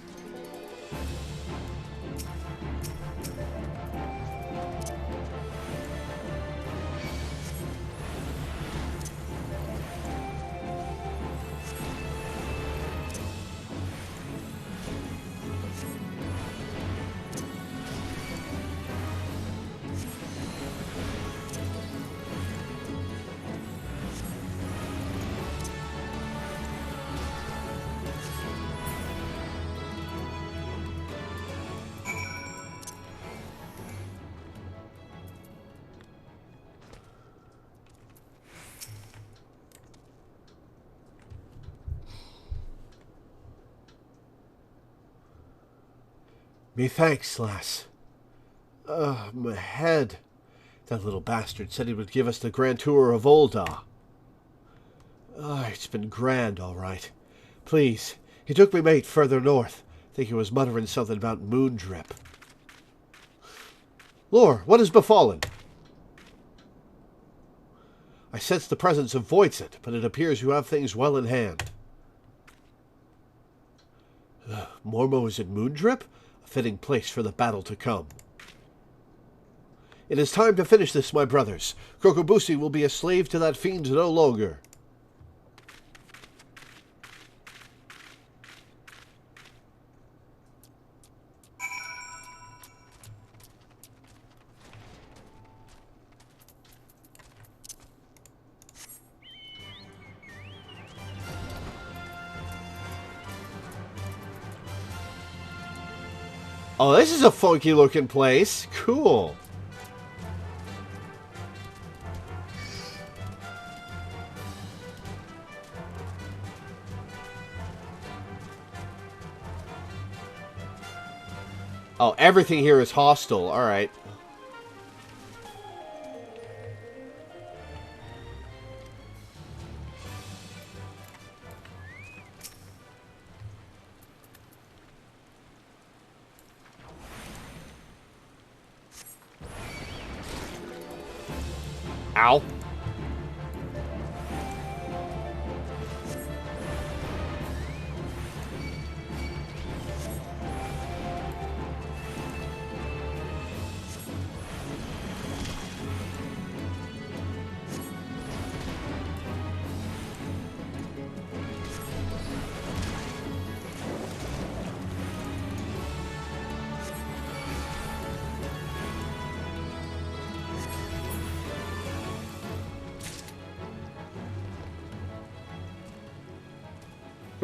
Me thanks, lass. My head. That little bastard said he would give us the grand tour of Ul'dah. It's been grand, all right. Please, he took me mate further north. Think he was muttering something about moon drip. Lore, what has befallen? I sense the presence of Voidset, but it appears you have things well in hand. Mormo is in Moondrip? A fitting place for the battle to come. It is time to finish this, my brothers. Kokobushi will be a slave to that fiend no longer. Oh, this is a funky looking place. Cool. Oh, everything here is hostile. Alright. Ow.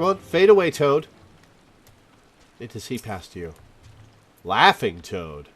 Come on, fade away, Toad. Need to see past you. Laughing Toad.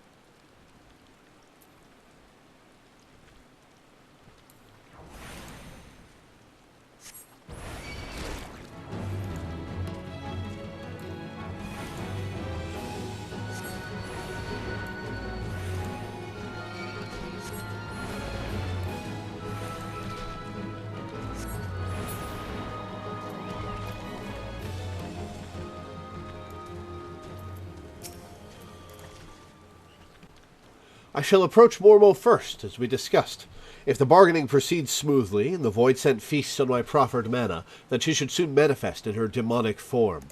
I shall approach Mormo first, as we discussed. If the bargaining proceeds smoothly, and the Void Scent feasts on my proffered mana, then she should soon manifest in her demonic form.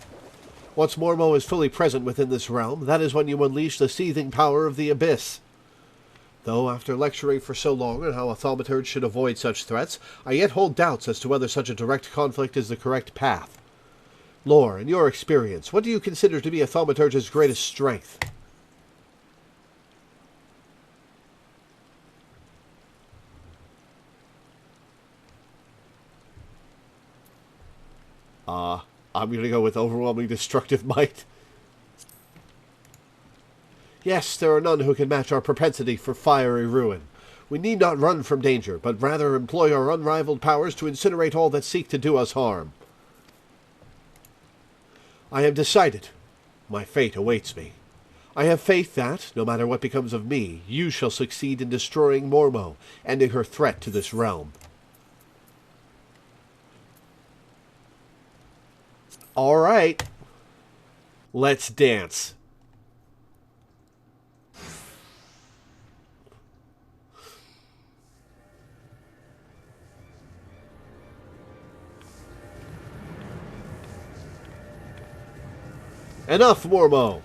Once Mormo is fully present within this realm, that is when you unleash the seething power of the Abyss. Though, after lecturing for so long on how a thaumaturge should avoid such threats, I yet hold doubts as to whether such a direct conflict is the correct path. Lore, in your experience, what do you consider to be a thaumaturge's greatest strength? I'm going to go with overwhelming destructive might. Yes, there are none who can match our propensity for fiery ruin. We need not run from danger, but rather employ our unrivaled powers to incinerate all that seek to do us harm. I have decided. My fate awaits me. I have faith that, no matter what becomes of me, you shall succeed in destroying Mormo, ending her threat to this realm. All right. Let's dance. Enough, Mormo.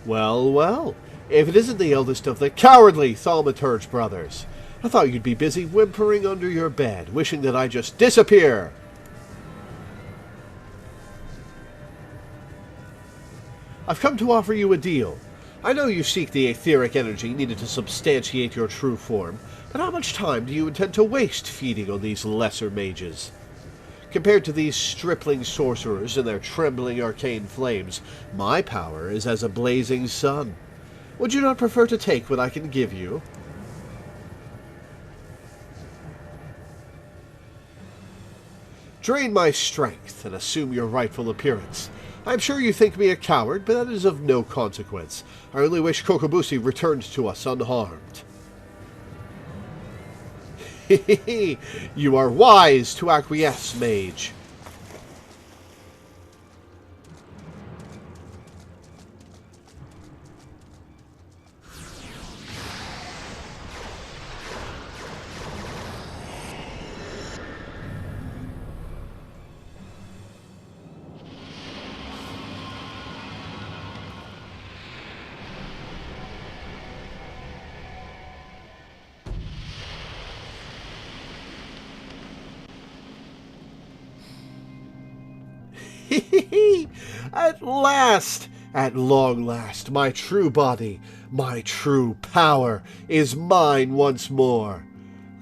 Well, well. If it isn't the eldest of the cowardly Thaumaturge brothers. I thought you'd be busy whimpering under your bed, wishing that I just disappear. I've come to offer you a deal. I know you seek the etheric energy needed to substantiate your true form, but how much time do you intend to waste feeding on these lesser mages? Compared to these stripling sorcerers and their trembling arcane flames, my power is as a blazing sun. Would you not prefer to take what I can give you? Drain my strength and assume your rightful appearance. I'm sure you think me a coward, but that is of no consequence. I only wish Kokobushi returned to us unharmed. Hehehe, you are wise to acquiesce, mage. At last! At long last, my true body, my true power, is mine once more.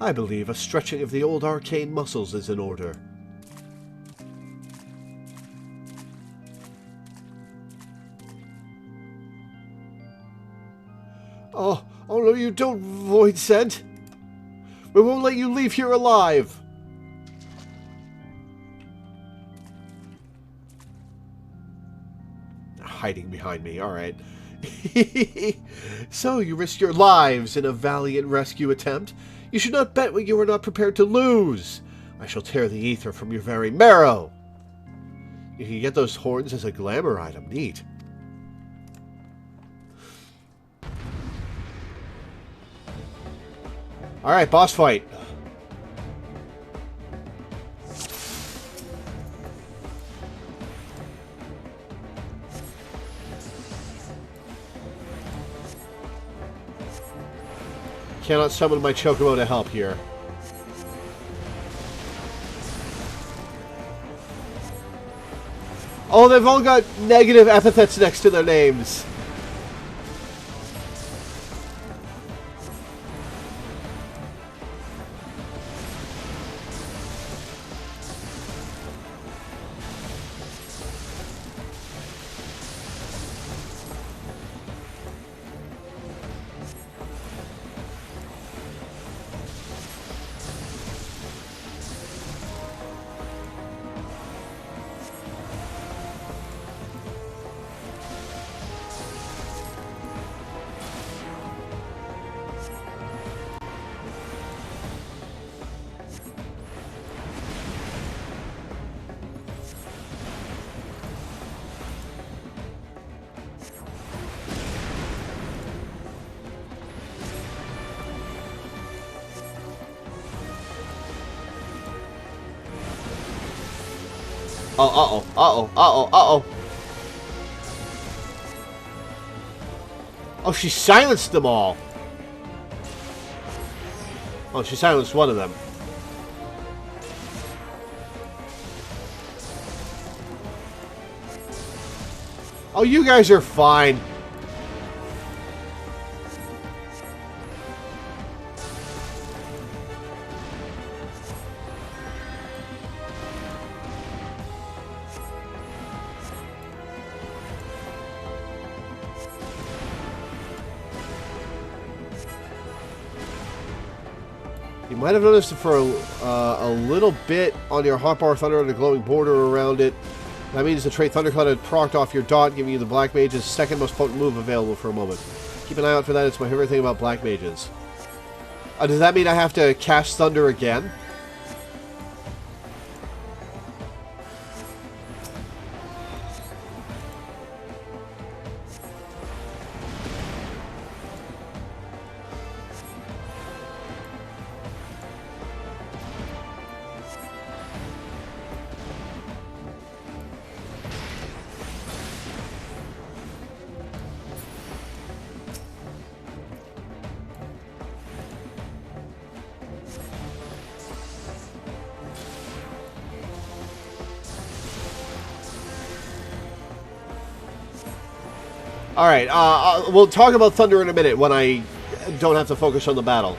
I believe a stretching of the old arcane muscles is in order. Oh no, you don't, Void Scent. We won't let you leave here alive. Hiding behind me, alright. So, you risked your lives in a valiant rescue attempt? You should not bet what you are not prepared to lose. I shall tear the ether from your very marrow. You can get those horns as a glamour item. Neat. Alright, boss fight. Cannot summon my Chocobo to help here. Oh, they've all got negative epithets next to their names. Uh-oh. Oh, she silenced them all. Oh, she silenced one of them. Oh, you guys are fine. You might have noticed it for a little bit on your hotbar thunder and a glowing border around it. That means the trait Thundercloud had procced off your dot, giving you the Black Mage's second most potent move available for a moment. Keep an eye out for that, it's my favorite thing about Black Mages. Does that mean I have to cast Thunder again? Alright, we'll talk about Thunder in a minute when I don't have to focus on the battle.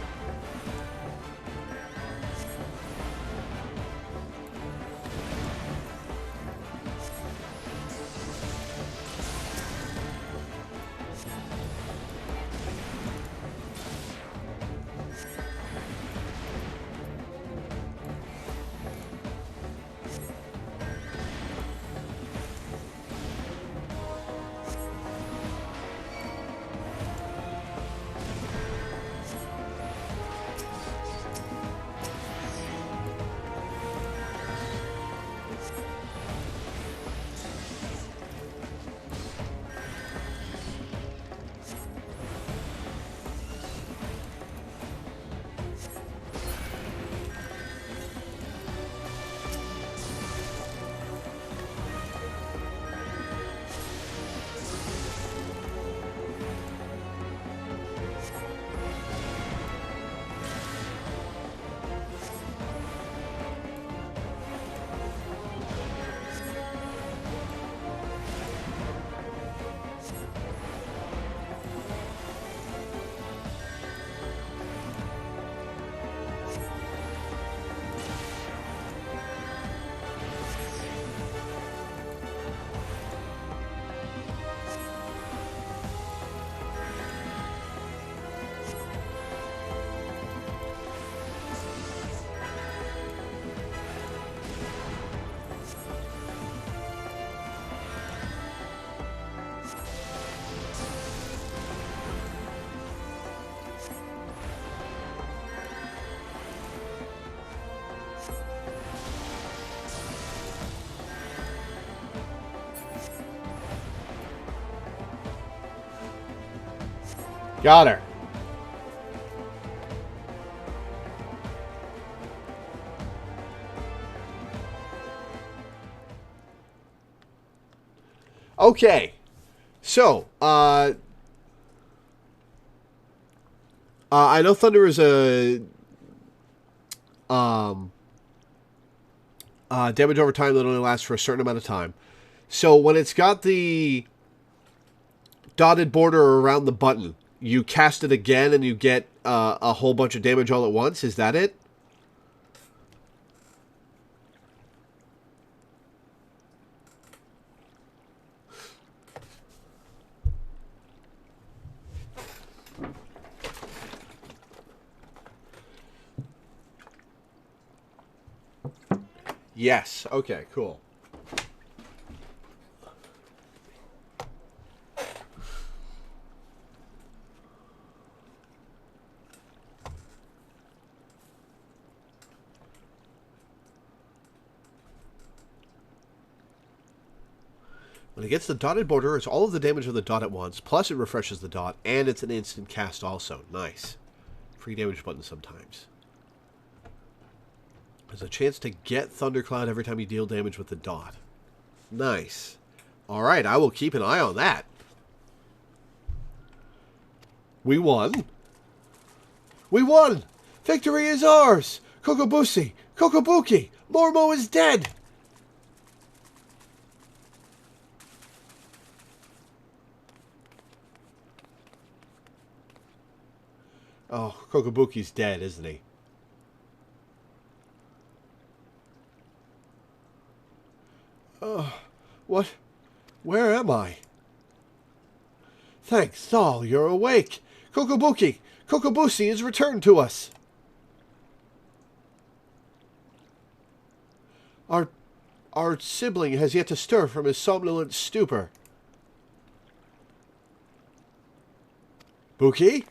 Got her. Okay. So, I know Thunder is a damage over time that only lasts for a certain amount of time. So when it's got the dotted border around the button, you cast it again and you get a whole bunch of damage all at once. Is that it? Yes. Okay, cool. When it gets the dotted border, it's all of the damage of the dot at once, plus it refreshes the dot, and it's an instant cast also. Nice. Free damage button sometimes. There's a chance to get Thundercloud every time you deal damage with the dot. Nice. Alright, I will keep an eye on that. We won. We won! Victory is ours! Kokobushi! Kokobuki! Mormo is dead! Oh, Kokobuki's dead, isn't he? What? Where am I? Thanks, Saul, you're awake. Kokobuki! Kokobushi is returned to us! Our sibling has yet to stir from his somnolent stupor. Buki?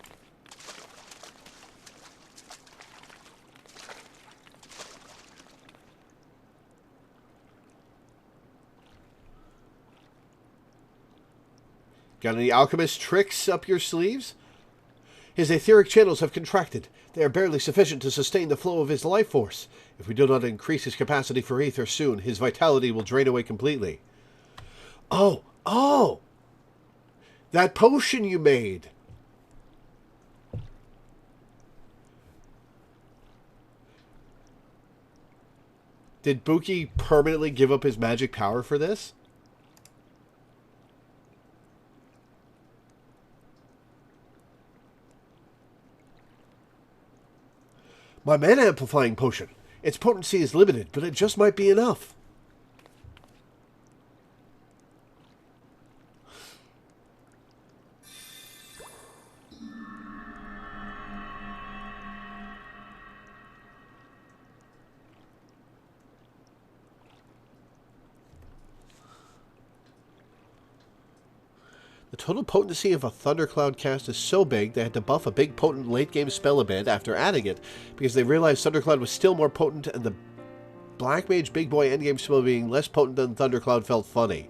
Got any alchemist tricks up your sleeves? His etheric channels have contracted. They are barely sufficient to sustain the flow of his life force. If we do not increase his capacity for ether soon, his vitality will drain away completely. Oh! That potion you made! Did Buki permanently give up his magic power for this? My mana amplifying potion. Its potency is limited, but it just might be enough. The total potency of a Thundercloud cast is so big they had to buff a big potent late-game spell a bit after adding it, because they realized Thundercloud was still more potent and the Black Mage Big Boy endgame spell being less potent than Thundercloud felt funny.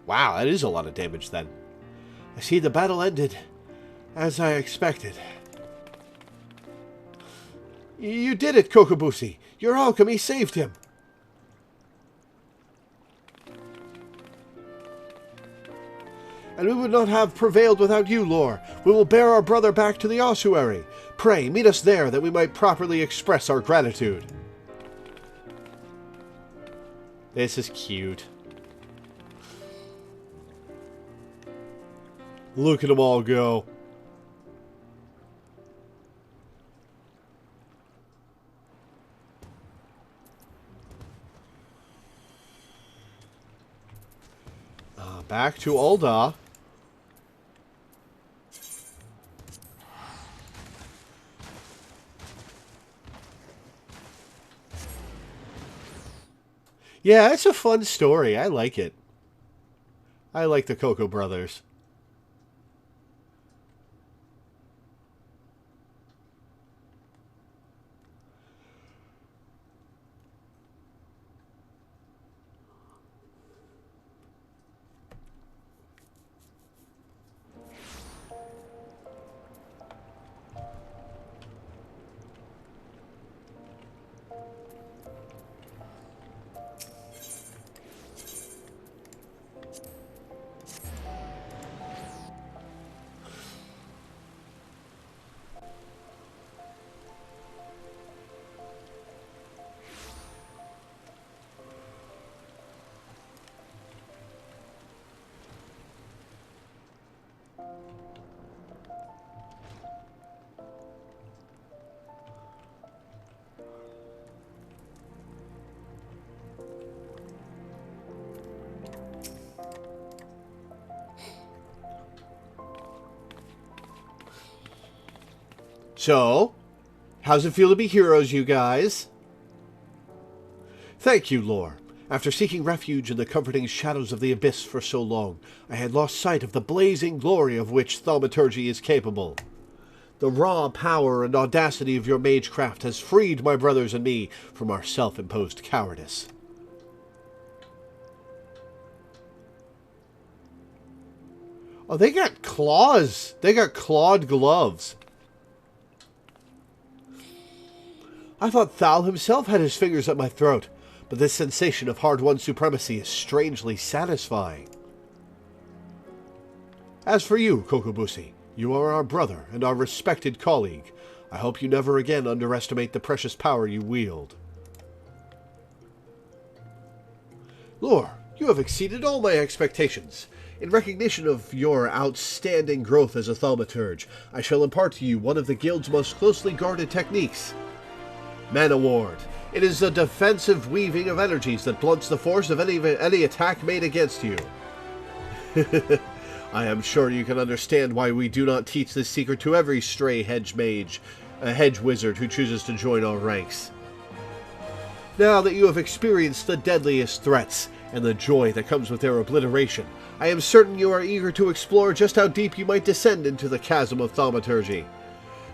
Wow, that is a lot of damage then. I see the battle ended, as I expected. You did it, Kokobushi! Your alchemy saved him! And we would not have prevailed without you, Lore. We will bear our brother back to the ossuary. Pray, meet us there, that we might properly express our gratitude. This is cute. Look at them all go. Back to Ul'dah. Yeah, it's a fun story. I like it. I like the Coco Brothers. So, how's it feel to be heroes, you guys? Thank you, Lore. After seeking refuge in the comforting shadows of the abyss for so long, I had lost sight of the blazing glory of which thaumaturgy is capable. The raw power and audacity of your magecraft has freed my brothers and me from our self-imposed cowardice. Oh, they got claws. They got clawed gloves. I thought Thal himself had his fingers at my throat, but this sensation of hard-won supremacy is strangely satisfying. As for you, Kokobushi, you are our brother and our respected colleague. I hope you never again underestimate the precious power you wield. Lore, you have exceeded all my expectations. In recognition of your outstanding growth as a thaumaturge, I shall impart to you one of the Guild's most closely guarded techniques. Mana Ward. It is a defensive weaving of energies that blunts the force of any attack made against you. I am sure you can understand why we do not teach this secret to every stray hedge wizard who chooses to join our ranks. Now that you have experienced the deadliest threats and the joy that comes with their obliteration, I am certain you are eager to explore just how deep you might descend into the chasm of thaumaturgy.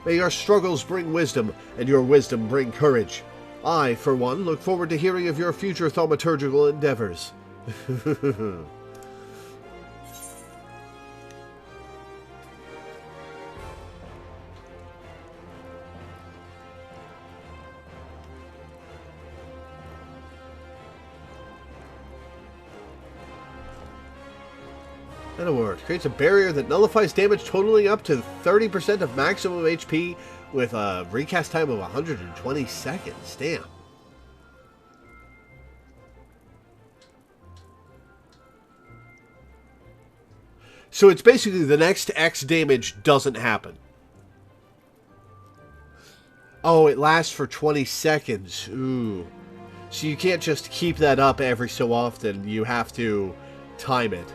May your struggles bring wisdom, and your wisdom bring courage. I, for one, look forward to hearing of your future thaumaturgical endeavors. Mana Ward creates a barrier that nullifies damage totaling up to 30% of maximum HP with a recast time of 120 seconds. Damn. So it's basically the next X damage doesn't happen. Oh, it lasts for 20 seconds. Ooh. So you can't just keep that up every so often. You have to time it.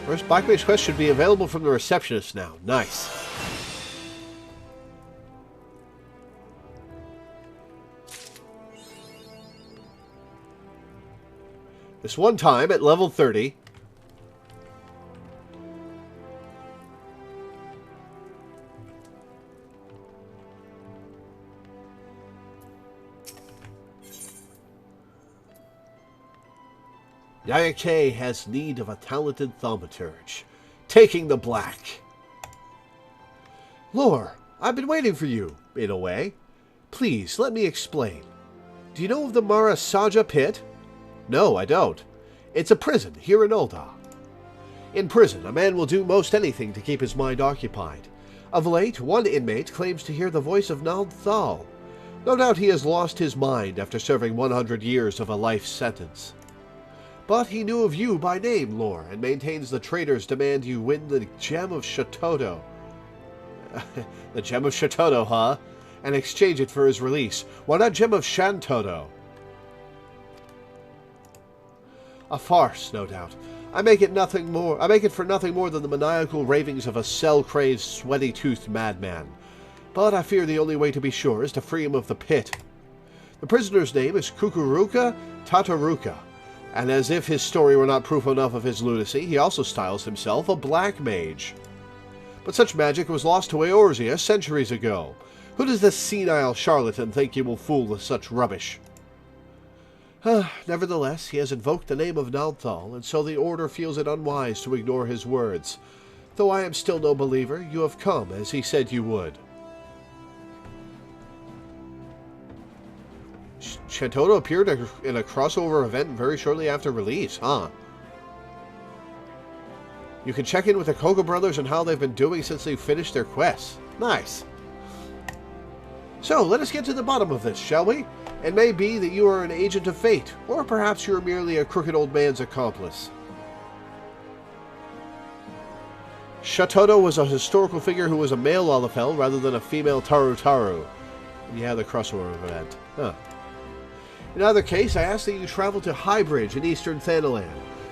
First Black Mage quest should be available from the receptionist now. Nice. This one time at level 30. Yayake has need of a talented thaumaturge. Taking the black. Lore, I've been waiting for you, in a way. Please, let me explain. Do you know of the Marasaja pit? No, I don't. It's a prison here in Ul'dah. In prison, a man will do most anything to keep his mind occupied. Of late, one inmate claims to hear the voice of Nald Thal. No doubt he has lost his mind after serving 100 years of a life sentence. But he knew of you by name, Lore, and maintains the traitors demand you win the Gem of Shatoto. The Gem of Shatoto, huh? And exchange it for his release. Why not Gem of Shantoto? A farce, no doubt. I make it for nothing more than the maniacal ravings of a cell-crazed, sweaty-toothed madman. But I fear the only way to be sure is to free him of the pit. The prisoner's name is Kukuruka Tataruka. And as if his story were not proof enough of his lunacy, he also styles himself a black mage. But such magic was lost to Eorzea centuries ago. Who does this senile charlatan think he will fool with such rubbish? Nevertheless, he has invoked the name of Nald Thal, and so the Order feels it unwise to ignore his words. Though I am still no believer, you have come, as he said you would. Shantotto appeared in a crossover event very shortly after release, huh? You can check in with the Koga brothers on how they've been doing since they finished their quests. Nice. So, let us get to the bottom of this, shall we? It may be that you are an agent of fate, or perhaps you're merely a crooked old man's accomplice. Shantotto was a historical figure who was a male Lalafell rather than a female Taru. Yeah, the crossover event. Huh. In either case, I ask that you travel to Highbridge in eastern Thanalan.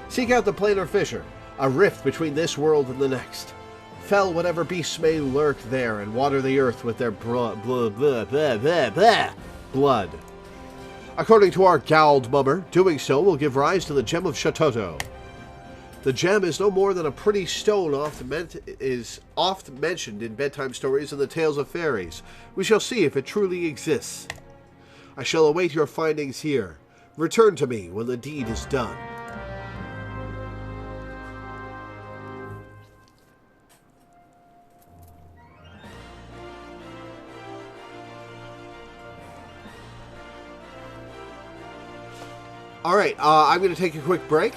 Seek out the Planar Fissure, a rift between this world and the next. Fell whatever beasts may lurk there, and water the earth with their blood. According to our Gald Mummer, doing so will give rise to the Gem of Shantotto. The gem is no more than a pretty stone is oft mentioned in bedtime stories and the tales of fairies. We shall see if it truly exists. I shall await your findings here. Return to me when the deed is done. Alright, I'm going to take a quick break.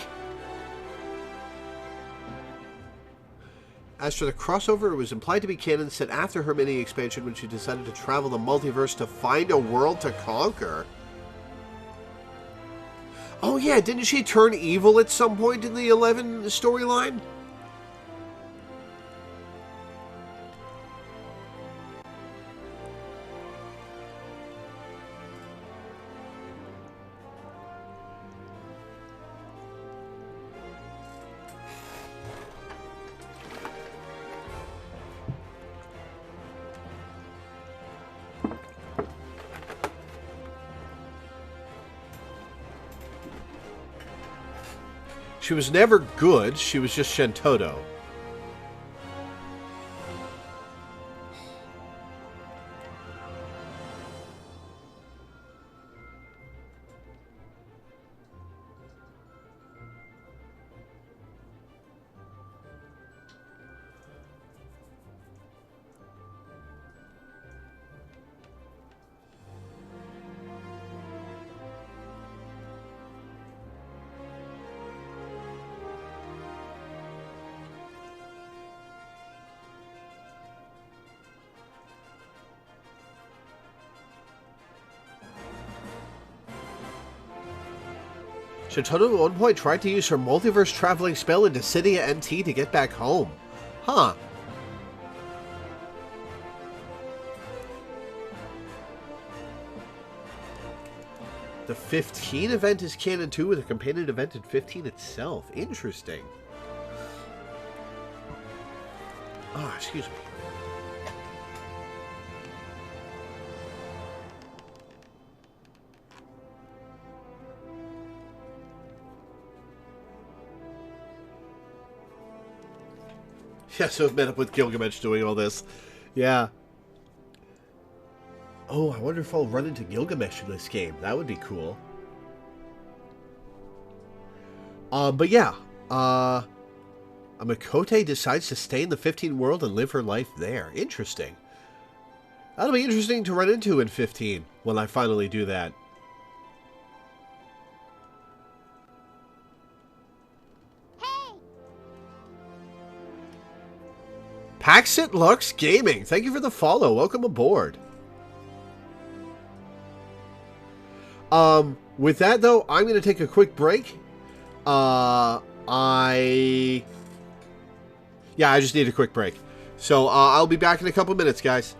As for the crossover, it was implied to be canon set after her mini-expansion when she decided to travel the multiverse to find a world to conquer. Oh yeah, didn't she turn evil at some point in the 11 storyline? She was never good, she was just Shantotto. Shantotto at one point tried to use her multiverse traveling spell into Cydia NT to get back home. Huh. The 15 event is canon too, with a companion event in 15 itself. Interesting. Ah, excuse me. Yeah, so I've met up with Gilgamesh doing all this. Yeah. Oh, I wonder if I'll run into Gilgamesh in this game. That would be cool. But yeah. Amakote decides to stay in the 15 world and live her life there. Interesting. That'll be interesting to run into in 15 when I finally do that. Paxit Lux Gaming, thank you for the follow. Welcome aboard. With that though, I'm going to take a quick break. I just need a quick break. So, I'll be back in a couple minutes, guys.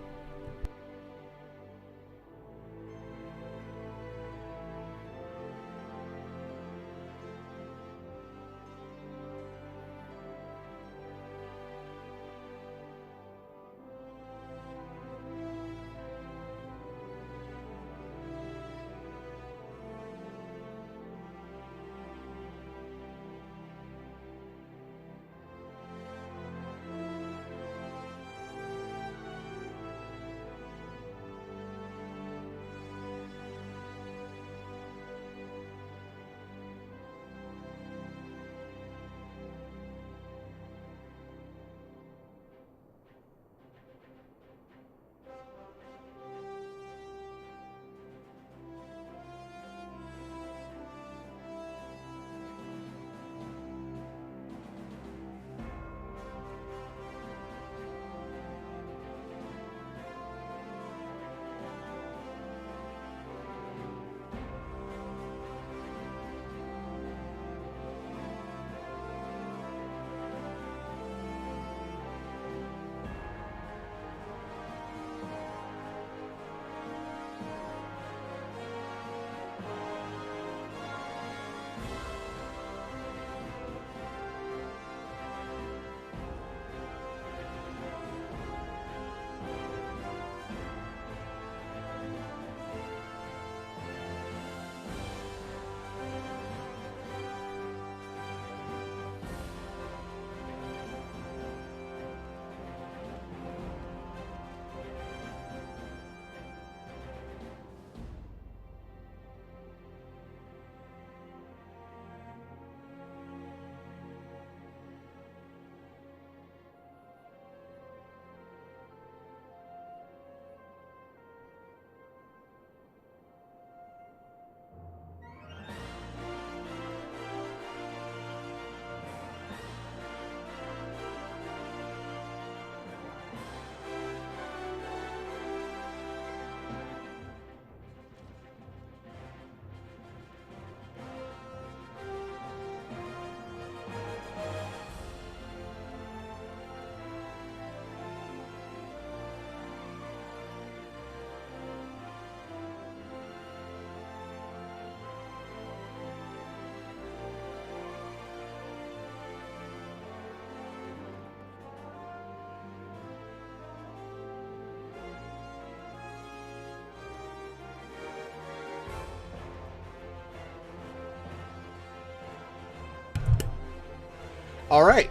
All right.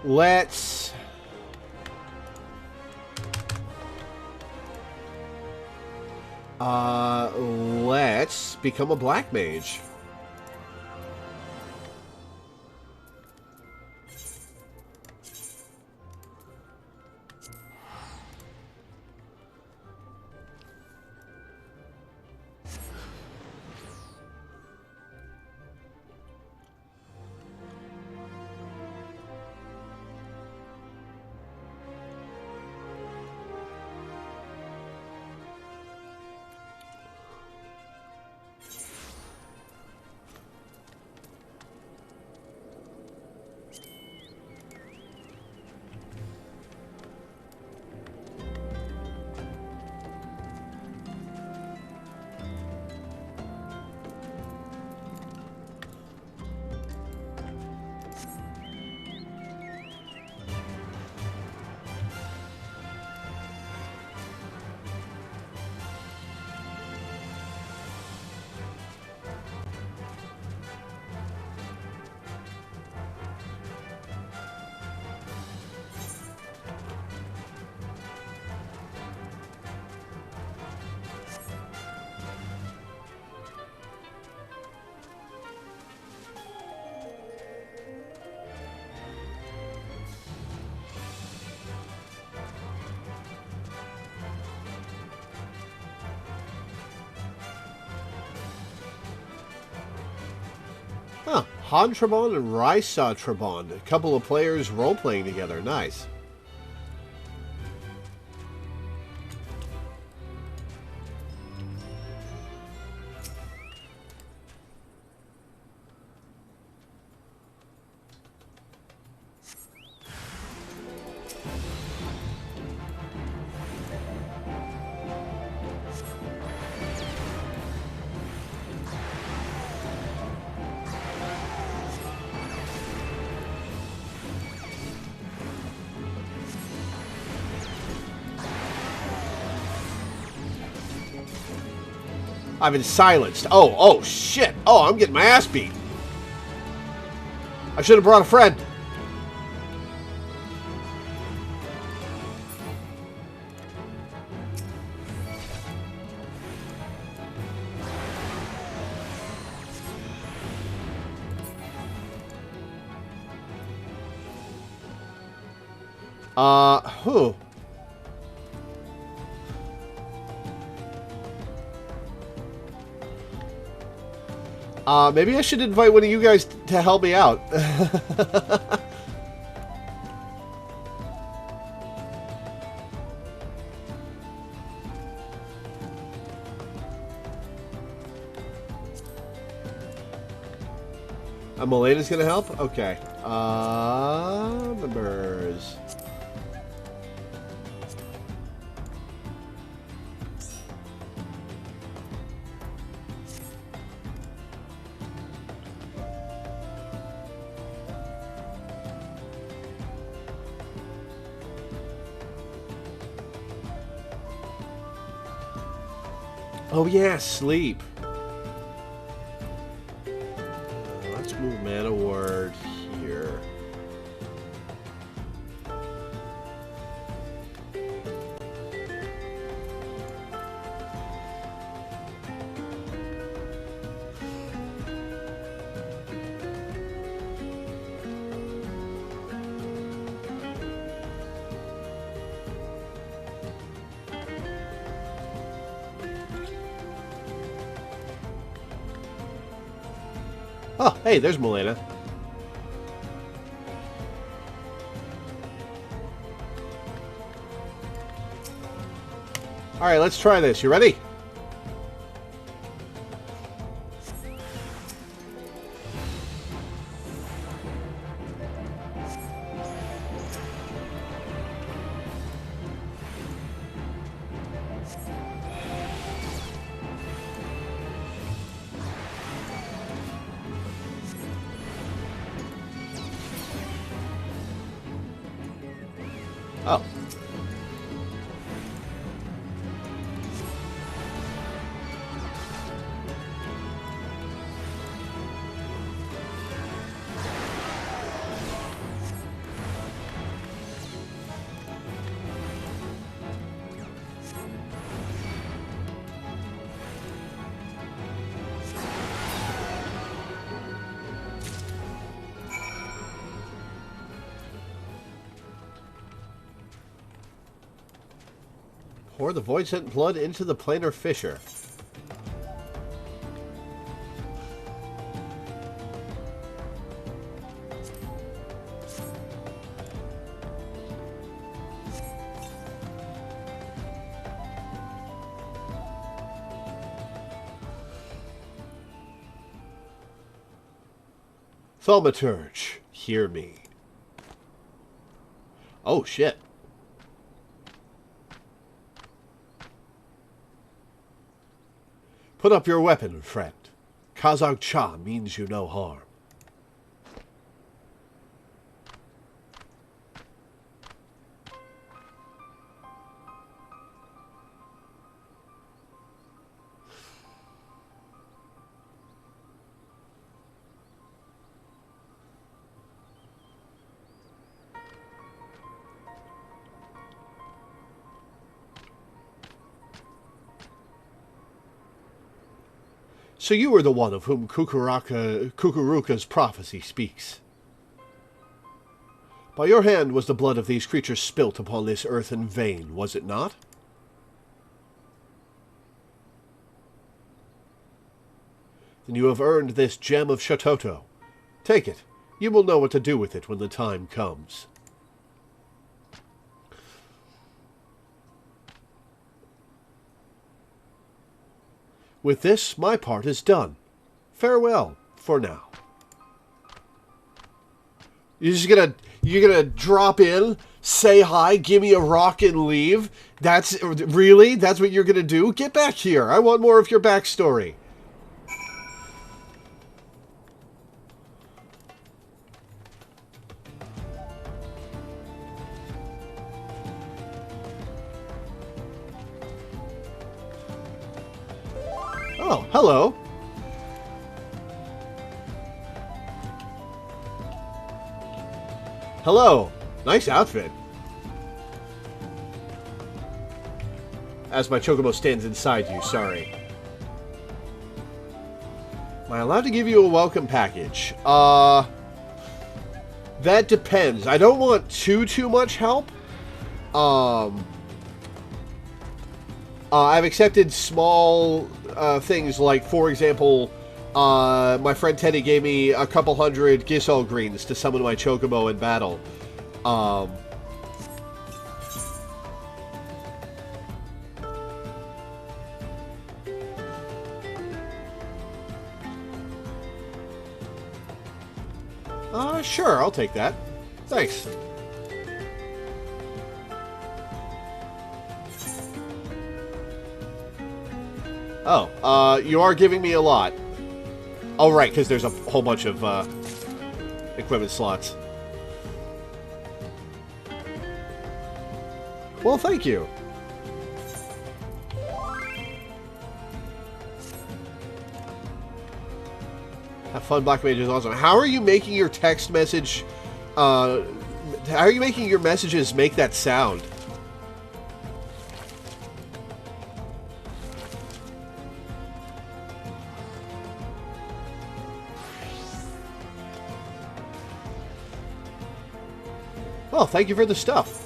Let's become a black mage. Huh. Han Trebon and Raisa Trebon. A couple of players role-playing together. Nice. I've been silenced. Oh, shit. Oh, I'm getting my ass beat. I should have brought a friend. Who? Maybe I should invite one of you guys to help me out. Melena's gonna help? Okay. Members. Oh yeah, sleep. Let's move mana ward here. Oh, hey, there's Melena. Alright, let's try this. You ready? Oh. Pour the void-sent blood into the planar fissure. Thaumaturge, hear me. Oh, shit. Put up your weapon, friend. Kazak Cha means you no harm. So you are the one of whom Kukuruka's prophecy speaks. By your hand was the blood of these creatures spilt upon this earthen vein, was it not? Then you have earned this gem of Shototo. Take it. You will know what to do with it when the time comes. With this, my part is done. Farewell, for now. You're gonna drop in, say hi, give me a rock and leave? That's what you're gonna do? Get back here. I want more of your backstory. Oh, hello. Hello. Nice outfit. As my chocobo stands inside you, sorry. Am I allowed to give you a welcome package? That depends. I don't want too much help. I've accepted small things like, for example, my friend Teddy gave me a couple hundred Gisol greens to summon my chocobo in battle. Sure, I'll take that. Thanks. Oh, you are giving me a lot. Oh, right, because there's a whole bunch of equipment slots. Well, thank you. Have fun, Black Mage is awesome. How are you making your text message, how are you making your messages make that sound? Well, thank you for the stuff.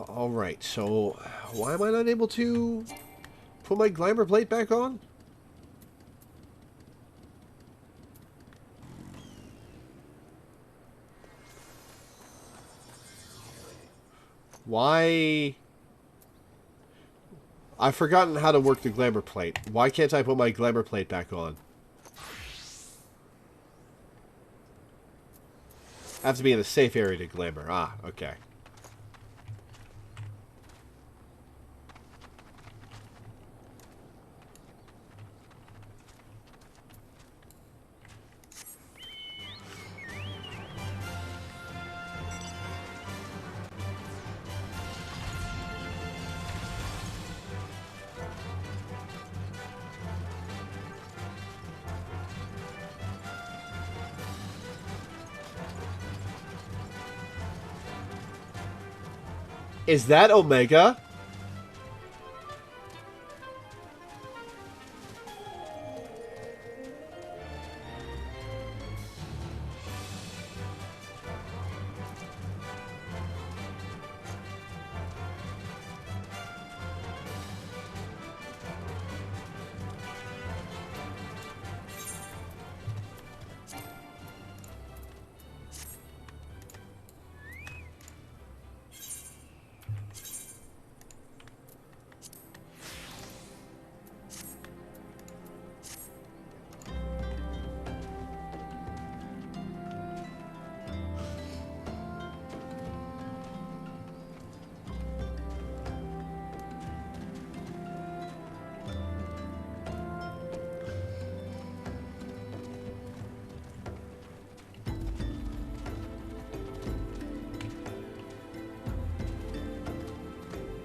Alright, so why am I not able to put my glamour plate back on? Why? I've forgotten how to work the glamour plate. Why can't I put my glamour plate back on? I have to be in a safe area to glamour. Ah, okay. Is that Omega?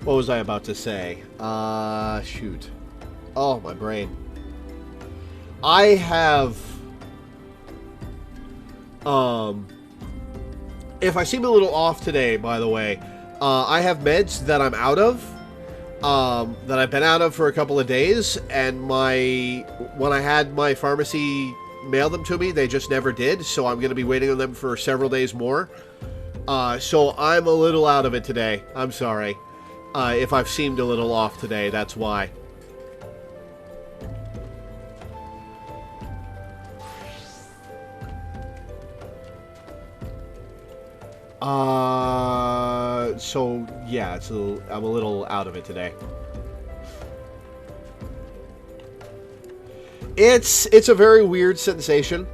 What was I about to say? Shoot. Oh, my brain. I have... If I seem a little off today, by the way, I have meds that I'm out of, that I've been out of for a couple of days, and when I had my pharmacy mail them to me, they just never did, so I'm going to be waiting on them for several days more. So I'm a little out of it today. I'm sorry. If I've seemed a little off today, that's why. So yeah, I'm a little out of it today. It's a very weird sensation.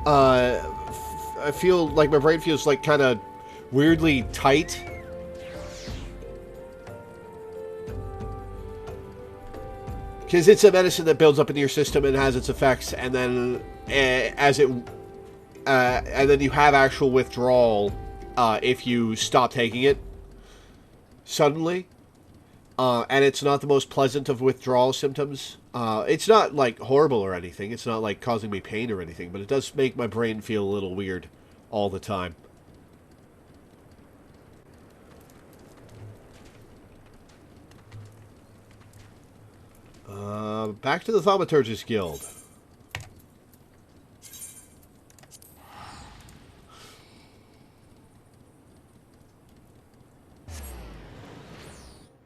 I feel like my brain feels like kind of weirdly tight. Because it's a medicine that builds up into your system and has its effects, and then and then you have actual withdrawal if you stop taking it suddenly. And it's not the most pleasant of withdrawal symptoms. It's not like horrible or anything. It's not like causing me pain or anything, but it does make my brain feel a little weird all the time. Back to the Thaumaturgist Guild.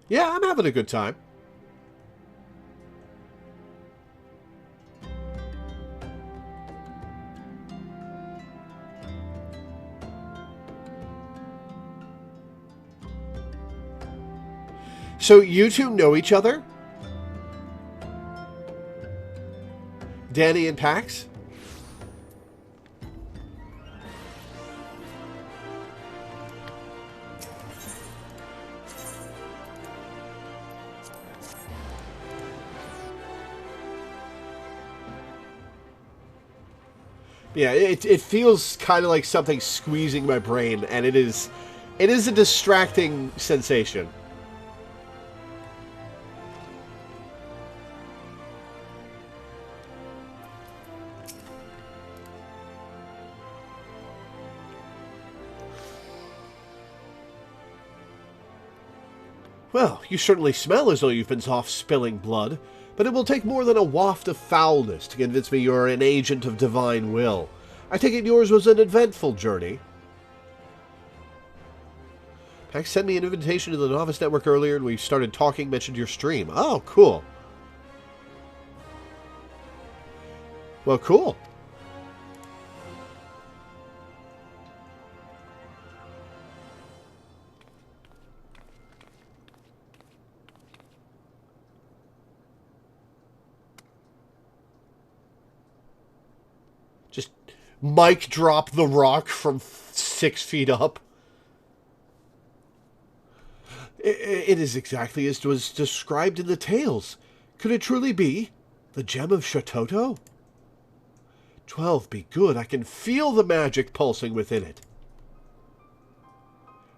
Yeah, I'm having a good time. So you two know each other? Danny and Pax? Yeah, it feels kind of like something squeezing my brain, and it is a distracting sensation. Well, you certainly smell as though you've been off spilling blood, but it will take more than a waft of foulness to convince me you're an agent of divine will. I take it yours was an eventful journey. Pax sent me an invitation to the Novice Network earlier, and we started talking, mentioned your stream. Oh, cool. Well, cool. Just mic drop the rock from 6 feet up. It is exactly as was described in the tales. Could it truly be the gem of Shatoto? 12 be good. I can feel the magic pulsing within it.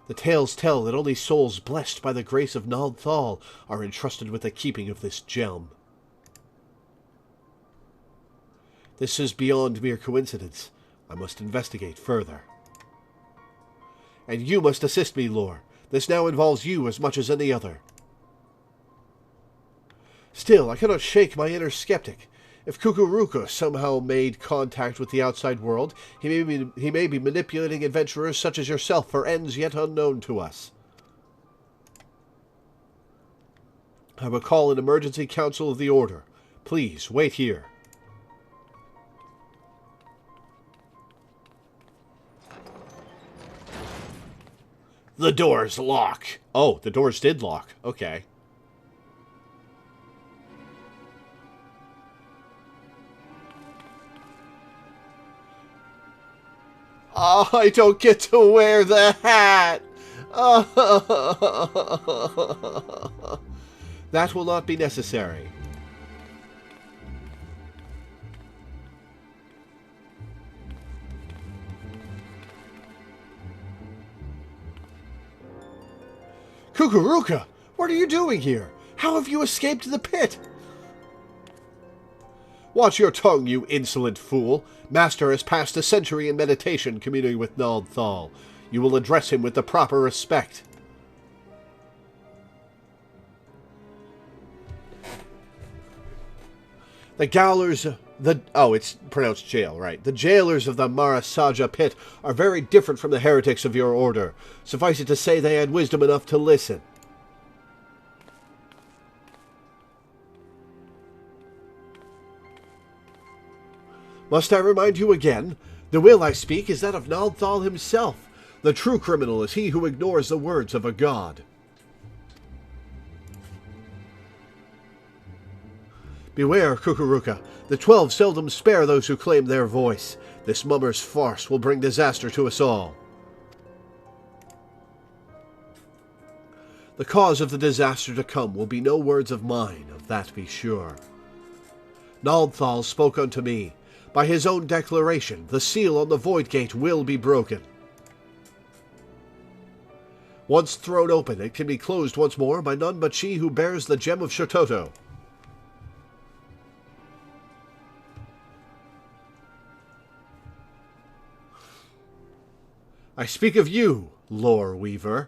The tales tell that only souls blessed by the grace of Nald Thal are entrusted with the keeping of this gem. This is beyond mere coincidence. I must investigate further. And you must assist me, Lore. This now involves you as much as any other. Still, I cannot shake my inner skeptic. If Kukuruka somehow made contact with the outside world, he may be manipulating adventurers such as yourself for ends yet unknown to us. I will call an emergency council of the Order. Please, wait here. The doors lock. Oh, the doors did lock. Okay. Oh, I don't get to wear the hat. That will not be necessary. Kukuruka, what are you doing here? How have you escaped the pit? Watch your tongue, you insolent fool. Master has passed a century in meditation communing with Naldthal. You will address him with the proper respect. The Gaolers... it's pronounced jail, right. The jailers of the Marasaja pit are very different from the heretics of your order. Suffice it to say they had wisdom enough to listen. Must I remind you again? The will I speak is that of Naldthal himself. The true criminal is he who ignores the words of a god. Beware, Kukuruka. The 12 seldom spare those who claim their voice. This mummer's farce will bring disaster to us all. The cause of the disaster to come will be no words of mine, of that be sure. Naldthal spoke unto me. By his own declaration, the seal on the Void Gate will be broken. Once thrown open, it can be closed once more by none but she who bears the gem of Shototo. I speak of you, Loreweaver.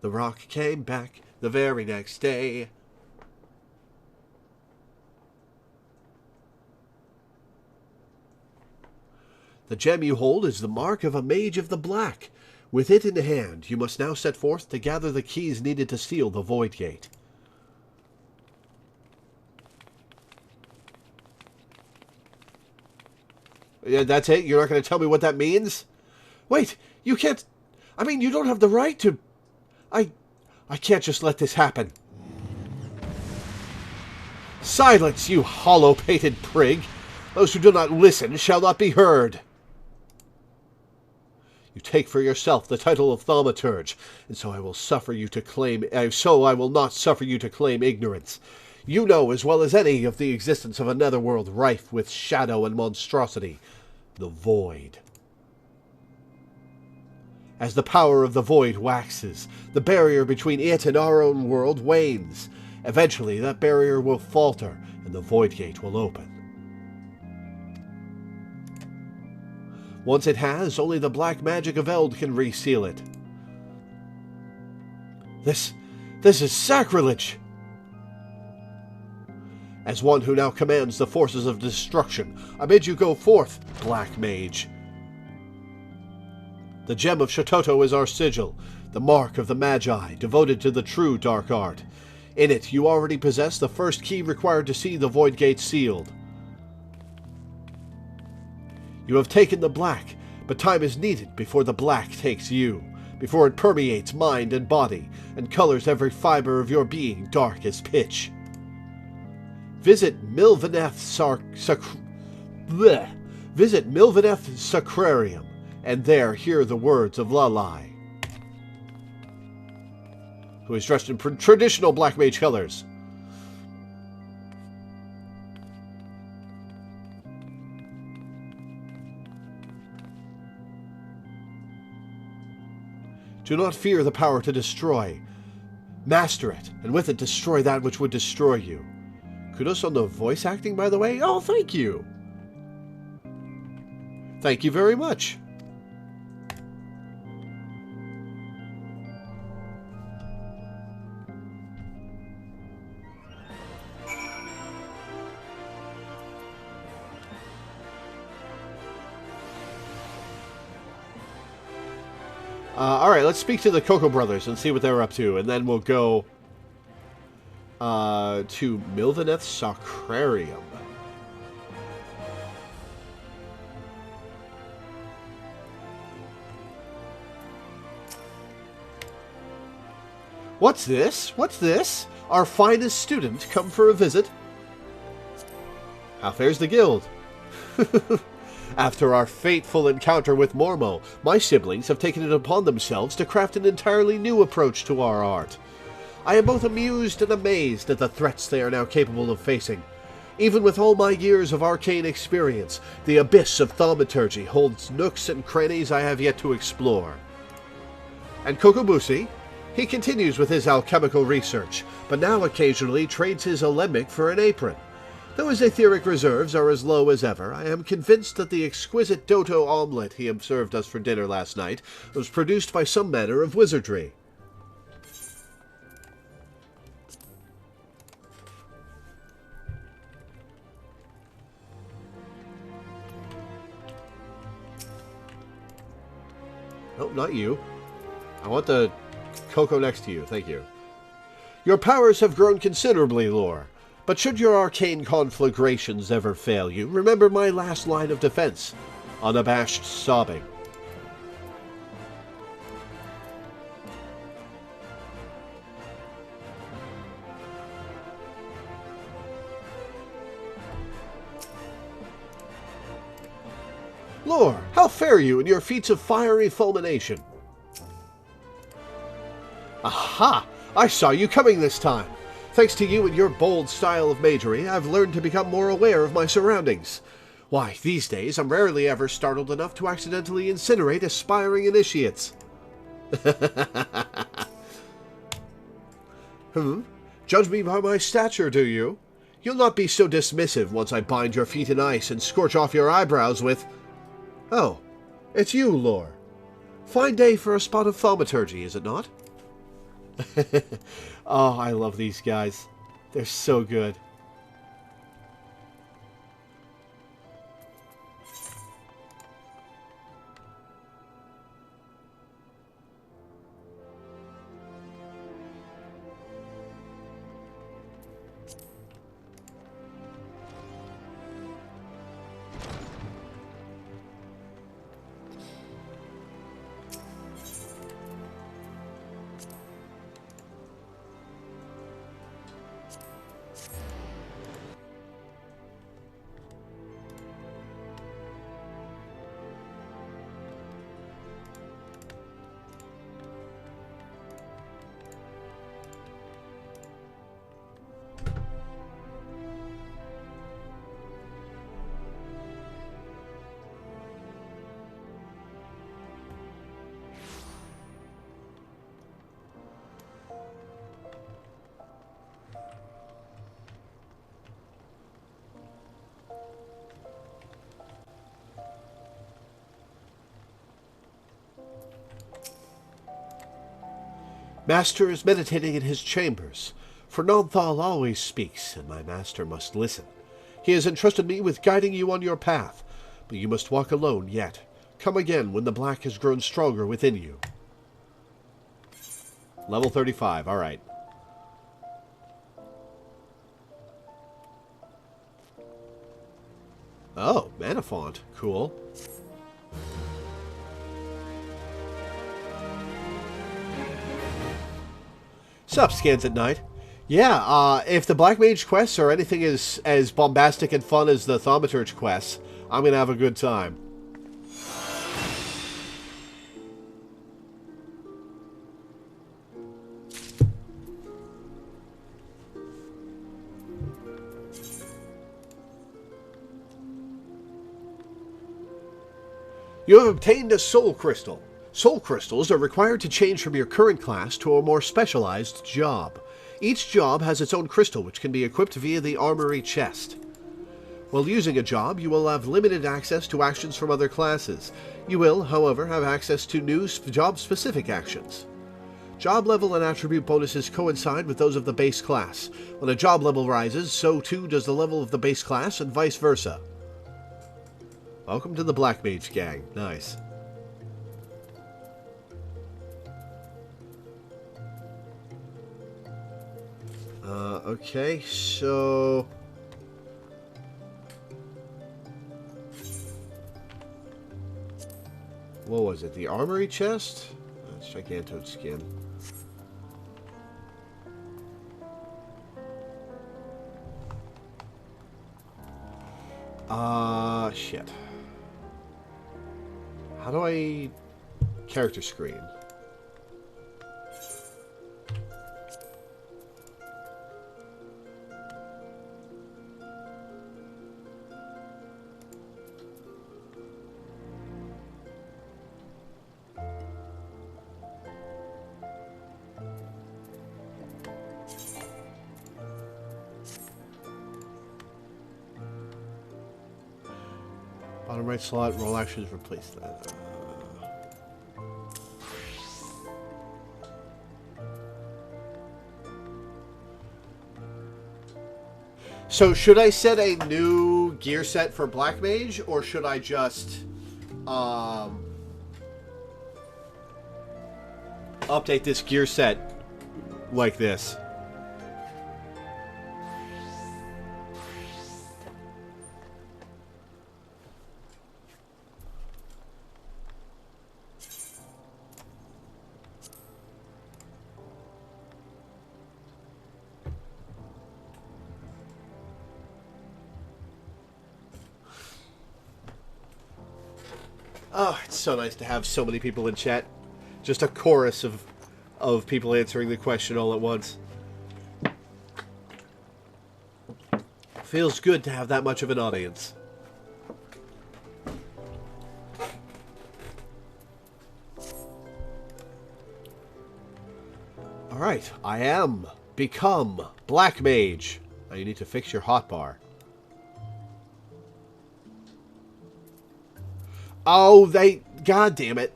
The rock came back the very next day. The gem you hold is the mark of a mage of the black. With it in hand, you must now set forth to gather the keys needed to seal the Void Gate. Yeah, that's it? You're not going to tell me what that means? Wait, you can't... I mean, you don't have the right to... I can't just let this happen. Silence, you hollow-pated prig! Those who do not listen shall not be heard. You take for yourself the title of thaumaturge, and so I will not suffer you to claim ignorance. You know as well as any of the existence of a netherworld rife with shadow and monstrosity, the Void. As the power of the Void waxes, the barrier between it and our own world wanes. Eventually, that barrier will falter, and the Void Gate will open. Once it has, only the black magic of Eld can reseal it. This is sacrilege! As one who now commands the forces of destruction, I bid you go forth, Black Mage. The gem of Shototo is our sigil, the mark of the Magi, devoted to the true dark art. In it, you already possess the first key required to see the Void Gate sealed. You have taken the black, but time is needed before the black takes you, before it permeates mind and body, and colors every fiber of your being dark as pitch. Visit Milvaneth Sacrarium, and there hear the words of Lalai, who is dressed in traditional Black Mage colors. Do not fear the power to destroy. Master it, and with it destroy that which would destroy you. Kudos on the voice acting, by the way. Oh, thank you. Thank you very much. Alright, let's speak to the Cocoa Brothers and see what they're up to, and then we'll go to Milvaneth's Sacrarium. What's this? What's this? Our finest student come for a visit? How fares the guild? After our fateful encounter with Mormo, my siblings have taken it upon themselves to craft an entirely new approach to our art. I am both amused and amazed at the threats they are now capable of facing. Even with all my years of arcane experience, the abyss of thaumaturgy holds nooks and crannies I have yet to explore. And Kokobushi? He continues with his alchemical research, but now occasionally trades his alembic for an apron. Though his etheric reserves are as low as ever, I am convinced that the exquisite Doto omelette he served us for dinner last night was produced by some manner of wizardry. Oh, not you. I want the cocoa next to you, thank you. Your powers have grown considerably, Lore. But should your arcane conflagrations ever fail you, remember my last line of defense. Unabashed sobbing. Lore, how fare you in your feats of fiery fulmination? Aha! I saw you coming this time. Thanks to you and your bold style of magery, I've learned to become more aware of my surroundings. Why, these days I'm rarely ever startled enough to accidentally incinerate aspiring initiates. Judge me by my stature, do you? You'll not be so dismissive once I bind your feet in ice and scorch off your eyebrows with... Oh, it's you, Lore. Fine day for a spot of thaumaturgy, is it not? Oh, I love these guys. They're so good. Master is meditating in his chambers, for Nonthal always speaks, and my master must listen. He has entrusted me with guiding you on your path, but you must walk alone yet. Come again when the black has grown stronger within you. Level 35, alright. Oh, mana font, cool. Sup, Scans at Night? Yeah, if the Black Mage quests are anything as bombastic and fun as the Thaumaturge quests, I'm gonna have a good time. You have obtained a Soul Crystal. Soul Crystals are required to change from your current class to a more specialized job. Each job has its own crystal, which can be equipped via the armory chest. While using a job, you will have limited access to actions from other classes. You will, however, have access to new job-specific actions. Job level and attribute bonuses coincide with those of the base class. When a job level rises, so too does the level of the base class, and vice versa. Welcome to the Black Mage gang. Nice. Okay, so... what was it? The armory chest? That's Gigantoad skin. Shit. How do I... character screen? Bottom right slot, roll actions, replace that. So should I set a new gear set for Black Mage, or should I just update this gear set like this? Oh, it's so nice to have so many people in chat. Just a chorus of people answering the question all at once. Feels good to have that much of an audience. Alright, I am become Black Mage. Now you need to fix your hotbar. Oh, God damn it.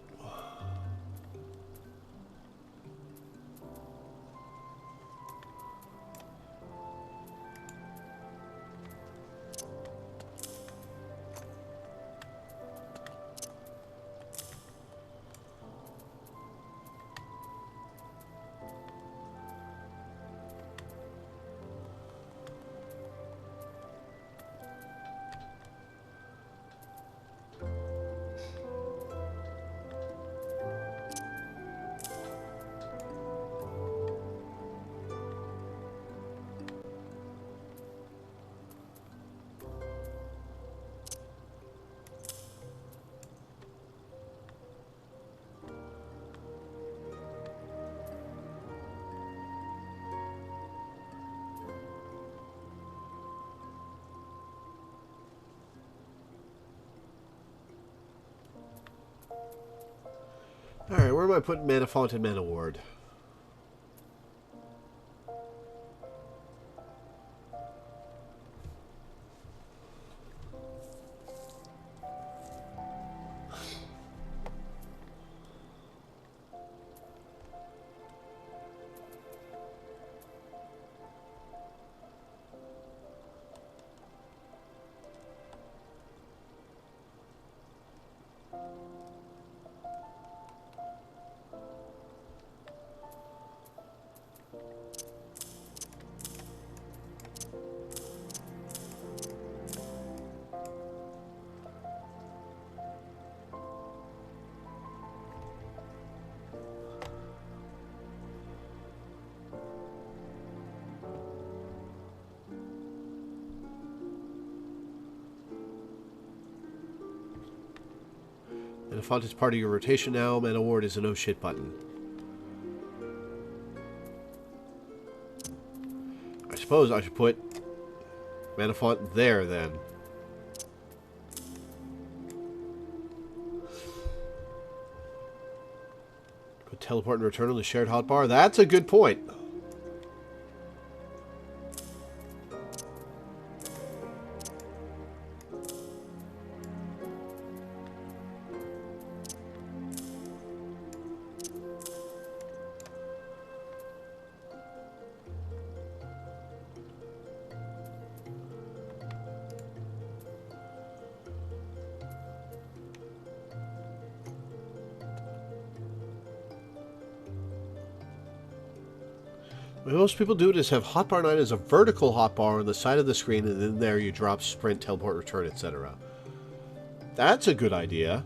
Alright, where am I putting Mana Font and Mana Ward? Mana Font is part of your rotation now. Mana Ward is a no shit button. I suppose I should put Mana Font there then. Put teleport and return on the shared hotbar. That's a good point. Most people do is have hotbar 9 as a vertical hotbar on the side of the screen, and then there you drop, sprint, teleport, return, etc. That's a good idea.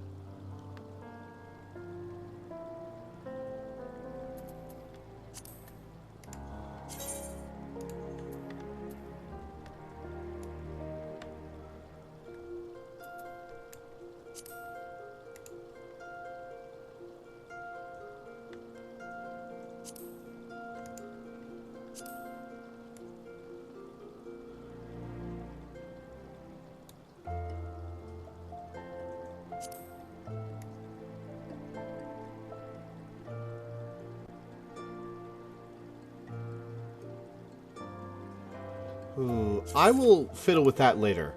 I will fiddle with that later.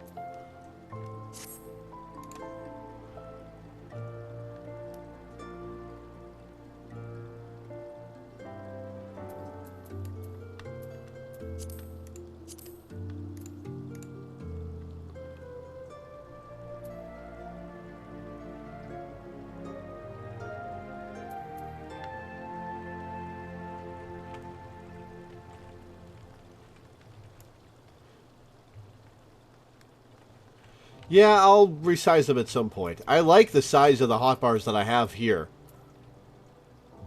Yeah, I'll resize them at some point. I like the size of the hotbars that I have here.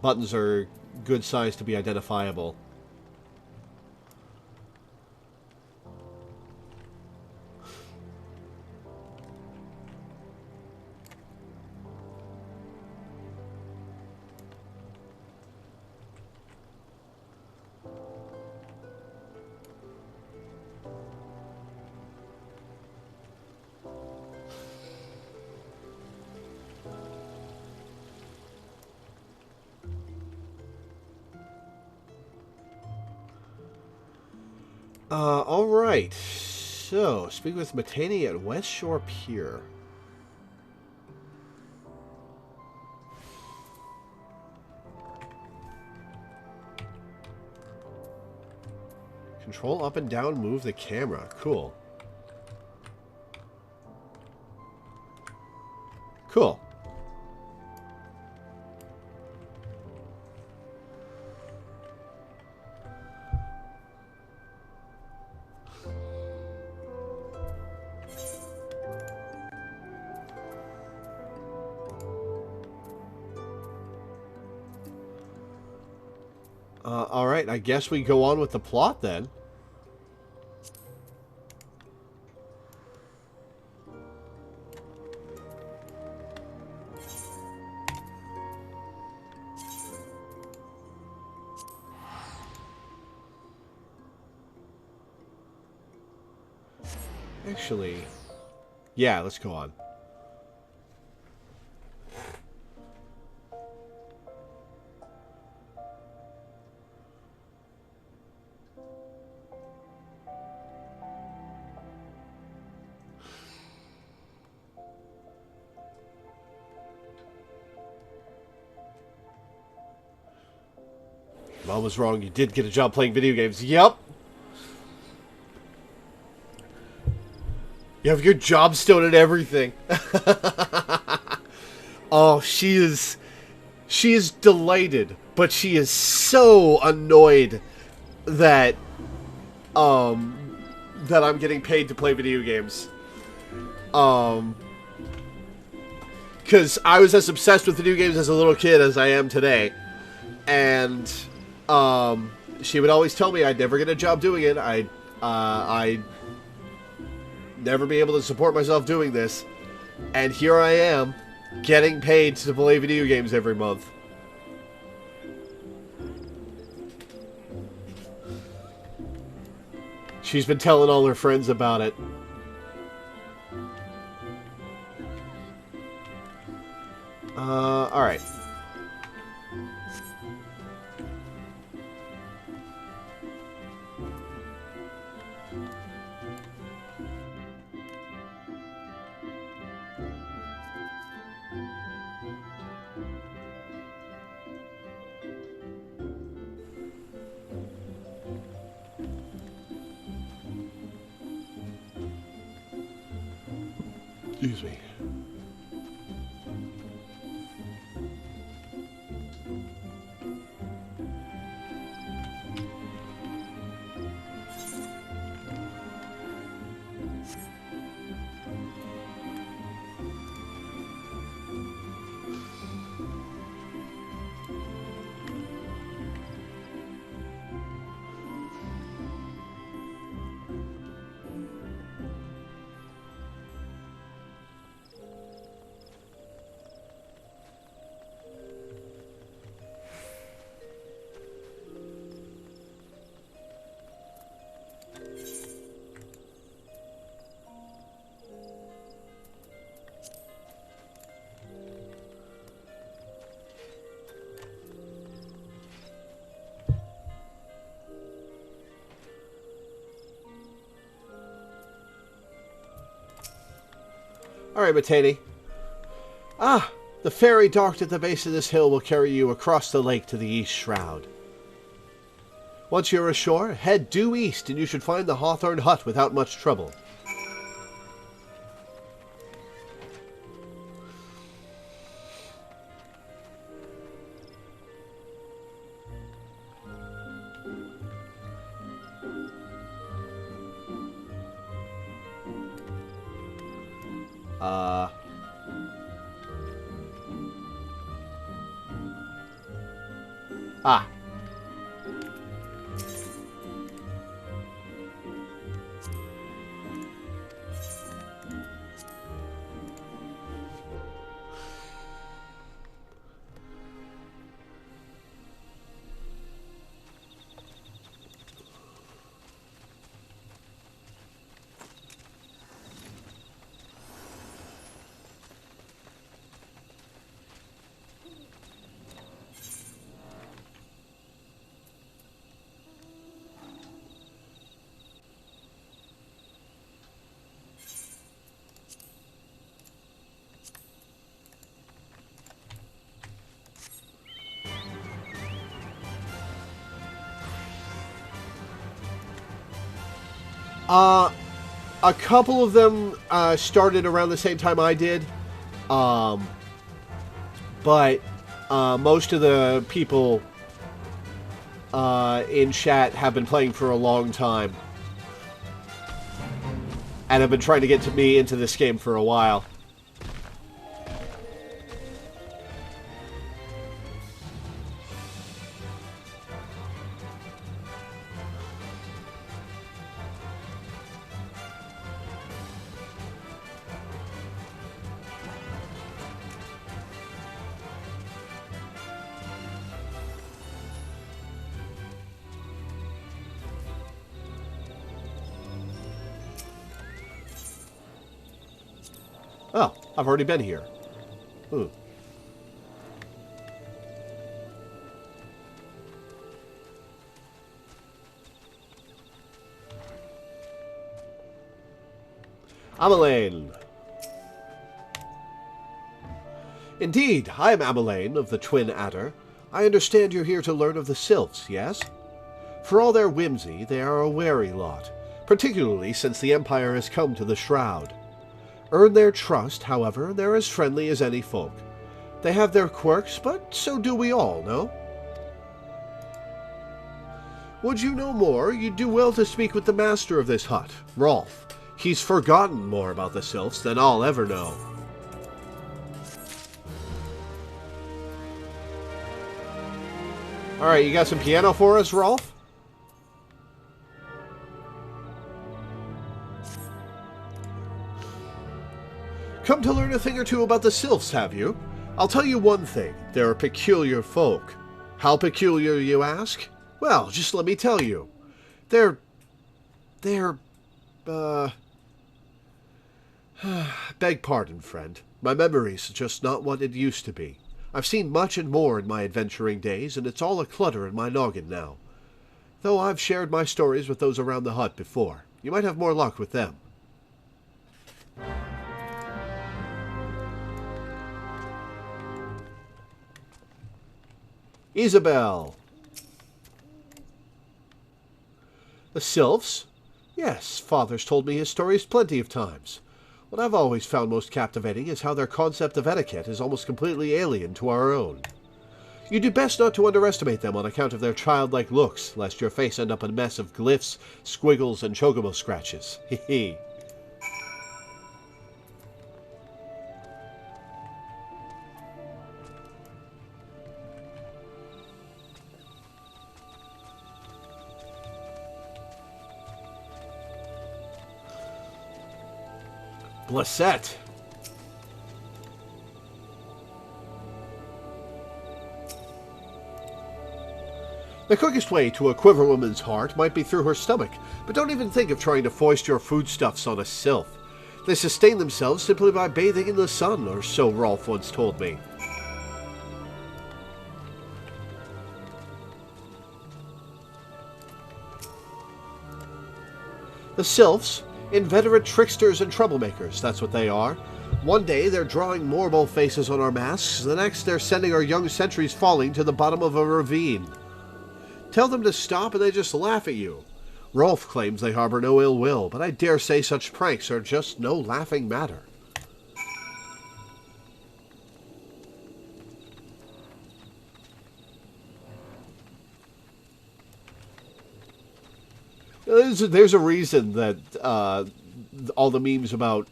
Buttons are good size to be identifiable. Alright. So, speak with Matani at West Shore Pier. Control up and down, move the camera. Cool. Cool. Alright, I guess we go on with the plot then. Actually, yeah, let's go on. Mom was wrong. You did get a job playing video games. Yep. You have your job stone and everything. Oh, she is delighted, but she is so annoyed that that I'm getting paid to play video games. Because I was as obsessed with video games as a little kid as I am today. And she would always tell me I'd never get a job doing it. I'd never be able to support myself doing this. And here I am, getting paid to play video games every month. She's been telling all her friends about it. Alright. Excuse me. Alright, Matani. Ah, the ferry docked at the base of this hill will carry you across the lake to the East Shroud. Once you're ashore, head due east and you should find the Hawthorn Hut without much trouble. Ah. A couple of them started around the same time I did, but most of the people in chat have been playing for a long time and have been trying to get me into this game for a while. Oh, I've already been here. Ooh. Amelaine. Indeed, I am Amelaine of the Twin Adder. I understand you're here to learn of the Sylphs, yes? For all their whimsy, they are a wary lot, particularly since the Empire has come to the Shroud. Earn their trust, however, they're as friendly as any folk. They have their quirks, but so do we all, no? Would you know more, you'd do well to speak with the master of this hut, Rolf. He's forgotten more about the Sylphs than I'll ever know. Alright, you got some piano for us, Rolf? Come to learn a thing or two about the Sylphs, have you? I'll tell you one thing. They're a peculiar folk. How peculiar, you ask? Well, just let me tell you. They're... Beg pardon, friend. My memory's just not what it used to be. I've seen much and more in my adventuring days, and it's all a clutter in my noggin now. Though I've shared my stories with those around the hut before. You might have more luck with them. Isabel. The Sylphs? Yes, Father's told me his stories plenty of times. What I've always found most captivating is how their concept of etiquette is almost completely alien to our own. You do best not to underestimate them on account of their childlike looks, lest your face end up a mess of glyphs, squiggles, and chocobo scratches. Hee. Blessette. The quickest way to a quiver woman's heart might be through her stomach, but don't even think of trying to foist your foodstuffs on a sylph. They sustain themselves simply by bathing in the sun, or so Rolf once told me. The Sylphs? Inveterate tricksters and troublemakers, that's what they are. One day they're drawing marble faces on our masks, the next they're sending our young sentries falling to the bottom of a ravine. Tell them to stop and they just laugh at you. Rolf claims they harbor no ill will, but I dare say such pranks are just no laughing matter. There's a reason that all the memes about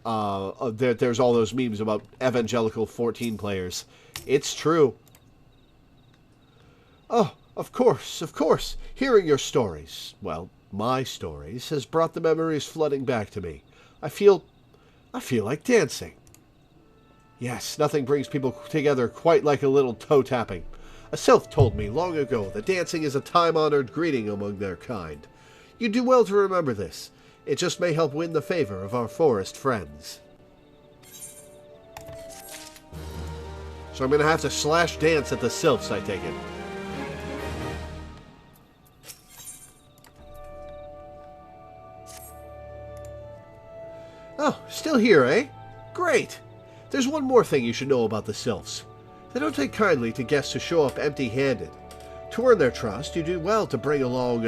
there's all those memes about evangelical 14 players. It's true. Oh, of course. Hearing your stories, well, my stories, has brought the memories flooding back to me. I feel like dancing. Yes, nothing brings people together quite like a little toe tapping. A sylph told me long ago that dancing is a time-honored greeting among their kind. You do well to remember this. It just may help win the favor of our forest friends. So I'm going to have to slash dance at the sylphs, I take it. Oh, still here, eh? Great! There's one more thing you should know about the sylphs. They don't take kindly to guests who show up empty-handed. To earn their trust, you do well to bring along,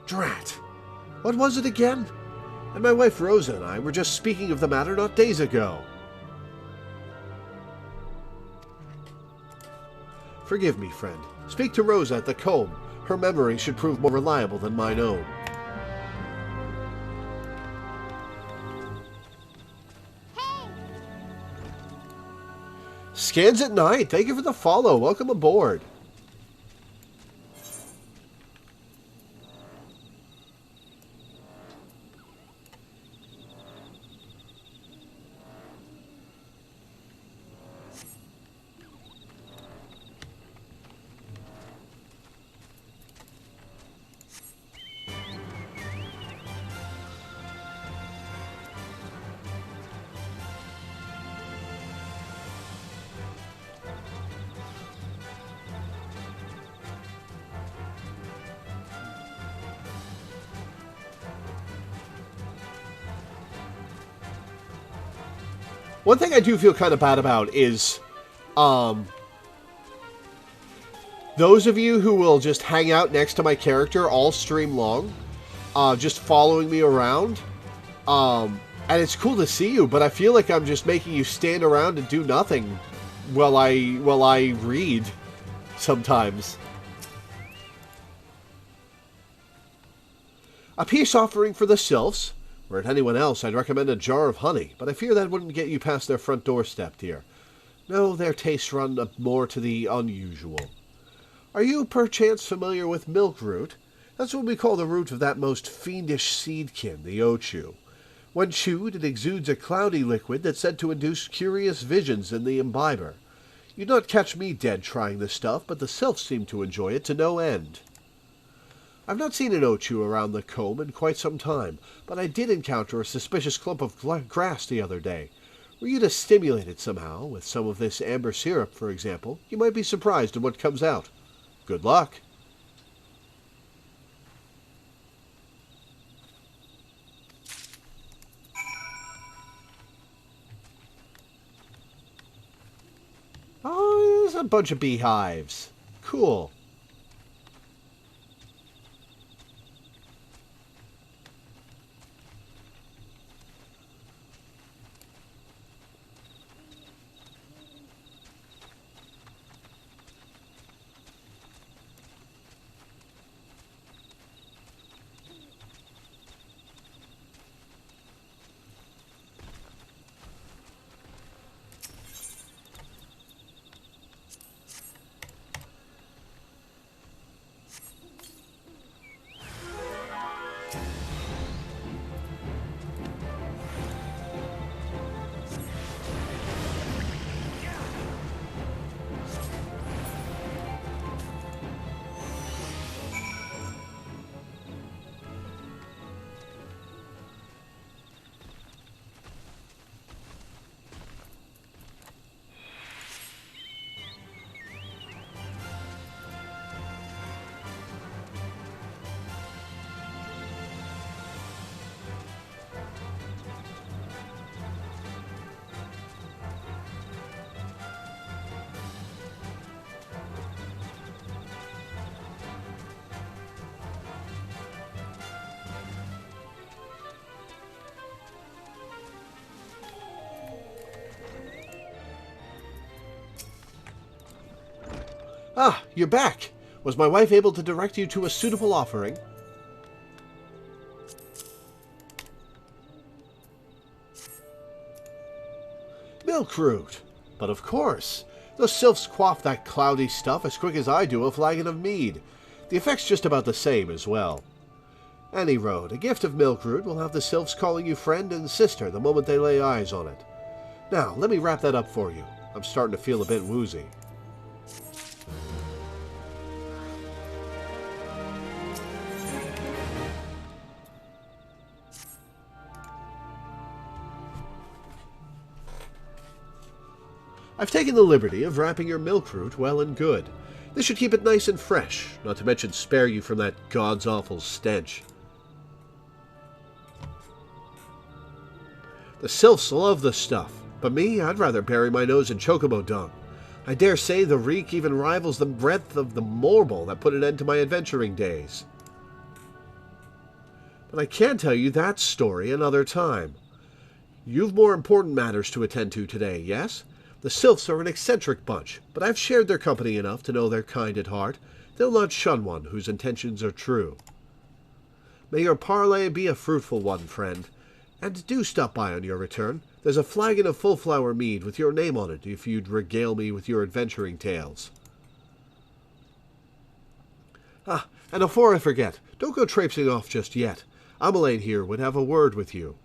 Drat. What was it again? And my wife Rosa and I were just speaking of the matter not days ago. Forgive me, friend. Speak to Rosa at the comb. Her memory should prove more reliable than mine own. Hey! Scans at night. Thank you for the follow. Welcome aboard. One thing I do feel kind of bad about is, those of you who will just hang out next to my character all stream long, just following me around, and it's cool to see you, but I feel like I'm just making you stand around and do nothing while I read sometimes. A peace offering for the sylphs. Were it anyone else, I'd recommend a jar of honey, but I fear that wouldn't get you past their front doorstep, dear. No, their tastes run up more to the unusual. Are you, perchance, familiar with milk root? That's what we call the root of that most fiendish seedkin, the ochu. When chewed, it exudes a cloudy liquid that's said to induce curious visions in the imbiber. You'd not catch me dead trying this stuff, but the sylphs seem to enjoy it to no end. I've not seen an ochu around the comb in quite some time, but I did encounter a suspicious clump of grass the other day. Were you to stimulate it somehow, with some of this amber syrup, for example, you might be surprised at what comes out. Good luck. Oh, there's a bunch of beehives. Cool. Ah, you're back. Was my wife able to direct you to a suitable offering? Milkroot. But of course. Those sylphs quaff that cloudy stuff as quick as I do a flagon of mead. The effect's just about the same as well. Any road, a gift of Milkroot will have the sylphs calling you friend and sister the moment they lay eyes on it. Now, let me wrap that up for you. I'm starting to feel a bit woozy. I've taken the liberty of wrapping your Milkroot well and good. This should keep it nice and fresh, not to mention spare you from that god's awful stench. The sylphs love the stuff, but me, I'd rather bury my nose in chocobo dung. I dare say the reek even rivals the breadth of the morble that put an end to my adventuring days. But I can tell you that story another time. You've more important matters to attend to today, yes? The sylphs are an eccentric bunch, but I've shared their company enough to know they're kind at heart. They'll not shun one whose intentions are true. May your parley be a fruitful one, friend. And do stop by on your return. There's a flagon of full flower mead with your name on it if you'd regale me with your adventuring tales. Ah, and before I forget, don't go traipsing off just yet. Ameline here would have a word with you.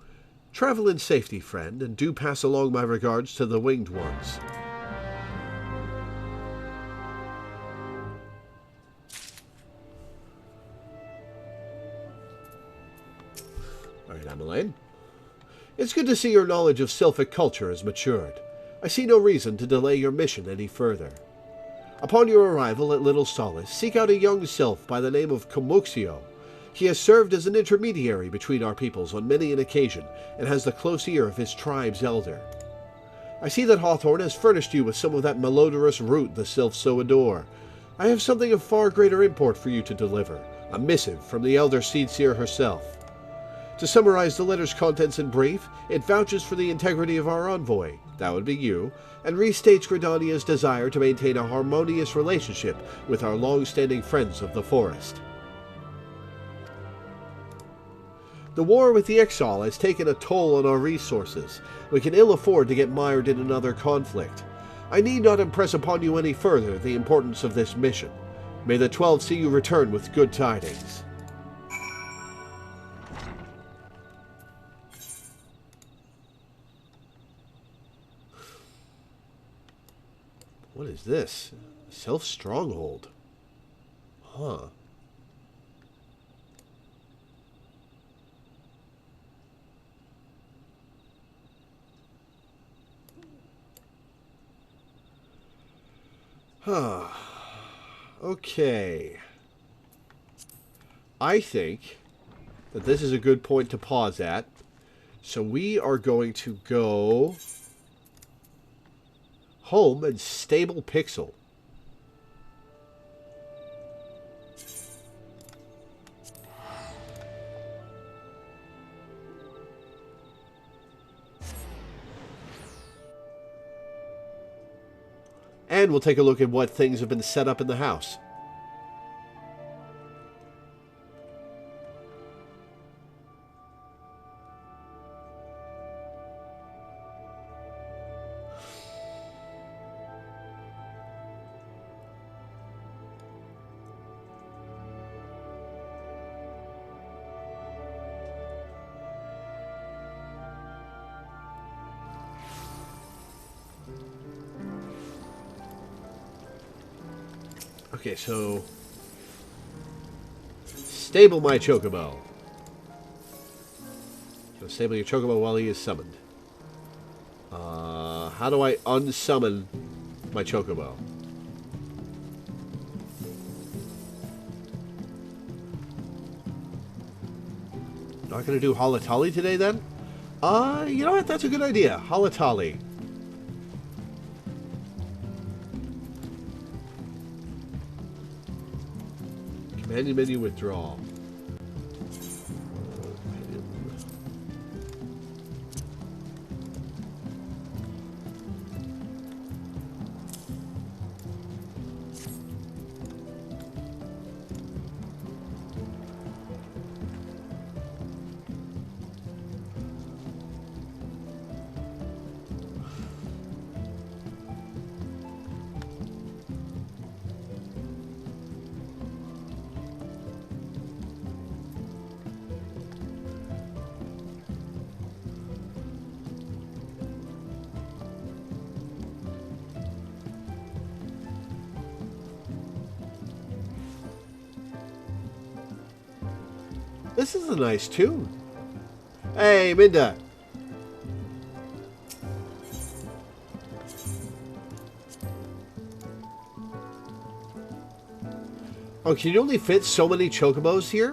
Travel in safety, friend, and do pass along my regards to the winged ones. All right, Ameline. It's good to see your knowledge of sylphic culture has matured. I see no reason to delay your mission any further. Upon your arrival at Little Solace, seek out a young sylph by the name of Comuxio. He has served as an intermediary between our peoples on many an occasion, and has the close ear of his tribe's elder. I see that Hawthorne has furnished you with some of that malodorous root the sylphs so adore. I have something of far greater import for you to deliver, a missive from the elder Seedseer herself. To summarize the letter's contents in brief, it vouches for the integrity of our envoy, that would be you, and restates Gridania's desire to maintain a harmonious relationship with our long-standing friends of the forest. The war with the Ixal has taken a toll on our resources. We can ill afford to get mired in another conflict. I need not impress upon you any further the importance of this mission. May the 12 see you return with good tidings. What is this? Self-stronghold. Huh. Okay. I think that this is a good point to pause at. So we are going to go home and stable Pixel. And we'll take a look at what things have been set up in the house. Okay, so stable my Chocobo. So stable your Chocobo while he is summoned. How do I unsummon my Chocobo? Not gonna do Halatali today then? You know what? That's a good idea. Halatali. Companion menu withdrawal. This is a nice tune. Hey, Minda. Oh, can you only fit so many chocobos here?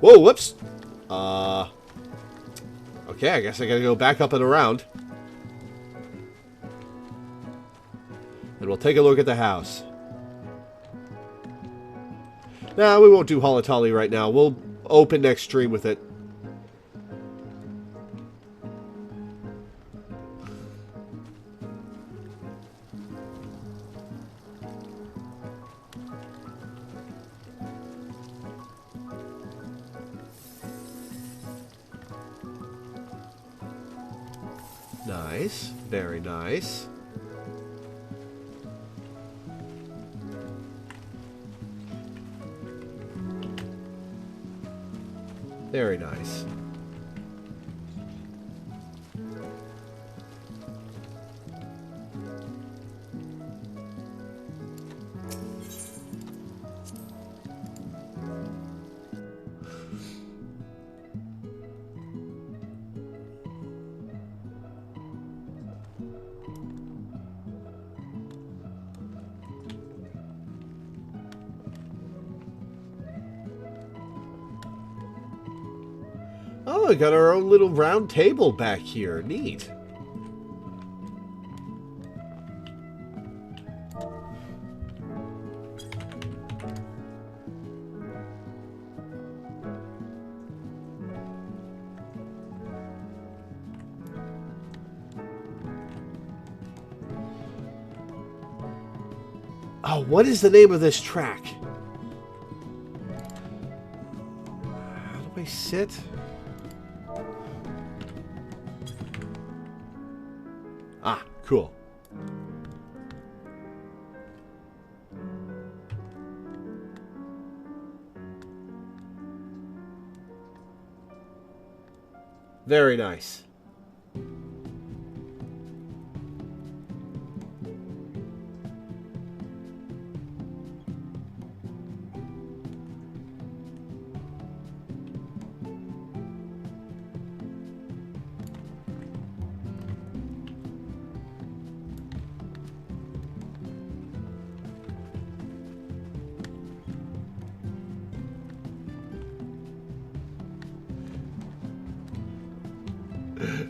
Whoa, whoops. Okay, I guess I gotta go back up and around. And we'll take a look at the house. Nah, we won't do Halatali right now. We'll open next stream with it. Nice. Very nice. Very nice. Oh, we got our own little round table back here. Neat. Oh, what is the name of this track? How do I sit? Ah, cool. Very nice.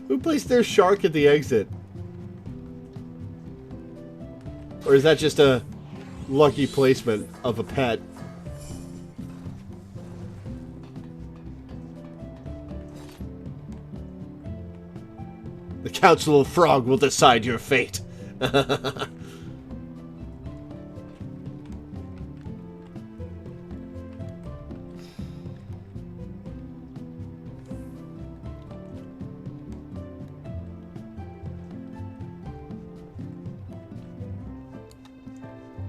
Who placed their shark at the exit? Or is that just a lucky placement of a pet? The Council of Frog will decide your fate.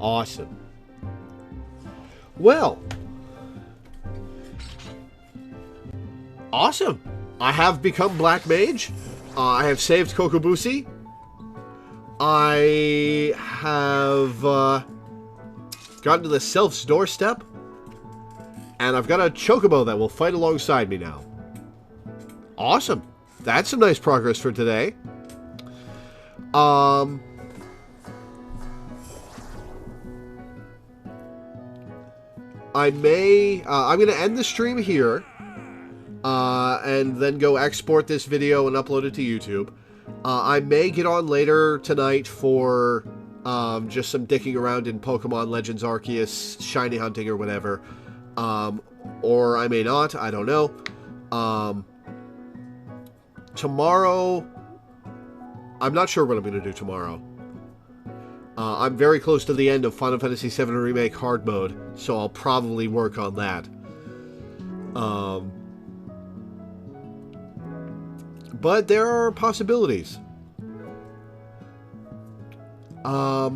Awesome. Well. Awesome. I have become Black Mage. I have saved Kokobushi. I have gotten to the Sylph's doorstep. And I've got a Chocobo that will fight alongside me now. Awesome. That's some nice progress for today. I'm going to end the stream here, and then go export this video and upload it to YouTube. I may get on later tonight for just some dicking around in Pokemon Legends Arceus, shiny hunting or whatever. Or I may not, I don't know. Tomorrow, I'm not sure what I'm going to do tomorrow. I'm very close to the end of Final Fantasy VII Remake Hard Mode, so I'll probably work on that. But there are possibilities. But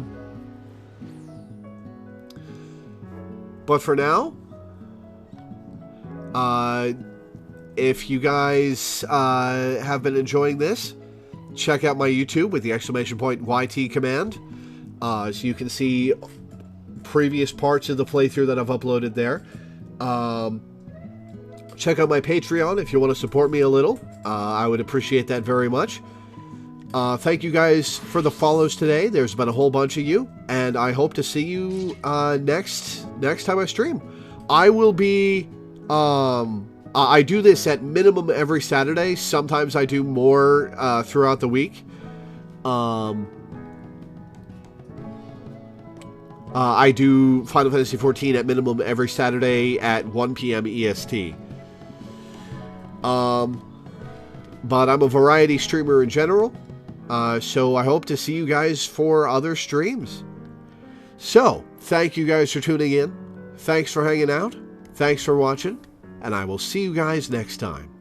for now, if you guys have been enjoying this, check out my YouTube with the !YT command. So you can see previous parts of the playthrough that I've uploaded there. Check out my Patreon if you want to support me a little. I would appreciate that very much. Thank you guys for the follows today. There's been a whole bunch of you, and I hope to see you next time I stream. I will be... I do this at minimum every Saturday. Sometimes I do more throughout the week. I do Final Fantasy XIV at minimum every Saturday at 1 p.m. EST. But I'm a variety streamer in general. So I hope to see you guys for other streams. So, thank you guys for tuning in. Thanks for hanging out. Thanks for watching. And I will see you guys next time.